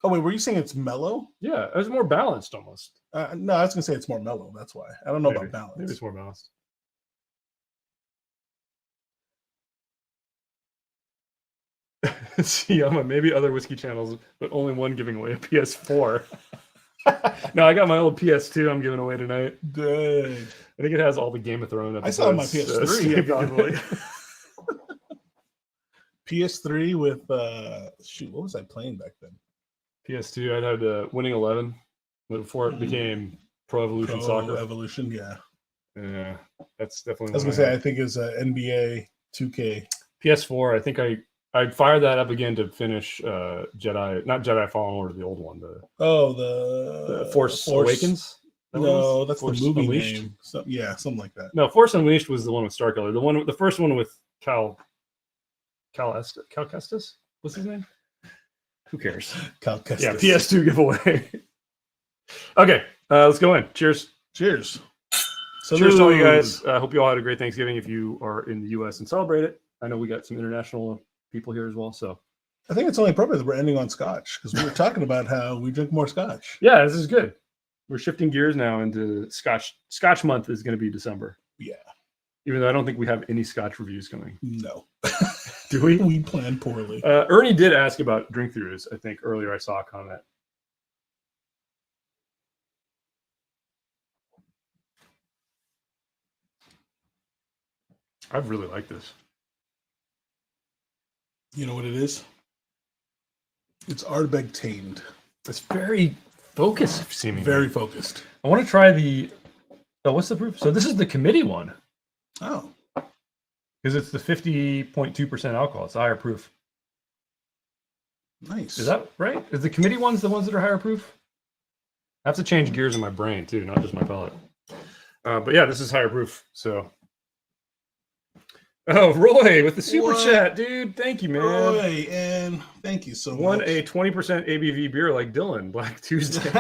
Oh wait, were you saying it's mellow? Yeah, it was more balanced almost. No, I was gonna say it's more mellow. That's why I don't know Maybe. about balance. Maybe it's more balanced. See, maybe other whiskey channels, but only one giving away a PS4. No, I got my old PS2 I'm giving away tonight. Good. I think it has all the Game of Thrones I saw my episodes, PS3 stamped on giveaway. it. PS3 with shoot, what was I playing back then? PS2, I had Winning 11 before it became Pro Evolution Pro Soccer. Evolution, yeah. Yeah, that's definitely. I was gonna say, I think it's NBA 2K. PS4. I think I fired that up again to finish not Jedi Fallen Order, the old one, the Force Awakens. No, that's Force the movie Unleashed? name. Something like that. No, Force Unleashed was the one with Starkiller. The first one with Cal Kestis. What's his name? Who cares? Cal Kestis. Yeah, PS2 giveaway. Okay, let's go in. Cheers. Cheers. Cheers to all you guys. I hope you all had a great Thanksgiving if you are in the U.S. and celebrate it. I know we got some international people here as well. So I think it's only appropriate that we're ending on Scotch because we were talking about how we drink more Scotch. yeah, this is good. We're shifting gears now into Scotch. Scotch month is going to be December. Yeah. Even though I don't think we have any Scotch reviews coming. No. Do we? We planned poorly. Ernie did ask about drink throughs. I think earlier I saw a comment. I really like this. You know what it is? It's Ardbeg tamed. It's very focused seeming. Very focused. I want to try the. Oh, what's the proof? So this is the committee one. Oh. Because it's the 50.2% alcohol. It's a higher proof. Nice. Is that right? Is the committee ones the ones that are higher proof? I have to change gears in my brain too, not just my palate. But yeah, this is higher proof. So. Oh, Roy with the super chat, dude. Thank you, man. Roy, and thank you so much. A 20% ABV beer like Dylan, Black Tuesday.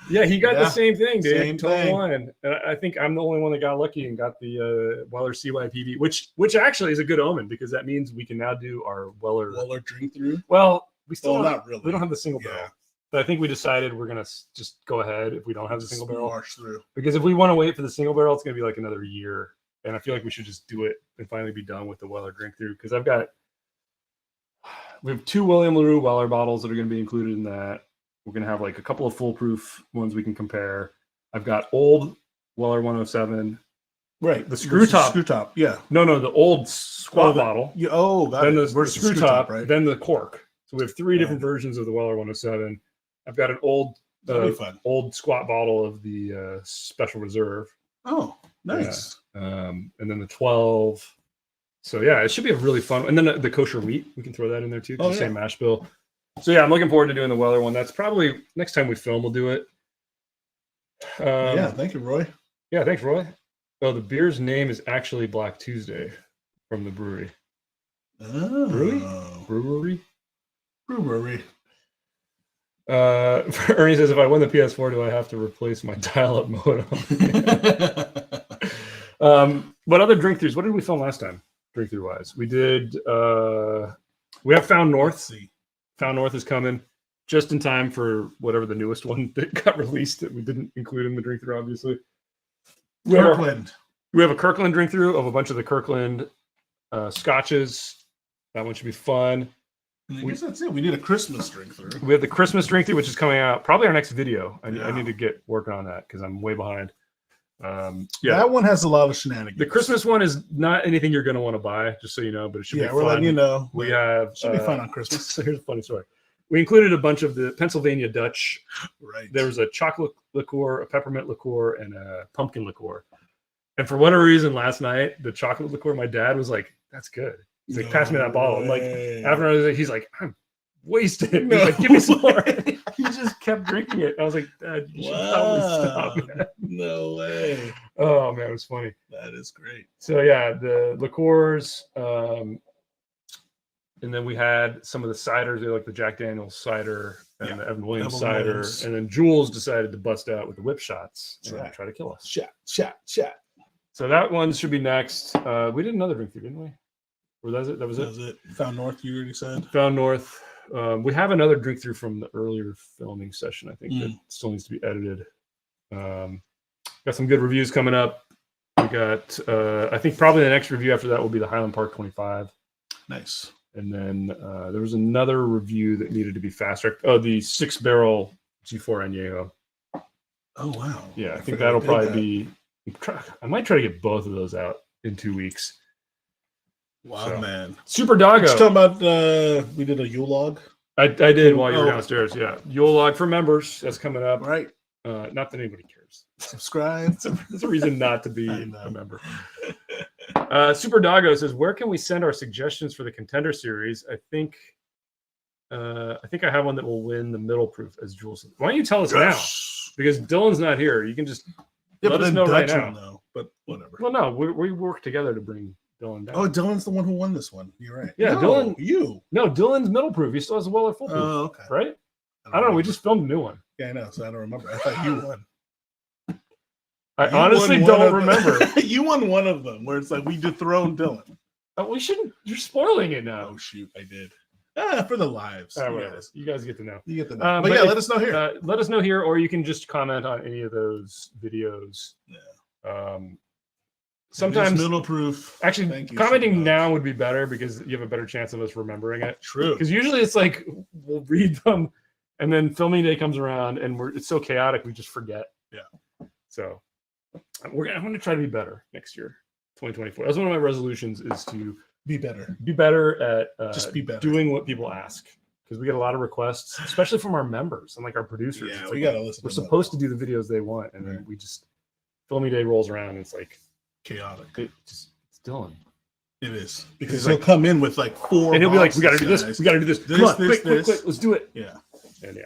Yeah, he got the same thing, dude. Same thing. One. And I think I'm the only one that got lucky and got the Weller CYPV, which actually is a good omen because that means we can now do our Weller drink through. Well, we still not really. We don't have the single barrel. But I think we decided we're gonna just go ahead if we don't have the single barrel. March through. Because if we want to wait for the single barrel, it's gonna be like another year. And I feel like we should just do it and finally be done with the Weller drink through because we have 2 William LaRue Weller bottles that are going to be included in that. We're going to have like a couple of foolproof ones we can compare. I've got old Weller 107. Right. The screw top. Screw top. Yeah. No, the old squat bottle. Then the screw top, right? Then the cork. So we have 3 different versions of the Weller 107. I've got an old squat bottle of the Special Reserve. Oh, nice. Yeah. And then the 12. So yeah, it should be a really fun one. And then the kosher wheat, we can throw that in there too. The same mash bill. So yeah, I'm looking forward to doing the Weller one. That's probably next time we film, we'll do it. Thank you, Roy. Yeah, thanks, Roy. Oh, the beer's name is actually Black Tuesday from the brewery. Oh. Brewery. Brewery. Ernie says, if I win the PS4, do I have to replace my dial-up modem? What other drink throughs? What did we film last time? Drink through wise, we did. We have Found North. Let's see. Found North is coming just in time for whatever the newest one that got released that we didn't include in the drink through. Obviously, we have a Kirkland drink through of a bunch of the Kirkland scotches. That one should be fun. I guess that's it. We did a Christmas drink through. We have the Christmas drink through, which is coming out probably our next video. I need to get working on that because I'm way behind. That one has a lot of shenanigans. The Christmas one is not anything you're going to want to buy, just so you know, but it should be fun. We're letting you know. We have should be fun on Christmas. So here's a funny story. We included a bunch of the Pennsylvania Dutch. Right. There was a chocolate liqueur, a peppermint liqueur, and a pumpkin liqueur. And for whatever reason, last night the chocolate liqueur, my dad was like, "That's good." He's like, "Pass me that bottle." I'm like, after I was like, he's like, "I'm wasted." He's like, "Give me some more." He just kept drinking it. I was like, "Dad, you should probably stop." Man. No way. Oh man, it was funny. That is great. So yeah, the liqueurs, and then we had some of the ciders, like the Jack Daniel's cider and the Evan Williams cider, and then Jules decided to bust out with the whip shots and try to kill us. Shot. So that one should be next. We did another drink through, didn't we? Or that was it? That was it. Found North, you already said. Found North. We have another drink through from the earlier filming session. I think that still needs to be edited. Got some good reviews coming up. We got, I think probably the next review after that will be the Highland Park 25. Nice. And then there was another review that needed to be fast tracked. Oh, the 6-barrel G4 Añejo. Oh, wow. Yeah, I think that'll probably be. I might try to get both of those out in 2 weeks. Wow, man. Super Doggo. Let's talk about, we did a Yule log. I did while you were downstairs. Yeah. Yule log for members. That's coming up. Right. Not that anybody cares. Subscribe. That's a reason not to be a member. Super Doggo says, where can we send our suggestions for the Contender Series? I think I have one that will win the middle proof as Jules. Why don't you tell us now? Because Dylan's not here. You can just let us know right now. Though, but whatever. Well, no, we work together to bring Dylan down. Oh, Dylan's the one who won this one. You're right. Yeah, Dylan. No, Dylan's middle proof. He still has a Weller full proof. Oh, okay. Right? I don't know. We just filmed a new one. Yeah, I know. So I don't remember. I thought you won. I honestly don't remember. You won one of them where it's like we dethroned Dylan. We shouldn't. You're spoiling it now. Oh shoot, I did. For the lives. Whatever. You guys get to know. You get to know. But yeah, let us know here. Let us know here, or you can just comment on any of those videos. Yeah. Sometimes middle proof. Actually, commenting now would be better because you have a better chance of us remembering it. True. Because usually it's like we'll read them, and then filming day comes around, and it's so chaotic we just forget. Yeah. So I'm going to try to be better next year, 2024. That's one of my resolutions is to be better. Be better at just be better doing what people ask. Because we get a lot of requests, especially from our members and like our producers. Yeah, it's we like, gotta listen. We're supposed to do the videos they want, and then we just filming day rolls around, and it's like chaotic. It's Dylan. It is because he'll come in with like 4, and he'll be like, "We got to do this. We got to do this. Come on, quick, let's do it." Yeah, and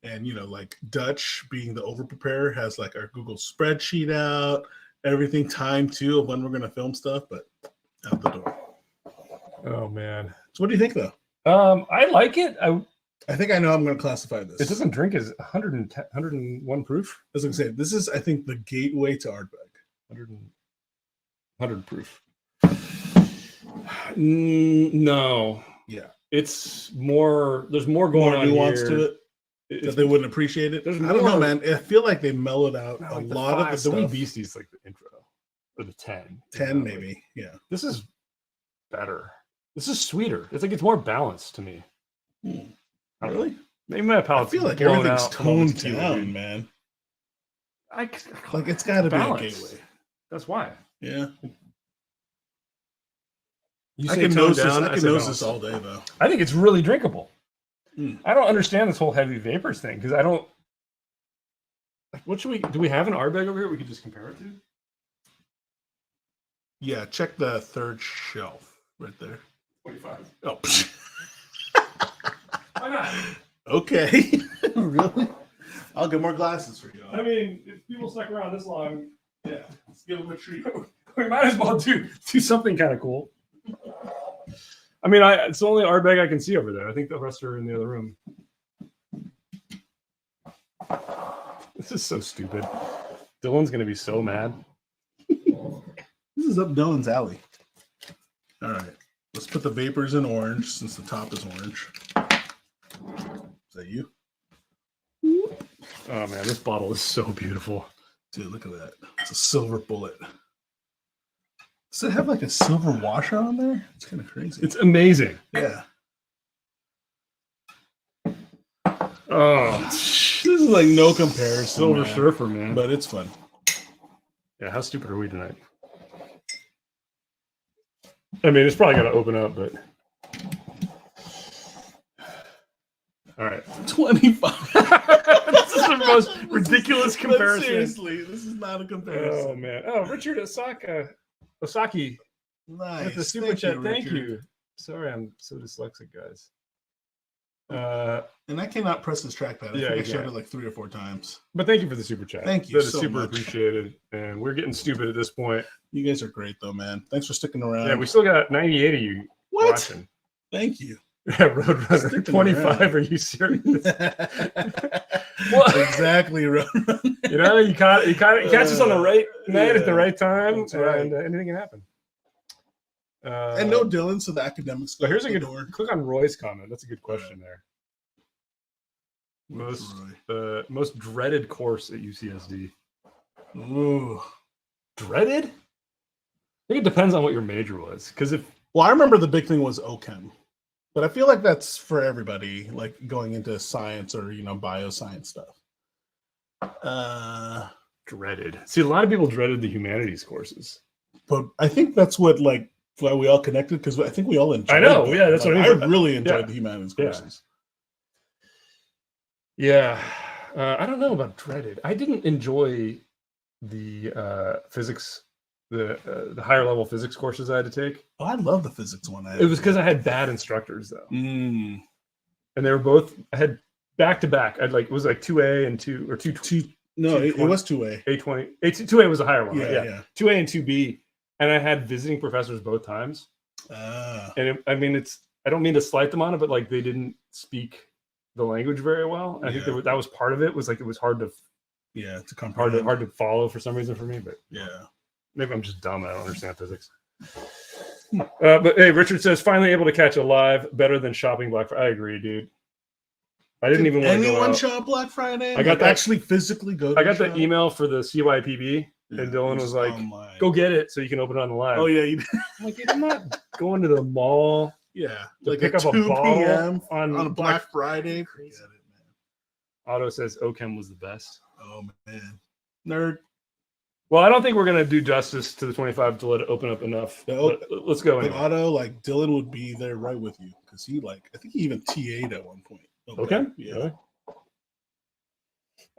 and like Dutch being the over preparer has like our Google spreadsheet out, everything timed too of when we're gonna film stuff, but out the door. Oh man! So what do you think though? I like it. I think I know I'm going to classify this. It doesn't drink as 101 proof. As I say, this is, I think, the gateway to Ardbeg. 100 proof. No. Yeah. It's more, there's more going on nuance here. to it that they wouldn't appreciate it. I don't know, man. I feel like they mellowed out a lot of the stuff. The Wee Beasties, like the intro. Or the 10. 10, maybe. Yeah. This is better. This is sweeter. It's like it's more balanced to me. Really? Maybe my palate's I feel like everything's toned down, man. Like it's got to be a gateway. That's why. Yeah. I can nose this all day, though. I think it's really drinkable. I don't understand this whole heavy vapors thing because I don't. Like, what should we do? We have an Ardbeg over here we could just compare it to. Yeah, check the third shelf right there. 25. Oh. Why not? Okay. Really? I'll get more glasses for you. I mean, if people stuck around this long, yeah, let's give them a treat. We might as well do something kind of cool. I mean, it's the only Ardbeg I can see over there. I think the rest are in the other room. This is so stupid. Dylan's gonna be so mad. This is up Dylan's alley. All right, let's put the vapors in orange since the top is orange. Is that you? Oh man, this bottle is so beautiful. Dude, look at that. It's a silver bullet. Does it have like a silver washer on there? It's kind of crazy. It's amazing. Yeah. Oh, this is like no comparison. Silver Surfer, man. But it's fun. Yeah, how stupid are we tonight? I mean, it's probably going to open up, but... All right. 25. This is the most ridiculous comparison. But seriously, this is not a comparison. Oh, man. Oh, Richard Osaki. Nice. With the super chat. Thank you. Sorry, I'm so dyslexic, guys. And I cannot press this trackpad. I think I showed it like 3 or 4 times. But thank you for the super chat. Thank you. That is super appreciated. And we're getting stupid at this point. You guys are great, though, man. Thanks for sticking around. Yeah, we still got 98 of you watching. Thank you. Yeah, Roadrunner 25. Around. Are you serious? Well, exactly, Roadrunner. You know, you catch us on the right night at the right time, that's right. And anything can happen. And no Dylan, so the academics. But here's a good door. Click on Roy's comment. That's a good question there. Most dreaded course at UCSD. Ooh, dreaded? I think it depends on what your major was. Because I remember the big thing was OChem, but I feel like that's for everybody, like going into science or bioscience stuff. Dreaded. See, a lot of people dreaded the humanities courses, but I think that's why we all connected, because I think we all enjoyed. I know, yeah, that's what I mean. I really enjoyed the humanities courses. Yeah, I don't know about dreaded. I didn't enjoy the physics, the higher level physics courses I had to take. Oh, I love the physics one. It was because I had bad instructors though, and they were both. I had back to back. It was like 2A and 2 or 2. No, it was 2A. A20. 2A was a higher one. Yeah, yeah. 2A and 2B. And I had visiting professors both times. And I don't mean to slight them on it, but like they didn't speak the language very well. I think that was part of it. Was like it was hard to comprehend. hard to follow for some reason for me. But yeah, maybe I'm just dumb. I don't understand physics. But hey, Richard says finally able to catch a live, better than shopping Black Friday. I agree, dude. I didn't even want to go anyone out. shop Black Friday? I got that, actually physically go. I got the email for the CYPB, and Dylan was like, online. "Go get it so you can open it on the live." Oh yeah, you I'm like, I'm not going to the mall. yeah, To like pick at up a 2 bottle p.m. on a Black Friday. Crazy. Forget it, man. Otto says Ochem was the best. Oh man, nerd. Well, I don't think we're gonna do justice to the 25 to let it open up enough. But let's go. Like Anyway. Otto, like Dylan would be there right with you because he I think he even TA'd at one point. Okay. Yeah. Really?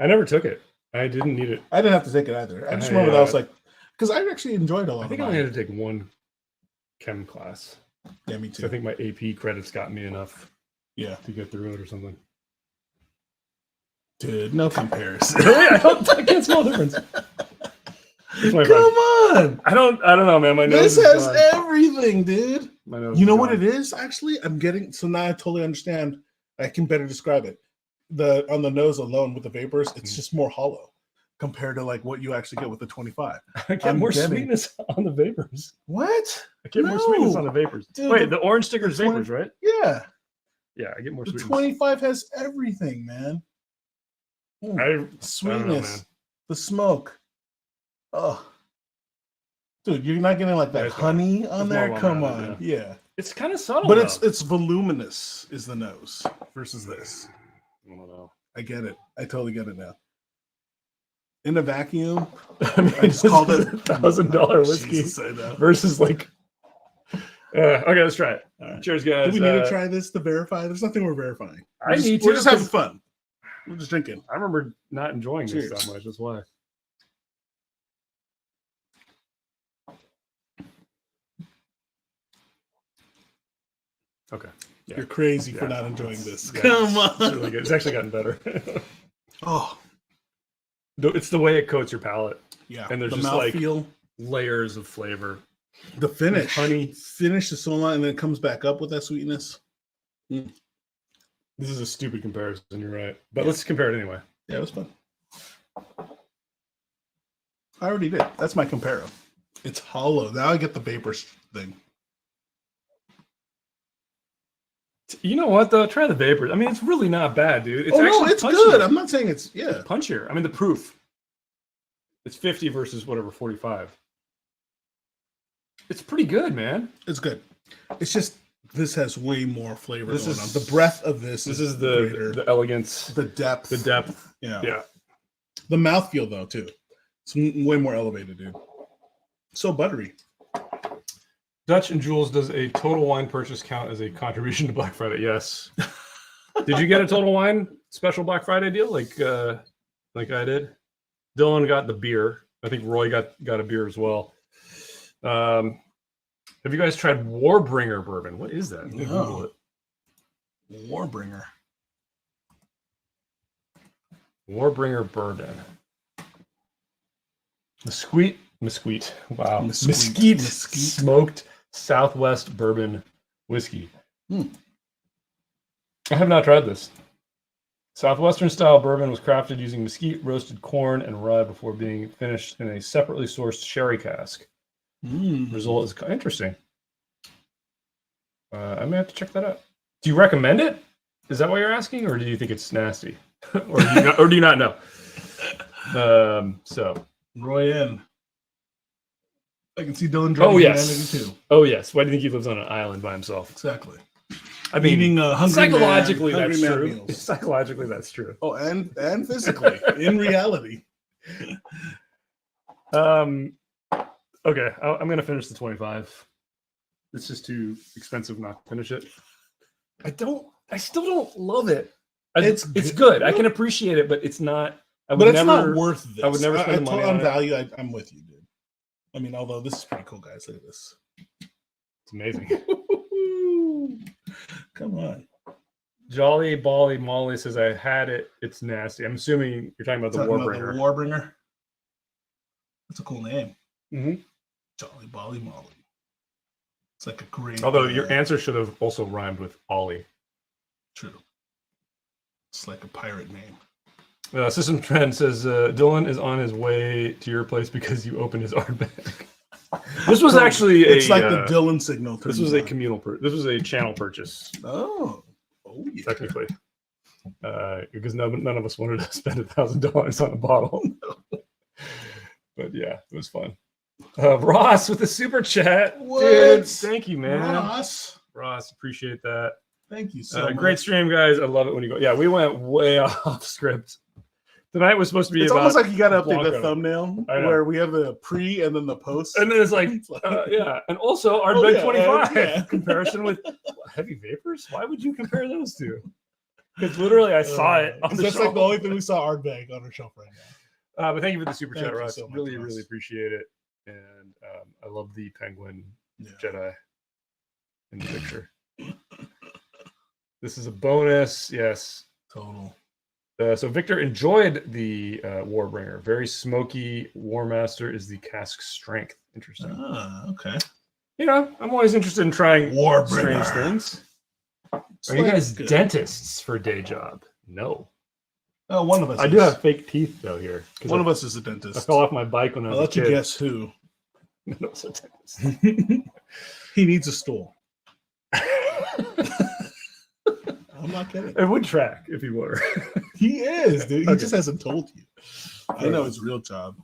I never took it. I didn't need it. I didn't have to take it either. I just remember that I was like, because I actually enjoyed a lot. I think I only had to take one chem class. Yeah, me too. So I think my AP credits got me enough. Yeah, to get through it or something. Dude, no comparison. Really? I can't smell a difference. Come on! I don't know, man. My nose has everything, dude. My nose. You know what it is? Actually, I'm getting so now I totally understand. I can better describe it. On the nose alone with the vapors, it's just more hollow compared to like what you actually get with the 25. I get more sweetness on the vapors. What? I get more sweetness on the vapors. Dude, wait, the orange sticker is vapors, right? Yeah. Yeah, I get more sweetness. The 25 has everything, man. Sweetness, the smoke. Oh, dude, you're not getting like that honey on there. Come on, yeah. It's kind of subtle, but it's voluminous. Is the nose versus this? I don't know. I get it. I totally get it now. In a vacuum, I mean, I just called it $1,000 whiskey Jesus, versus like. Okay, let's try it. Right. Cheers, guys. Do we need to try this to verify? There's nothing we're verifying. We're just having fun. We're just drinking. I remember not enjoying this that much. That's why. Okay. Yeah. You're crazy for not enjoying this. Yeah, Come on. It's really good. It's actually gotten better. Oh. It's the way it coats your palate. Yeah. And there's just like layers of flavor. The finish. With honey. Finish is so long and then it comes back up with that sweetness. Mm. This is a stupid comparison, you're right. But let's compare it anyway. Yeah, it was fun. I already did. That's my comparo. It's hollow. Now I get the vapor thing. You know what though? Try the vapors. I mean, it's really not bad, dude. It's it's good. I'm not saying it's It's punchier. I mean, the proof. It's 50 versus whatever 45. It's pretty good, man. It's good. It's just this has way more flavor going on. The breadth of this. This is the elegance, the depth, Yeah. The mouthfeel though too. It's way more elevated, dude. So buttery. Dutch and Jules, does a total wine purchase count as a contribution to Black Friday? Yes. Did you get a total wine special Black Friday deal like I did? Dylan got the beer. I think Roy got a beer as well. Have you guys tried Warbringer bourbon? What is that? No. Warbringer. Warbringer bourbon. Mesquite. Wow. Mesquite smoked Southwest bourbon whiskey. I have not tried this. Southwestern style bourbon was crafted using mesquite, roasted corn, and rye before being finished in a separately sourced sherry cask. Result is interesting. I may have to check that out. Do you recommend it? Is that what you're asking, or do you think it's nasty, or do you not know? So Roy in. I can see Dylan drinking humanity too. Oh yes. Why do you think he lives on an island by himself? Exactly. I mean, eating psychologically that's true. Meals. Psychologically, that's true. Oh, and physically, in reality. Okay, I'm gonna finish the 25. It's just too expensive not to finish it. I still don't love it. It's good. I can appreciate it, but it's not. It's not worth this. I would never spend the money on value. I'm with you, dude. I mean, although this is pretty cool, guys. Look at this. It's amazing. Come on. Jolly Bally Molly says, I had it. It's nasty. I'm assuming you're talking about the Warbringer. Warbringer. That's a cool name. Mm-hmm. Jolly Bally Molly. It's like a great. Although your answer should have also rhymed with Ollie. True. It's like a pirate name. System Trend says, Dylan is on his way to your place because you opened his Ardbeg. This was actually it's a, like the Dylan signal. This was a communal. This was a channel purchase. Oh, yeah. Technically, because none of us wanted to spend $1,000 on a bottle. But yeah, it was fun. Ross with the super chat. What? Dude, thank you, man. Ross, appreciate that. thank you so much. Great stream, guys. I love it when you go. Yeah, we went way off script. Tonight was supposed to be It's about almost like you got to update Blanco. the thumbnail where we have the pre and then the post. And then it's like, yeah. And also Ardbeg 25 yeah. comparison with Heavy Vapors. Why would you compare those two? Because literally I saw it on the that's shelf. like the only thing we saw Ardbeg on our shelf right now. But thank you for the super chat, Ross. So much, really, Ross. really appreciate it. And I love the penguin Jedi in the picture. This is a bonus. Yes. Total. So Victor enjoyed the Warbringer. Very smoky. War Master is the cask strength. Interesting. Okay. You know, I'm always interested in trying Warbringer. strange things. It's Are you like guys good. dentists for a day job? No. Oh, one of us. I do have fake teeth though here. One of us is a I dentist. fell off my bike when I I'll was let a you kid. guess who. No, it's a dentist. He needs a stool. I'm not kidding. It would track if he were. He is, dude. He Okay. just hasn't told you. I know his real job.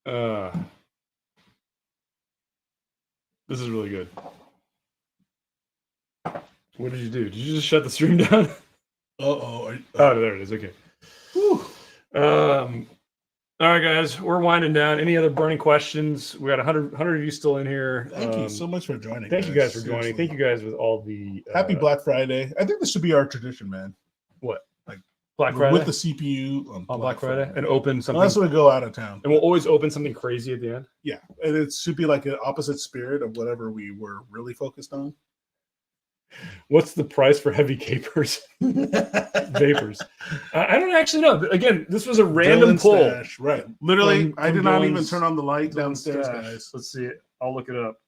This is really good. What did you do? Did you just shut the stream down? Oh, there it is. Okay. Whew. All right, guys, we're winding down. Any other burning questions? We got 100 of you still in here. Thank you so much for joining. Thank you guys for joining. Seriously. Thank you guys with all the Happy Black Friday. I think this should be our tradition, man. What? Like Black Friday with the CPU on Black Friday and open something. Unless we go out of town, and we'll always open something crazy at the end. Yeah, and it should be like an opposite spirit of whatever we were really focused on. What's the price for heavy vapors? Vapors. I don't actually know. Again, this was a random Dylan poll. Stash, right? Literally, From I did not even Dylan's- turn on the light Dylan's downstairs, stash. guys. Let's see it. I'll look it up.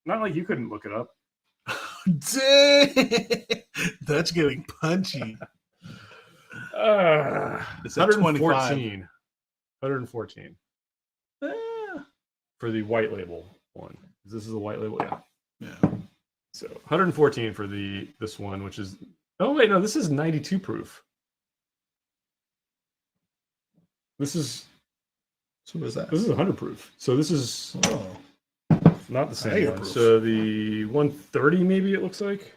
Not like you couldn't look it up. Dang, that's getting punchy. It's 114. 114 for the white label one. This is a white label, yeah. Yeah. So 114 for this one, which is this is 92 proof. This is So what is that? This is 100 proof. So this is not the same higher one. proof. So the 130 maybe it looks like.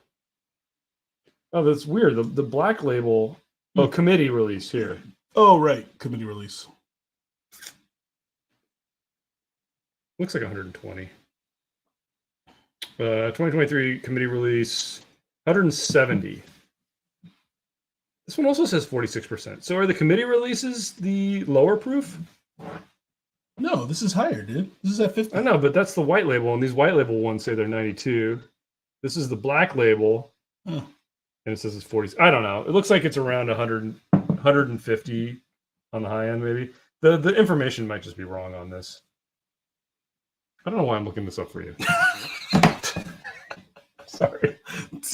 Oh, that's weird. The black label. Oh, committee release here. Oh, right. Committee release. Looks like 120. 2023 committee release, 170. This one also says 46%. So are the committee releases the lower proof? No, this is higher, dude. This is at 50. I know, but that's the white label, and these white label ones say they're 92. This is the black label, and it says it's 40. I don't know. It looks like it's around 100, 150 on the high end, maybe. The information might just be wrong on this. I don't know why I'm looking this up for you. Sorry.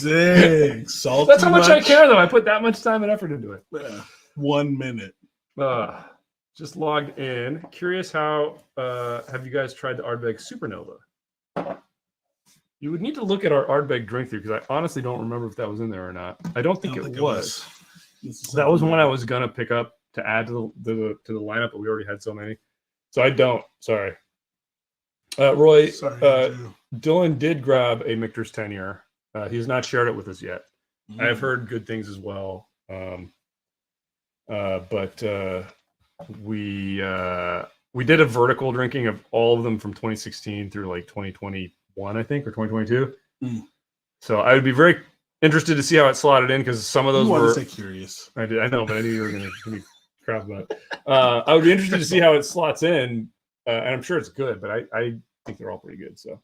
Dang. Salt. That's how much I care, though. I put that much time and effort into it. 1 minute. Just logged in. Curious how have you guys tried the Ardbeg Supernova? You would need to look at our Ardbeg drink through because I honestly don't remember if that was in there or not. I don't think it was. That was one I was gonna pick up to add to the lineup, but we already had so many, so I don't. Sorry, Roy. Sorry, Dylan did grab a Michter's 10-year. He has not shared it with us yet. I have heard good things as well. But we did a vertical drinking of all of them from 2016 through like 2021, I think, or 2022. So I would be very interested to see how it slotted in because some of those were. Stay curious. I did. I know, but I knew you were going to give me crap about it. I would be interested to see how it slots in, and I'm sure it's good, but I think they're all pretty good. So.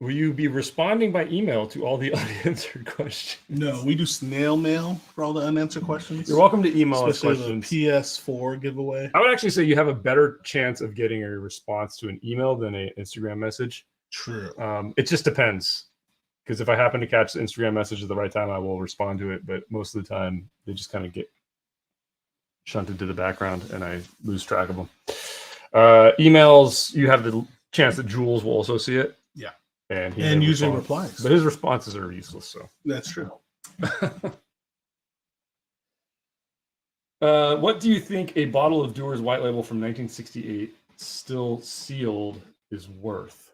Will you be responding by email to all the unanswered questions? No, we do snail mail for all the unanswered questions. You're welcome to email us Especially questions. the PS4 giveaway. I would actually say you have a better chance of getting a response to an email than an Instagram message. True. It just depends. Because if I happen to catch the Instagram message at the right time, I will respond to it. But most of the time, they just kind of get shunted to the background, and I lose track of them. Emails, you have the chance that Jules will also see it. Yeah. And he And may usually respond. replies. But his responses are useless. So That's true. What do you think a bottle of Dewar's White Label from 1968, still sealed, is worth?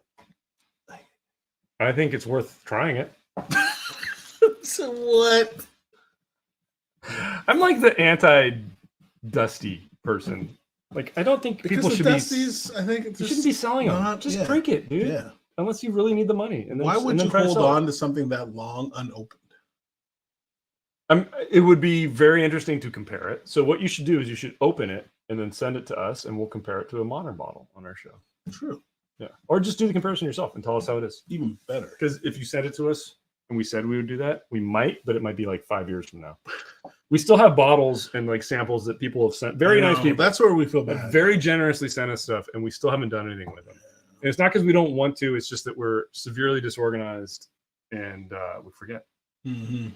I think it's worth trying it. So what? I'm like the anti-dusty person. Like, I don't think people should Dusties, I think you shouldn't be selling them. Just drink it, dude. Yeah. Unless you really need the money. And then Why would and then you try to hold sell on it. to something that long unopened? It would be very interesting to compare it. So what you should do is you should open it and then send it to us, and we'll compare it to a modern bottle on our show. True. Yeah. Or just do the comparison yourself and tell us how it is. Even better. Because if you sent it to us and we said we would do that, we might, but it might be like 5 years from now. We still have bottles and like samples that people have sent. Very nice people. That's where we feel that bad. very generously sent us stuff, and we still haven't done anything with them. And it's not because we don't want to. It's just that we're severely disorganized and we forget. Mm-hmm.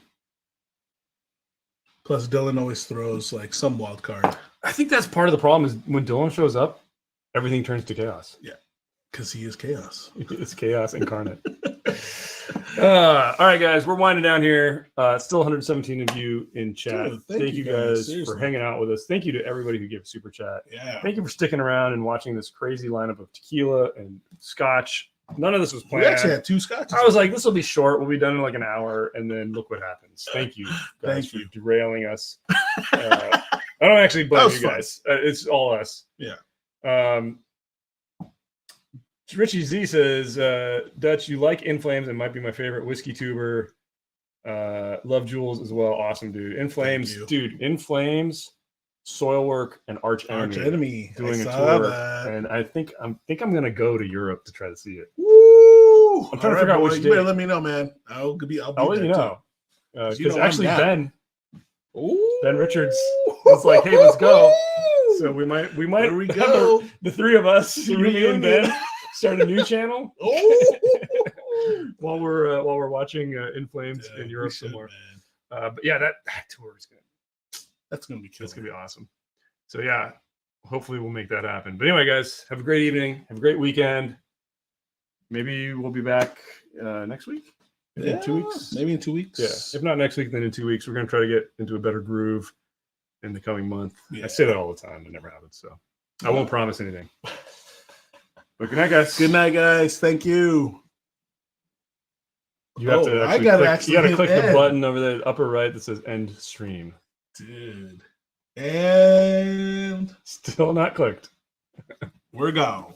Plus, Dylan always throws like some wild card. I think that's part of the problem is when Dylan shows up, everything turns to chaos. Yeah, because he is chaos. It's chaos incarnate. All right, guys, we're winding down here. Still 117 of you in chat. Dude, thank you guys seriously. for hanging out with us. Thank you to everybody who gave super chat. Yeah. Thank you for sticking around and watching this crazy lineup of tequila and scotch. None of this was We planned. actually had 2 scotches. I was like, this will be short. We'll be done in like an hour, and then look what happens. Thank you guys Thank for you. derailing us. I don't actually blame was you fun. guys. It's all us. Yeah. Richie Z says, Dutch, you like In Flames and might be my favorite whiskey tuber. Love Jules as well. Awesome, dude. In Flames, you. dude. In Flames, Soilwork, and Arch Enemy Doing a I tour. saw that. And I think I'm gonna go to Europe to try to see it. Woo! I'm trying to figure out which You better day. let me know, man. I'll be I'll let you there, know. You Because know I'm actually, down. Ben Richards was like, "Hey, let's go." So we might. There we go. The three of us, you, me, and Ben, start a new channel while we're watching In Flames in Europe somewhere. But yeah, that tour is good. That's gonna be killer. That's gonna be awesome. So yeah, hopefully we'll make that happen. But anyway, guys, have a great evening. Have a great weekend. Maybe we'll be back next week. Maybe in 2 weeks. Maybe in 2 weeks. Yeah. If not next week, then in 2 weeks. We're gonna try to get into a better groove in the coming month. Yeah. I say that all the time. It never happens. So I won't promise anything. But good night, guys. Good night, guys. Thank you. You have to I actually gotta click, actually you gotta hit click the end. button over there, upper right, that says end stream. Dude. And Still not clicked. we're gone.